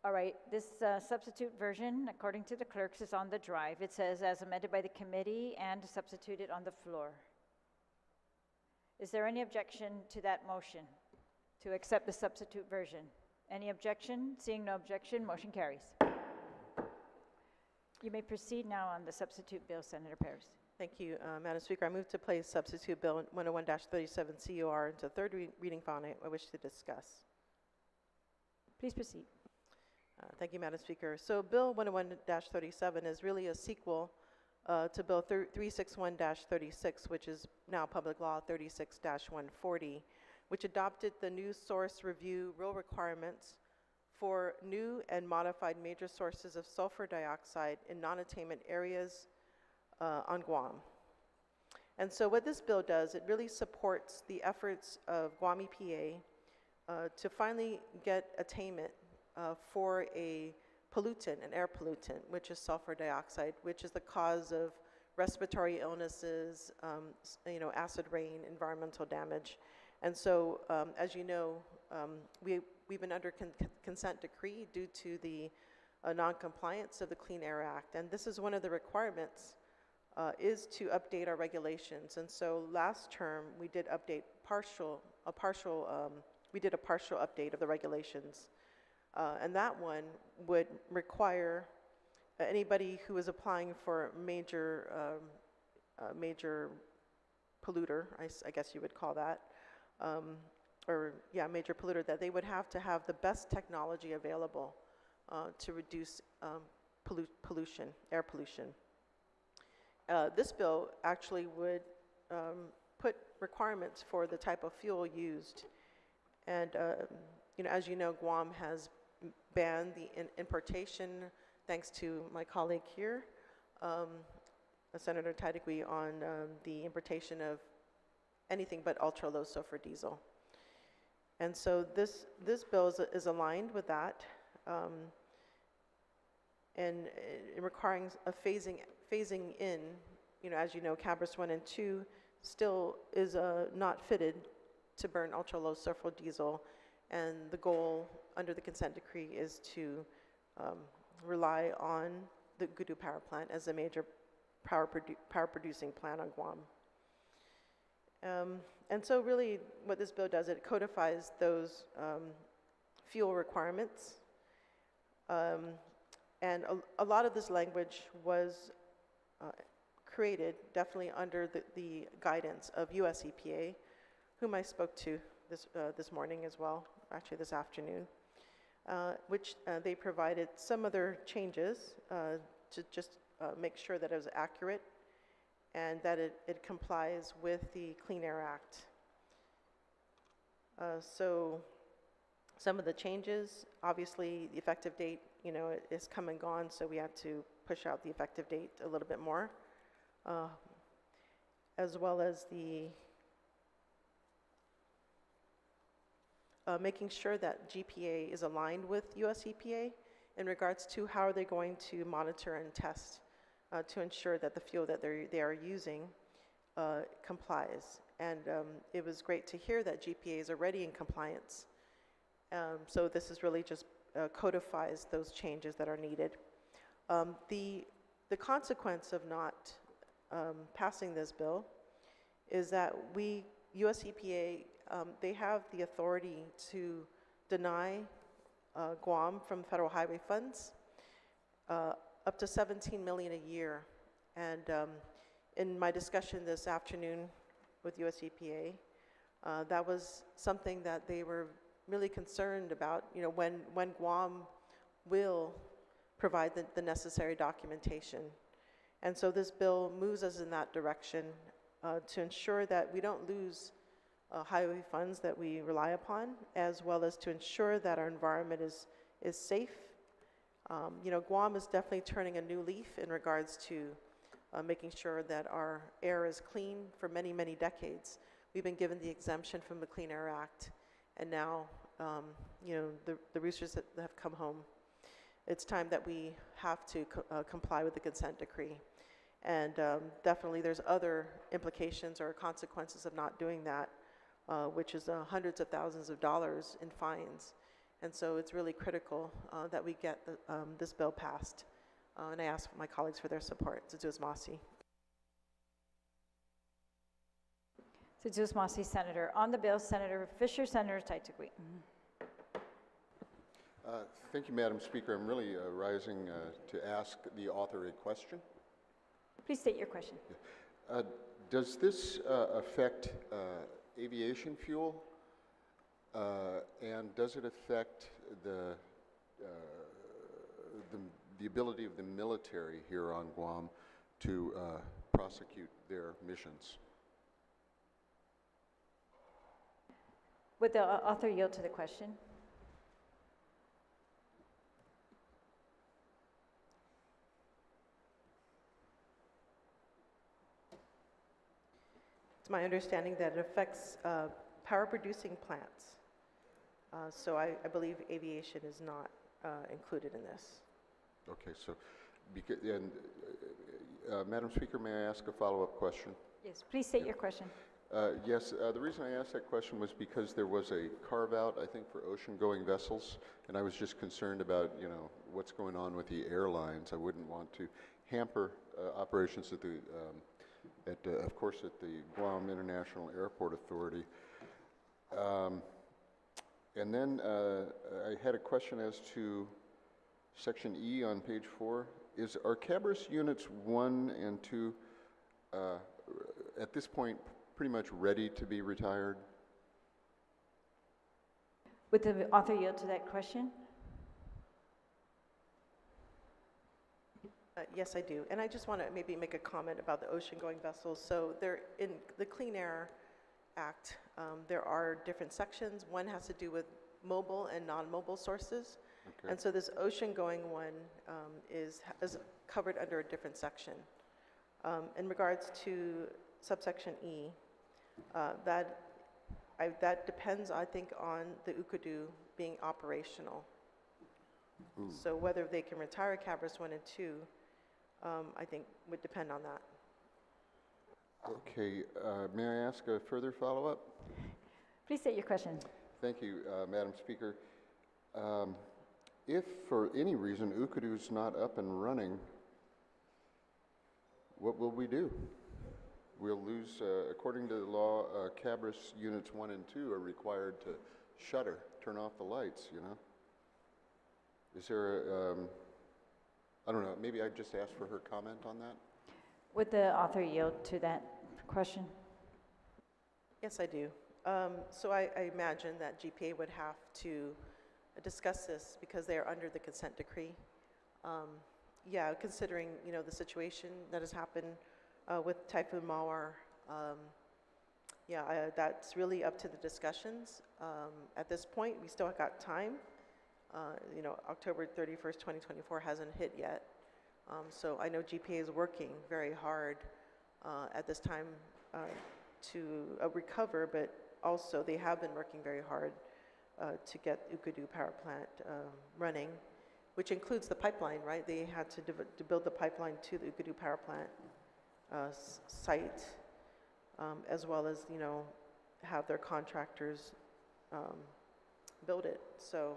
All right, this substitute version, according to the clerks, is on the drive. It says as amended by the committee and substituted on the floor. Is there any objection to that motion to accept the substitute version? Any objection? Seeing no objection, motion carries. You may proceed now on the substitute bill, Senator Perez. Thank you, Madam Speaker. I move to place substitute Bill 101-37 COR into third reading file, and I wish to discuss. Please proceed. Thank you, Madam Speaker. So Bill 101-37 is really a sequel to Bill 361-36, which is now Public Law 36-140, which adopted the new source review rule requirements for new and modified major sources of sulfur dioxide in non-attainment areas on Guam. And so what this bill does, it really supports the efforts of Guam EPA to finally get attainment for a pollutant, an air pollutant, which is sulfur dioxide, which is the cause of respiratory illnesses, acid rain, environmental damage. And so, as you know, we've been under consent decree due to the non-compliance of the Clean Air Act. And this is one of the requirements is to update our regulations. And so last term, we did update a partial update of the regulations. And that one would require anybody who is applying for major polluter, I guess you would call that, major polluter, that they would have to have the best technology available to reduce pollution, air pollution. This bill actually would put requirements for the type of fuel used. And as you know, Guam has banned the importation, thanks to my colleague here, Senator Tadegui, on the importation of anything but ultra-low sulfur diesel. And so this bill is aligned with that, and requiring a phasing in. As you know, Cabras 1 and 2 still is not fitted to burn ultra-low sulfur diesel, and the goal under the consent decree is to rely on the Gudu power plant as a major power producing plant on Guam. And so really what this bill does, it codifies those fuel requirements. And a lot of this language was created definitely under the guidance of US EPA, whom I spoke to this morning as well, actually this afternoon, which they provided some other changes to just make sure that it was accurate and that it complies with the Clean Air Act. So some of the changes. Obviously, the effective date, is come and gone, so we had to push out the effective date a little bit more, as well as the making sure that GPA is aligned with US EPA in regards to how are they going to monitor and test to ensure that the fuel that they are using complies. And it was great to hear that GPA is already in compliance. So this is really just codifies those changes that are needed. The consequence of not passing this bill is that US EPA, they have the authority to deny Guam from federal highway funds up to $17 million a year. And in my discussion this afternoon with US EPA, that was something that they were really concerned about, when Guam will provide the necessary documentation. And so this bill moves us in that direction to ensure that we don't lose highway funds that we rely upon, as well as to ensure that our environment is safe. Guam is definitely turning a new leaf in regards to making sure that our air is clean for many, many decades. We've been given the exemption from the Clean Air Act, and now, the roosters that have come home. It's time that we have to comply with the consent decree. And definitely there's other implications or consequences of not doing that, which is hundreds of thousands of dollars in fines. And so it's really critical that we get this bill passed. And I ask my colleagues for their support. Tsutsui Masi. Tsutsui Masi, Senator. On the bill, Senator Fisher, Senator Taitukwi. Thank you, Madam Speaker. I'm really rising to ask the author a question. Please state your question. Does this affect aviation fuel? And does it affect the ability of the military here on Guam to prosecute their missions? Would the author yield to the question? It's my understanding that it affects power producing plants. So I believe aviation is not included in this. Okay, so, Madam Speaker, may I ask a follow-up question? Yes, please state your question. Yes, the reason I asked that question was because there was a carve-out, I think, for ocean-going vessels, and I was just concerned about, what's going on with the airlines. I wouldn't want to hamper operations at of course, at the Guam International Airport Authority. And then I had a question as to Section E on page 4. Are Cabris Units 1 and 2 at this point pretty much ready to be retired? Would the author yield to that question? Yes, I do. And I just want to maybe make a comment about the ocean-going vessels. So they're in the Clean Air Act, there are different sections. One has to do with mobile and non-mobile sources. Okay. And so this ocean-going one is covered under a different section. In regards to subsection E, that depends, I think, on the UKADU being operational. Ooh. So whether they can retire Cabris 1 and 2, I think would depend on that. Okay, may I ask a further follow-up? Please state your question. Thank you, Madam Speaker. If for any reason UKADU is not up and running, what will we do? We'll lose, according to the law, Cabris Units 1 and 2 are required to shutter, turn off the lights, Is there I don't know, maybe I'd just ask for her comment on that? Would the author yield to that question? Yes, I do. So I imagine that GPA would have to discuss this because they are under the consent decree. Yeah, considering, the situation that has happened with Typhoon Mawar, yeah, that's really up to the discussions. At this point, we still got time. October 31st, 2024 hasn't hit yet. So I know GPA is working very hard at this time to recover, but also they have been working very hard to get Ukudu power plant running, which includes the pipeline, right? They had to build the pipeline to the Ukudu power plant site, as well as, have their contractors build it. So,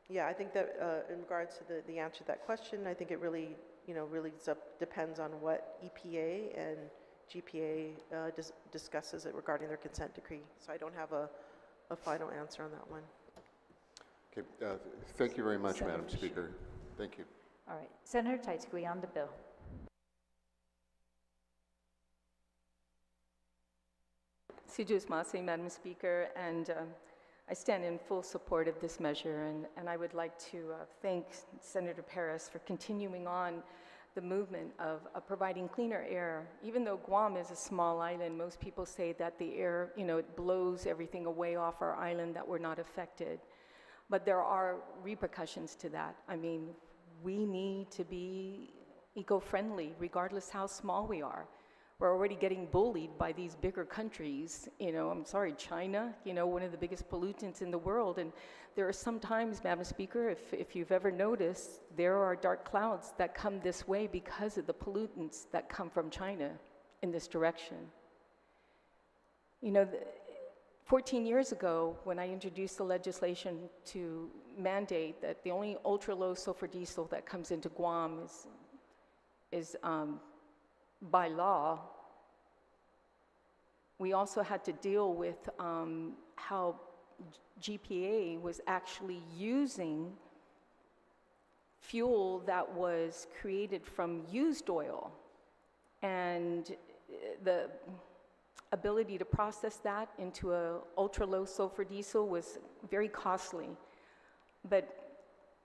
yeah, I think that in regards to the answer to that question, I think it really, really depends on what EPA and GPA discusses it regarding their consent decree. So I don't have a final answer on that one. Okay, thank you very much, Madam Speaker. Thank you. All right, Senator Teichgui on the bill. Sijus Masi, Madam Speaker, and I stand in full support of this measure, and I would like to thank Senator Paris for continuing on the movement of providing cleaner air. Even though Guam is a small island, most people say that the air, it blows everything away off our island, that we're not affected. But there are repercussions to that. I mean, we need to be eco-friendly, regardless how small we are. We're already getting bullied by these bigger countries. I'm sorry, China, one of the biggest pollutants in the world. And there are some times, Madam Speaker, if you've ever noticed, there are dark clouds that come this way because of the pollutants that come from China in this direction. 14 years ago, when I introduced the legislation to mandate that the only ultra-low sulfur diesel that comes into Guam is by law, we also had to deal with how GPA was actually using fuel that was created from used oil. And the ability to process that into a ultra-low sulfur diesel was very costly. But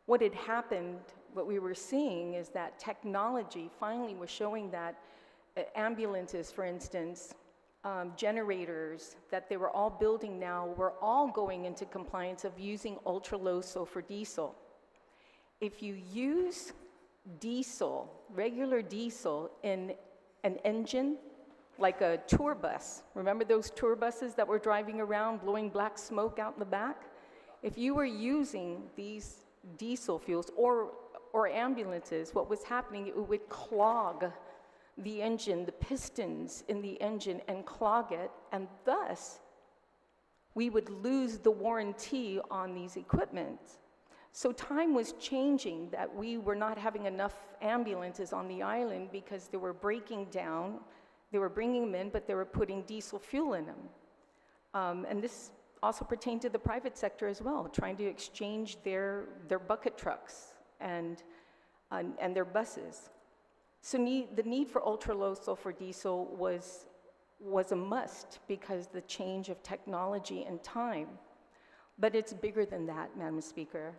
what had happened, what we were seeing is that technology finally was showing that ambulances, for instance, generators that they were all building now were all going into compliance of using ultra-low sulfur diesel. If you use diesel, regular diesel, in an engine, like a tour bus, remember those tour buses that were driving around blowing black smoke out in the back? If you were using these diesel fuels or ambulances, what was happening, it would clog the engine, the pistons in the engine, and clog it, and thus we would lose the warranty on these equipment. So time was changing, that we were not having enough ambulances on the island because they were breaking down. They were bringing them in, but they were putting diesel fuel in them. And this also pertained to the private sector as well, trying to exchange their bucket trucks and their buses. So the need for ultra-low sulfur diesel was a must because the change of technology and time. But it's bigger than that, Madam Speaker.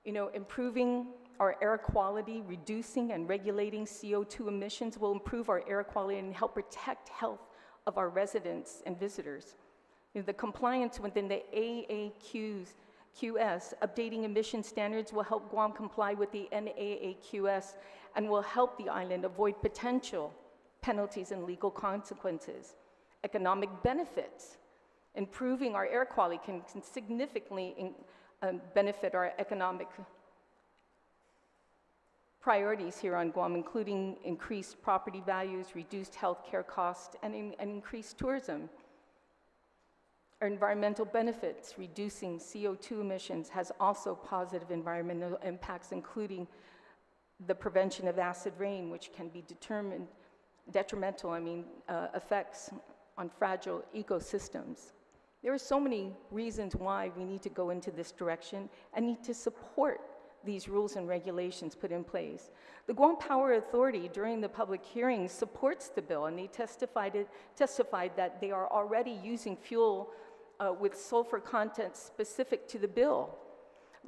Improving our air quality, reducing and regulating CO2 emissions will improve our air quality and help protect health of our residents and visitors. The compliance within the AAQS, updating emission standards will help Guam comply with the NAAQS and will help the island avoid potential penalties and legal consequences. Economic benefits. Improving our air quality can significantly benefit our economic priorities here on Guam, including increased property values, reduced health care costs, and increased tourism. Our environmental benefits, reducing CO2 emissions, has also positive environmental impacts, including the prevention of acid rain, which can be detrimental effects on fragile ecosystems. There are so many reasons why we need to go into this direction and need to support these rules and regulations put in place. The Guam Power Authority, during the public hearing, supports the bill, and they testified that they are already using fuel with sulfur content specific to the bill.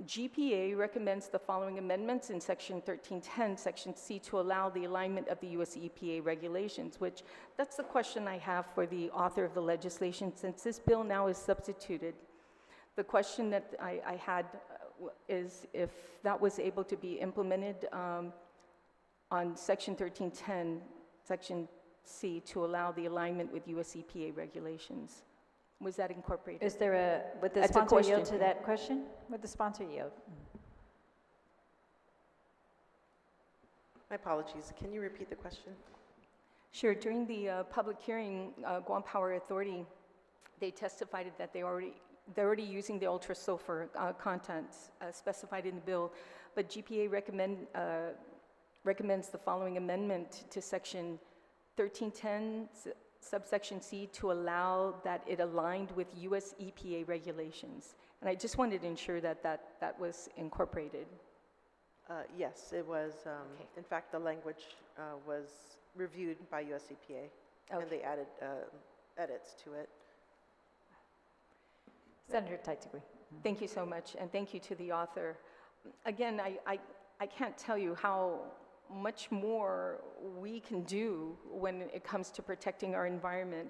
GPA recommends the following amendments in Section 1310, Section C, to allow the alignment of the U.S. EPA regulations, which that's the question I have for the author of the legislation, since this bill now is substituted. The question that I had is if that was able to be implemented on Section 1310, Section C, to allow the alignment with U.S. EPA regulations. Was that incorporated? Is there would the That's a sponsor yield question. to that question? Would the sponsor yield? My apologies. Can you repeat the question? Sure. During the public hearing, Guam Power Authority, they testified that they're already using the ultra sulfur contents specified in the bill, but GPA recommends the following amendment to Section 1310, subsection C, to allow that it aligned with U.S. EPA regulations. And I just wanted to ensure that that was incorporated. Yes, it was. In fact, the language was reviewed by US EPA, and they added edits to it. Senator Taitigui. Thank you so much, and thank you to the author. Again, I can't tell you how much more we can do when it comes to protecting our environment.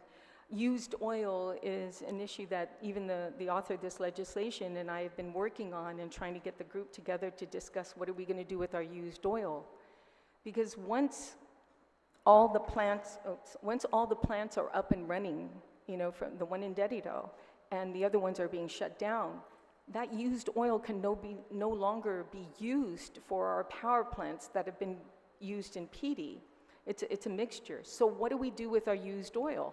Used oil is an issue that even the author of this legislation and I have been working on and trying to get the group together to discuss what are we going to do with our used oil. Because once all the plants are up and running, you know, from the one in Derrida and the other ones are being shut down, that used oil can no longer be used for our power plants that have been used in PD. It's a mixture. So what do we do with our used oil?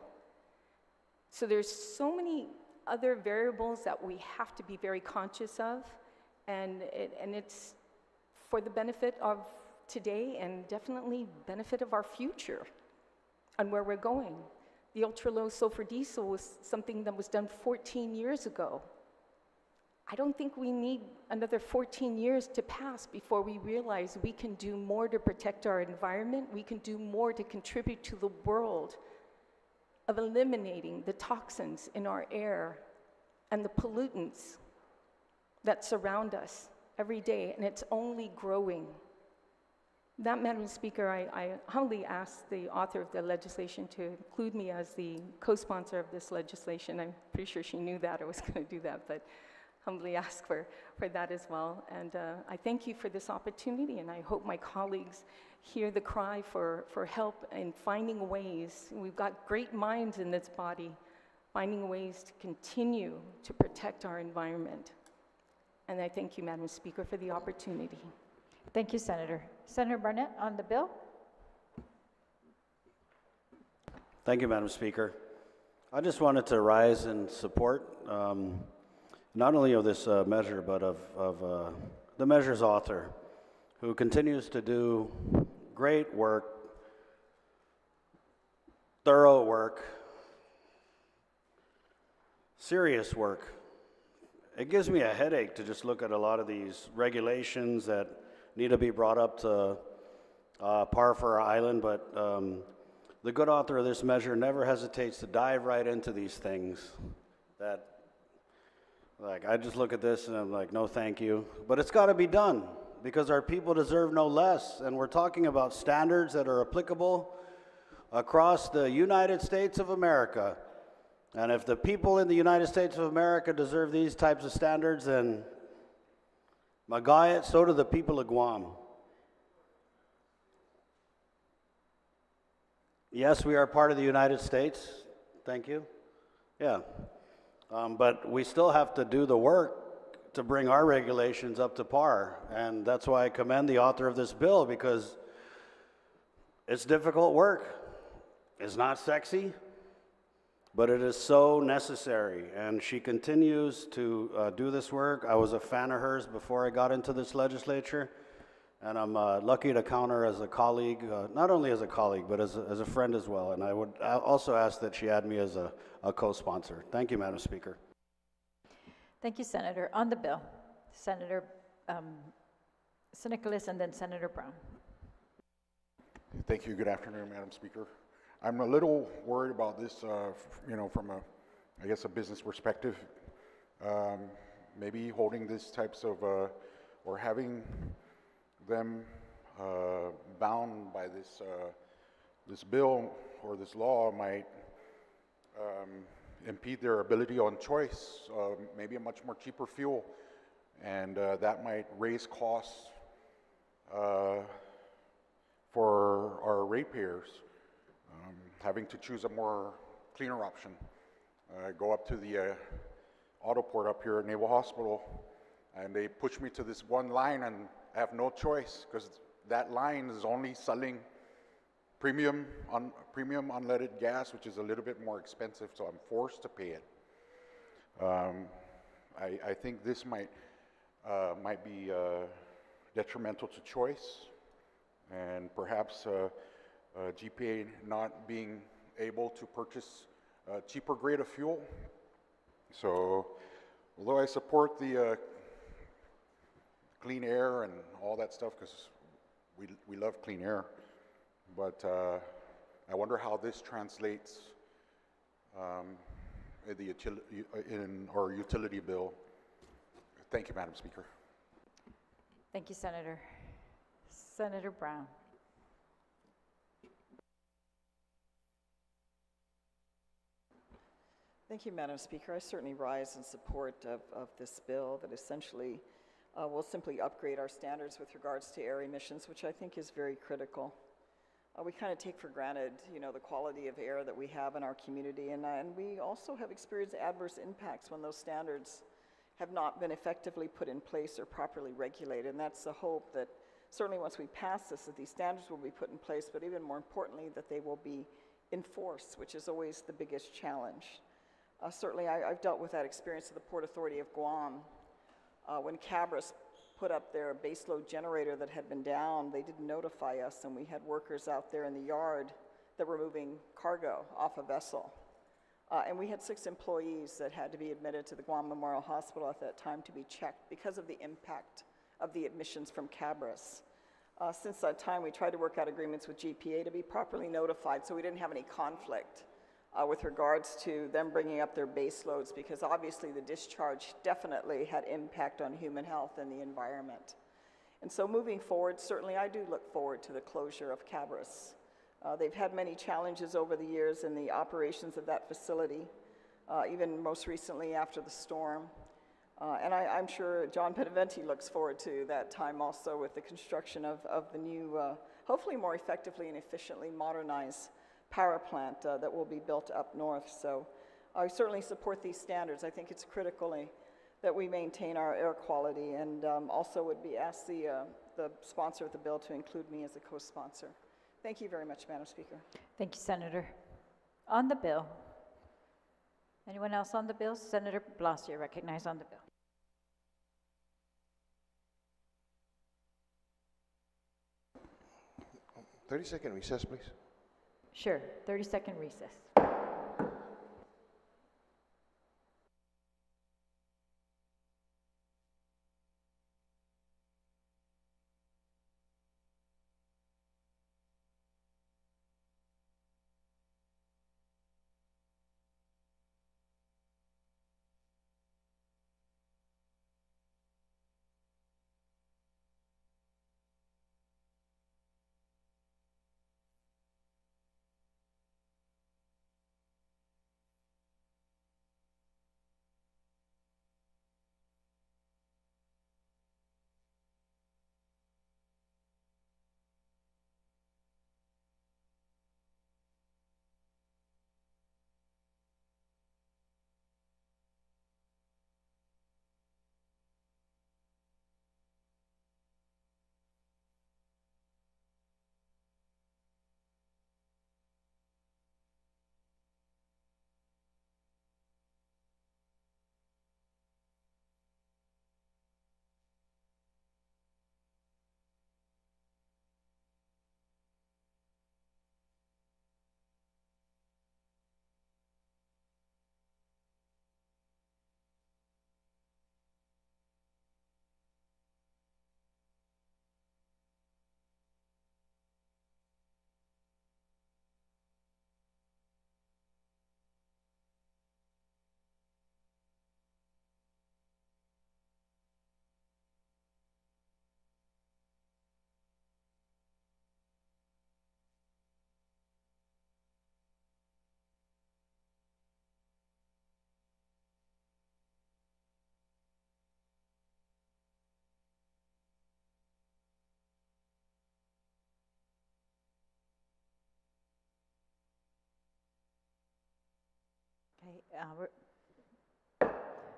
So there's so many other variables that we have to be very conscious of, and it's for the benefit of today and definitely benefit of our future and where we're going. The ultra-low sulfur diesel was something that was done 14 years ago. I don't think we need another 14 years to pass before we realize we can do more to protect our environment, we can do more to contribute to the world of eliminating the toxins in our air and the pollutants that surround us every day, and it's only growing. That, Madam Speaker, I humbly ask the author of the legislation to include me as the co-sponsor of this legislation. I'm pretty sure she knew that I was going to do that, but humbly ask for that as well. And I thank you for this opportunity, and I hope my colleagues hear the cry for help in finding ways. We've got great minds in this body, finding ways to continue to protect our environment. And I thank you, Madam Speaker, for the opportunity. Thank you, Senator. Senator Barnett, on the bill. Thank you, Madam Speaker. I just wanted to rise in support, not only of this measure, but of the measure's author, who continues to do great work, thorough work, serious work. It gives me a headache to just look at a lot of these regulations that need to be brought up to par for our island, but the good author of this measure never hesitates to dive right into these things that, like, I just look at this and I'm like, no thank you. But it's got to be done because our people deserve no less, and we're talking about standards that are applicable across the United States of America. And if the people in the United States of America deserve these types of standards, then Magayat, so do the people of Guam. Yes, we are part of the United States. Thank you. Yeah. But we still have to do the work to bring our regulations up to par. And that's why I commend the author of this bill, because it's difficult work. It's not sexy, but it is so necessary. And she continues to do this work. I was a fan of hers before I got into this legislature. And I'm lucky to count her as a colleague, not only as a colleague, but as a friend as well. And I would also ask that she add me as a co-sponsor. Thank you, Madam Speaker. Thank you, Senator. On the bill, Senator Nicholas and then Senator Brown. Thank you. Good afternoon, Madam Speaker. I'm a little worried about this, from I guess, a business perspective. maybe holding these types of, or having them bound by this bill or this law might impede their ability on choice, maybe a much more cheaper fuel, and that might raise costs for our ratepayers, having to choose a more cleaner option. Go up to the auto port up here at Naval Hospital, and they push me to this one line, and I have no choice because that line is only selling premium unleaded gas, which is a little bit more expensive, so I'm forced to pay it. I think this might be detrimental to choice, and perhaps GPA not being able to purchase a cheaper grade of fuel. So, although I support the clean air and all that stuff, because we love clean air, but I wonder how this translates in our utility bill. Thank you, Madam Speaker. Thank you, Senator. Senator Brown. Thank you, Madam Speaker. I certainly rise in support of this bill that essentially will simply upgrade our standards with regards to air emissions, which I think is very critical. We kind of take for granted, the quality of air that we have in our community, and we also have experienced adverse impacts when those standards have not been effectively put in place or properly regulated. And that's the hope that certainly once we pass this, that these standards will be put in place, but even more importantly, that they will be enforced, which is always the biggest challenge. Certainly, I've dealt with that experience at the Port Authority of Guam. When Cabras put up their baseload generator that had been down, they didn't notify us, and we had workers out there in the yard that were moving cargo off a vessel. And we had 6 employees that had to be admitted to the Guam Memorial Hospital at that time to be checked because of the impact of the emissions from Cabras. Since that time, we tried to work out agreements with GPA to be properly notified so we didn't have any conflict with regards to them bringing up their base loads, because obviously the discharge definitely had impact on human health and the environment. And so moving forward, certainly I do look forward to the closure of Cabras. They've had many challenges over the years in the operations of that facility, even most recently after the storm. And I'm sure John Benavente looks forward to that time also with the construction of the new, hopefully more effectively and efficiently modernized power plant that will be built up north. So I certainly support these standards. I think it's critical that we maintain our air quality, and also would be asked the sponsor of the bill to include me as a co-sponsor. Thank you very much, Madam Speaker. Thank you, Senator. On the bill. Anyone else on the bill? Senator Blas, you're recognized on the bill. Thirty-second recess, please. Sure, 30-second recess.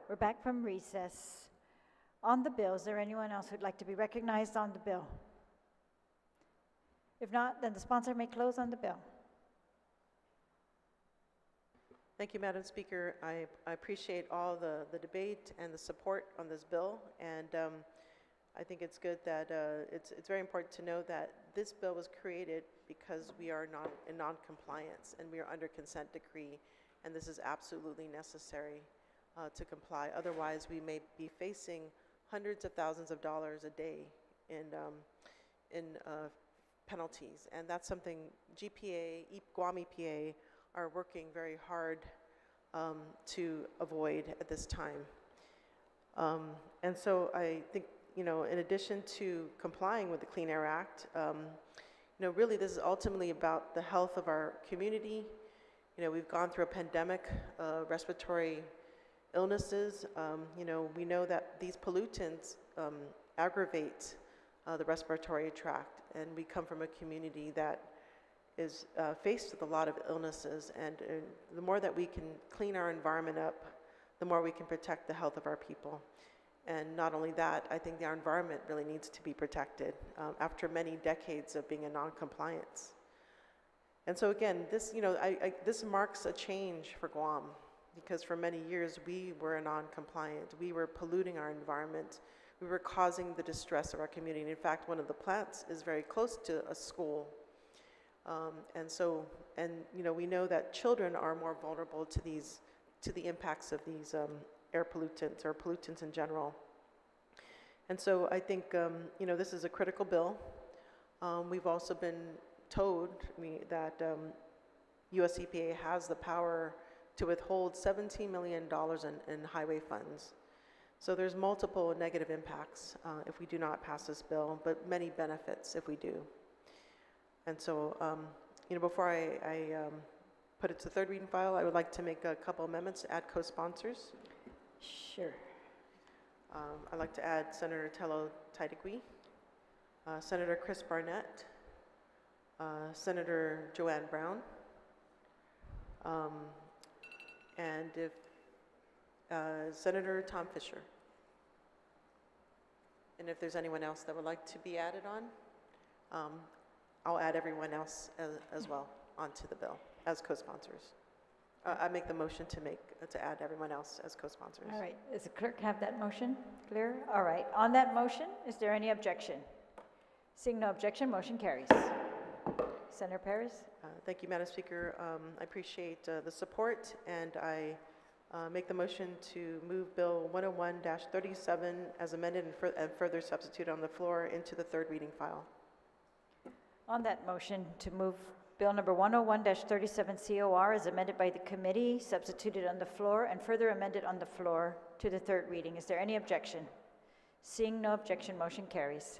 We're back from recess. On the bill, is there anyone else who'd like to be recognized on the bill? If not, then the sponsor may close on the bill. Thank you, Madam Speaker. I appreciate all the debate and the support on this bill, and I think it's good that it's very important to know that this bill was created because we are in non-compliance and we are under consent decree, and this is absolutely necessary to comply. Otherwise, we may be facing hundreds of thousands of dollars a day in penalties, and that's something Guam EPA are working very hard to avoid at this time. And so I think, in addition to complying with the Clean Air Act, really this is ultimately about the health of our community. We've gone through a pandemic, respiratory illnesses. We know that these pollutants aggravate the respiratory tract, and we come from a community that is faced with a lot of illnesses, and the more that we can clean our environment up, the more we can protect the health of our people. And not only that, I think our environment really needs to be protected after many decades of being in non-compliance. And so again, this, this marks a change for Guam, because for many years we were non-compliant. We were polluting our environment. We were causing the distress of our community. And in fact, one of the plants is very close to a school. We know that children are more vulnerable to the impacts of these air pollutants or pollutants in general. And so I think, this is a critical bill. We've also been told that US EPA has the power to withhold $17 million in highway funds. So there's multiple negative impacts if we do not pass this bill, but many benefits if we do. And so, before I put it to third reading file, I would like to make a couple amendments to add co-sponsors. Sure. I'd like to add Senator Tello Taitigui, Senator Chris Barnett, Senator Joanne Brown, and if Senator Tom Fisher. And if there's anyone else that would like to be added on, I'll add everyone else as well onto the bill as co-sponsors. I make the motion to add everyone else as co-sponsors. All right, does the clerk have that motion clear? All right, on that motion, is there any objection? Seeing no objection, motion carries. Senator Perez? Thank you, Madam Speaker. I appreciate the support, and I make the motion to move Bill 101-37 as amended and further substitute on the floor into the third reading file. On that motion to move Bill number 101-37 COR as amended by the committee, substituted on the floor, and further amended on the floor to the third reading, is there any objection? Seeing no objection, motion carries.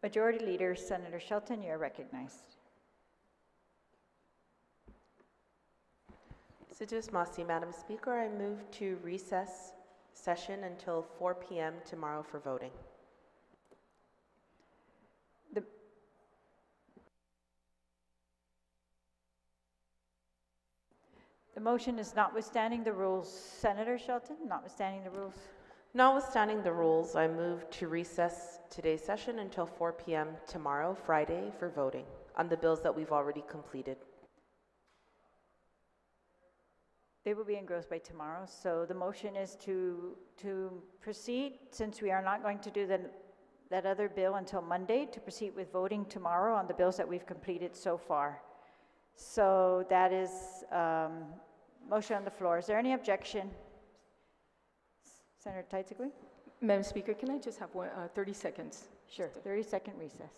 Majority Leader, Senator Shelton, you are recognized. Sijus Masi, Madam Speaker, I move to recess session until 4 p.m. tomorrow for voting. The motion is notwithstanding the rules. Senator Shelton, notwithstanding the rules. Notwithstanding the rules, I move to recess today's session until 4 p.m. tomorrow, Friday, for voting on the bills that we've already completed. They will be engrossed by tomorrow. So the motion is to proceed, since we are not going to do that other bill until Monday, to proceed with voting tomorrow on the bills that we've completed so far. So that is motion on the floor. Is there any objection? Senator Taitigui? Madam Speaker, can I just have 30 seconds? Sure, 30-second recess.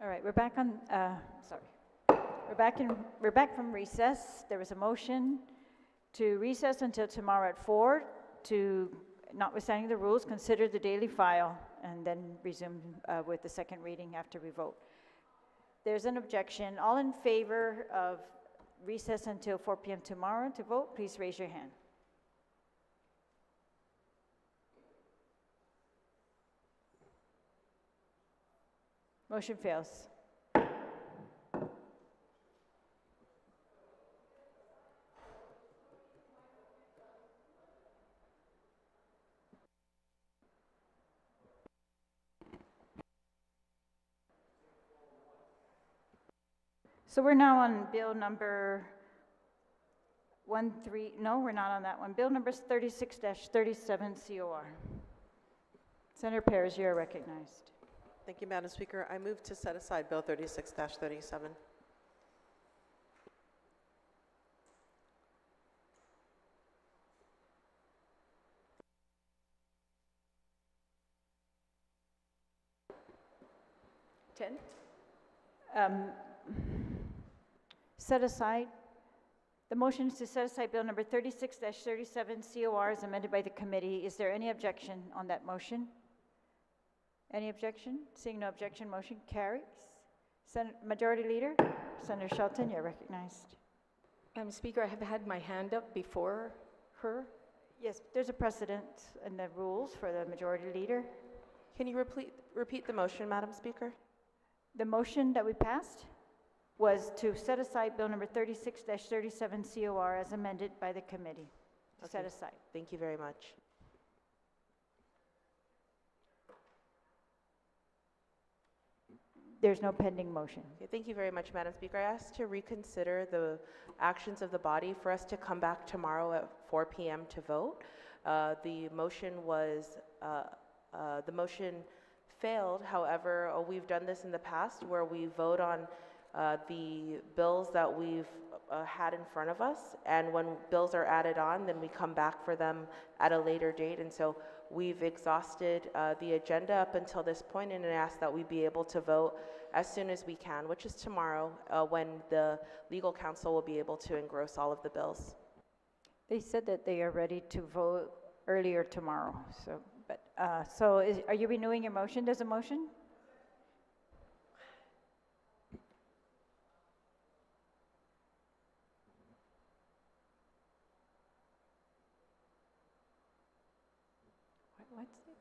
All right, we're back on, sorry. We're back from recess. There was a motion to recess until tomorrow at 4 to, notwithstanding the rules, consider the daily file and then resume with the second reading after we vote. There's an objection. All in favor of recess until 4 p.m. tomorrow to vote, please raise your hand. Motion fails. So we're now on bill number 13, no, we're not on that one. Bill number 36-37 COR. Senator Perez, you are recognized. Thank you, Madam Speaker. I move to set aside Bill 36-37. Set aside. The motion is to set aside bill number 36-37 COR as amended by the committee. Is there any objection on that motion? Any objection? Seeing no objection, motion carries. Majority Leader, Senator Shelton, you're recognized. Madam Speaker, I have had my hand up before her. Yes, there's a precedent in the rules for the Majority Leader. Can you repeat the motion, Madam Speaker? The motion that we passed was to set aside bill number 36-37 COR as amended by the committee. To set aside. Thank you very much. There's no pending motion. Okay, thank you very much, Madam Speaker. I ask to reconsider the actions of the body for us to come back tomorrow at 4 p.m. to vote. The motion failed. However, we've done this in the past where we vote on the bills that we've had in front of us, and when bills are added on, then we come back for them at a later date. And so we've exhausted the agenda up until this point, and I ask that we be able to vote as soon as we can, which is tomorrow, when the legal counsel will be able to engross all of the bills. They said that they are ready to vote earlier tomorrow. So, but are you renewing your motion? There's a motion? What's it?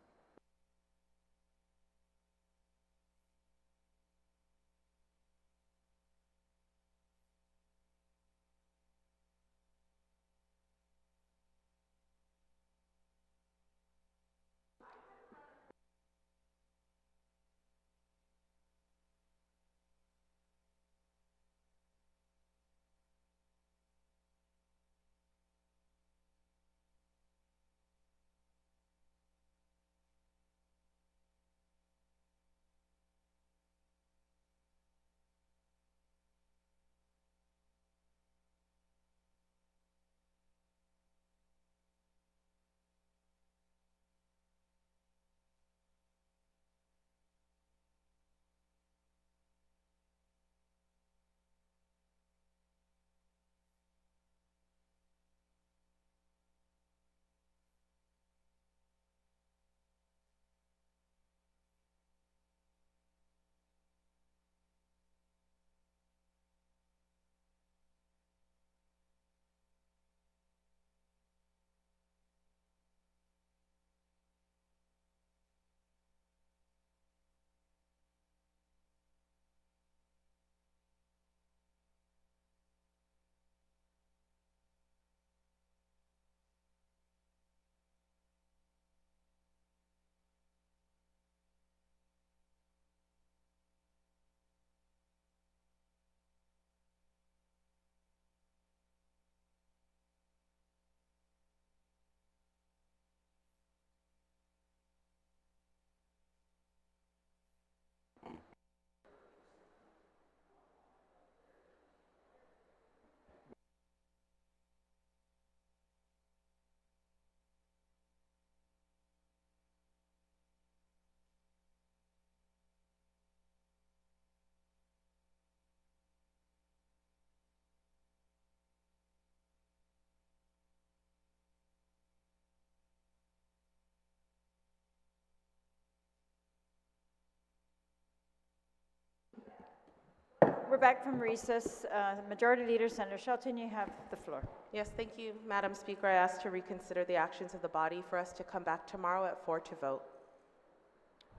We're back from recess. Majority Leader, Senator Shelton, you have the floor. Yes, thank you, Madam Speaker. I ask to reconsider the actions of the body for us to come back tomorrow at 4 to vote.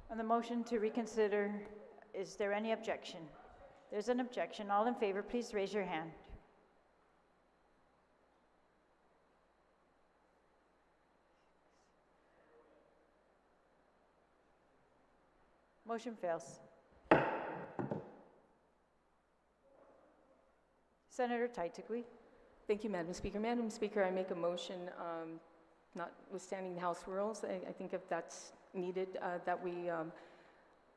On the motion to reconsider, is there any objection? There's an objection. All in favor, please raise your hand. Motion fails. Senator Taitigui. Thank you, Madam Speaker. Madam Speaker, I make a motion, notwithstanding the House rules, I think if that's needed, that we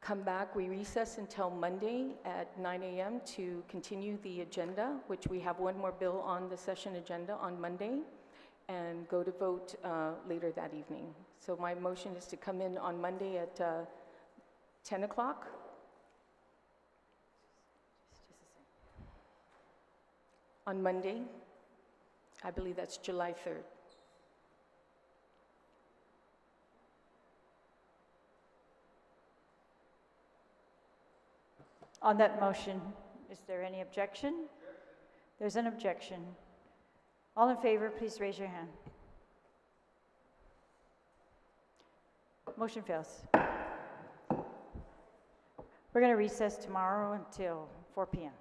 come back, we recess until Monday at 9 a.m. to continue the agenda, which we have one more bill on the session agenda on Monday, and go to vote later that evening. So my motion is to come in on Monday at 10 o'clock. On Monday, I believe that's July 3rd. On that motion, is there any objection? There's an objection. All in favor, please raise your hand. Motion fails. We're going to recess tomorrow until 4 p.m.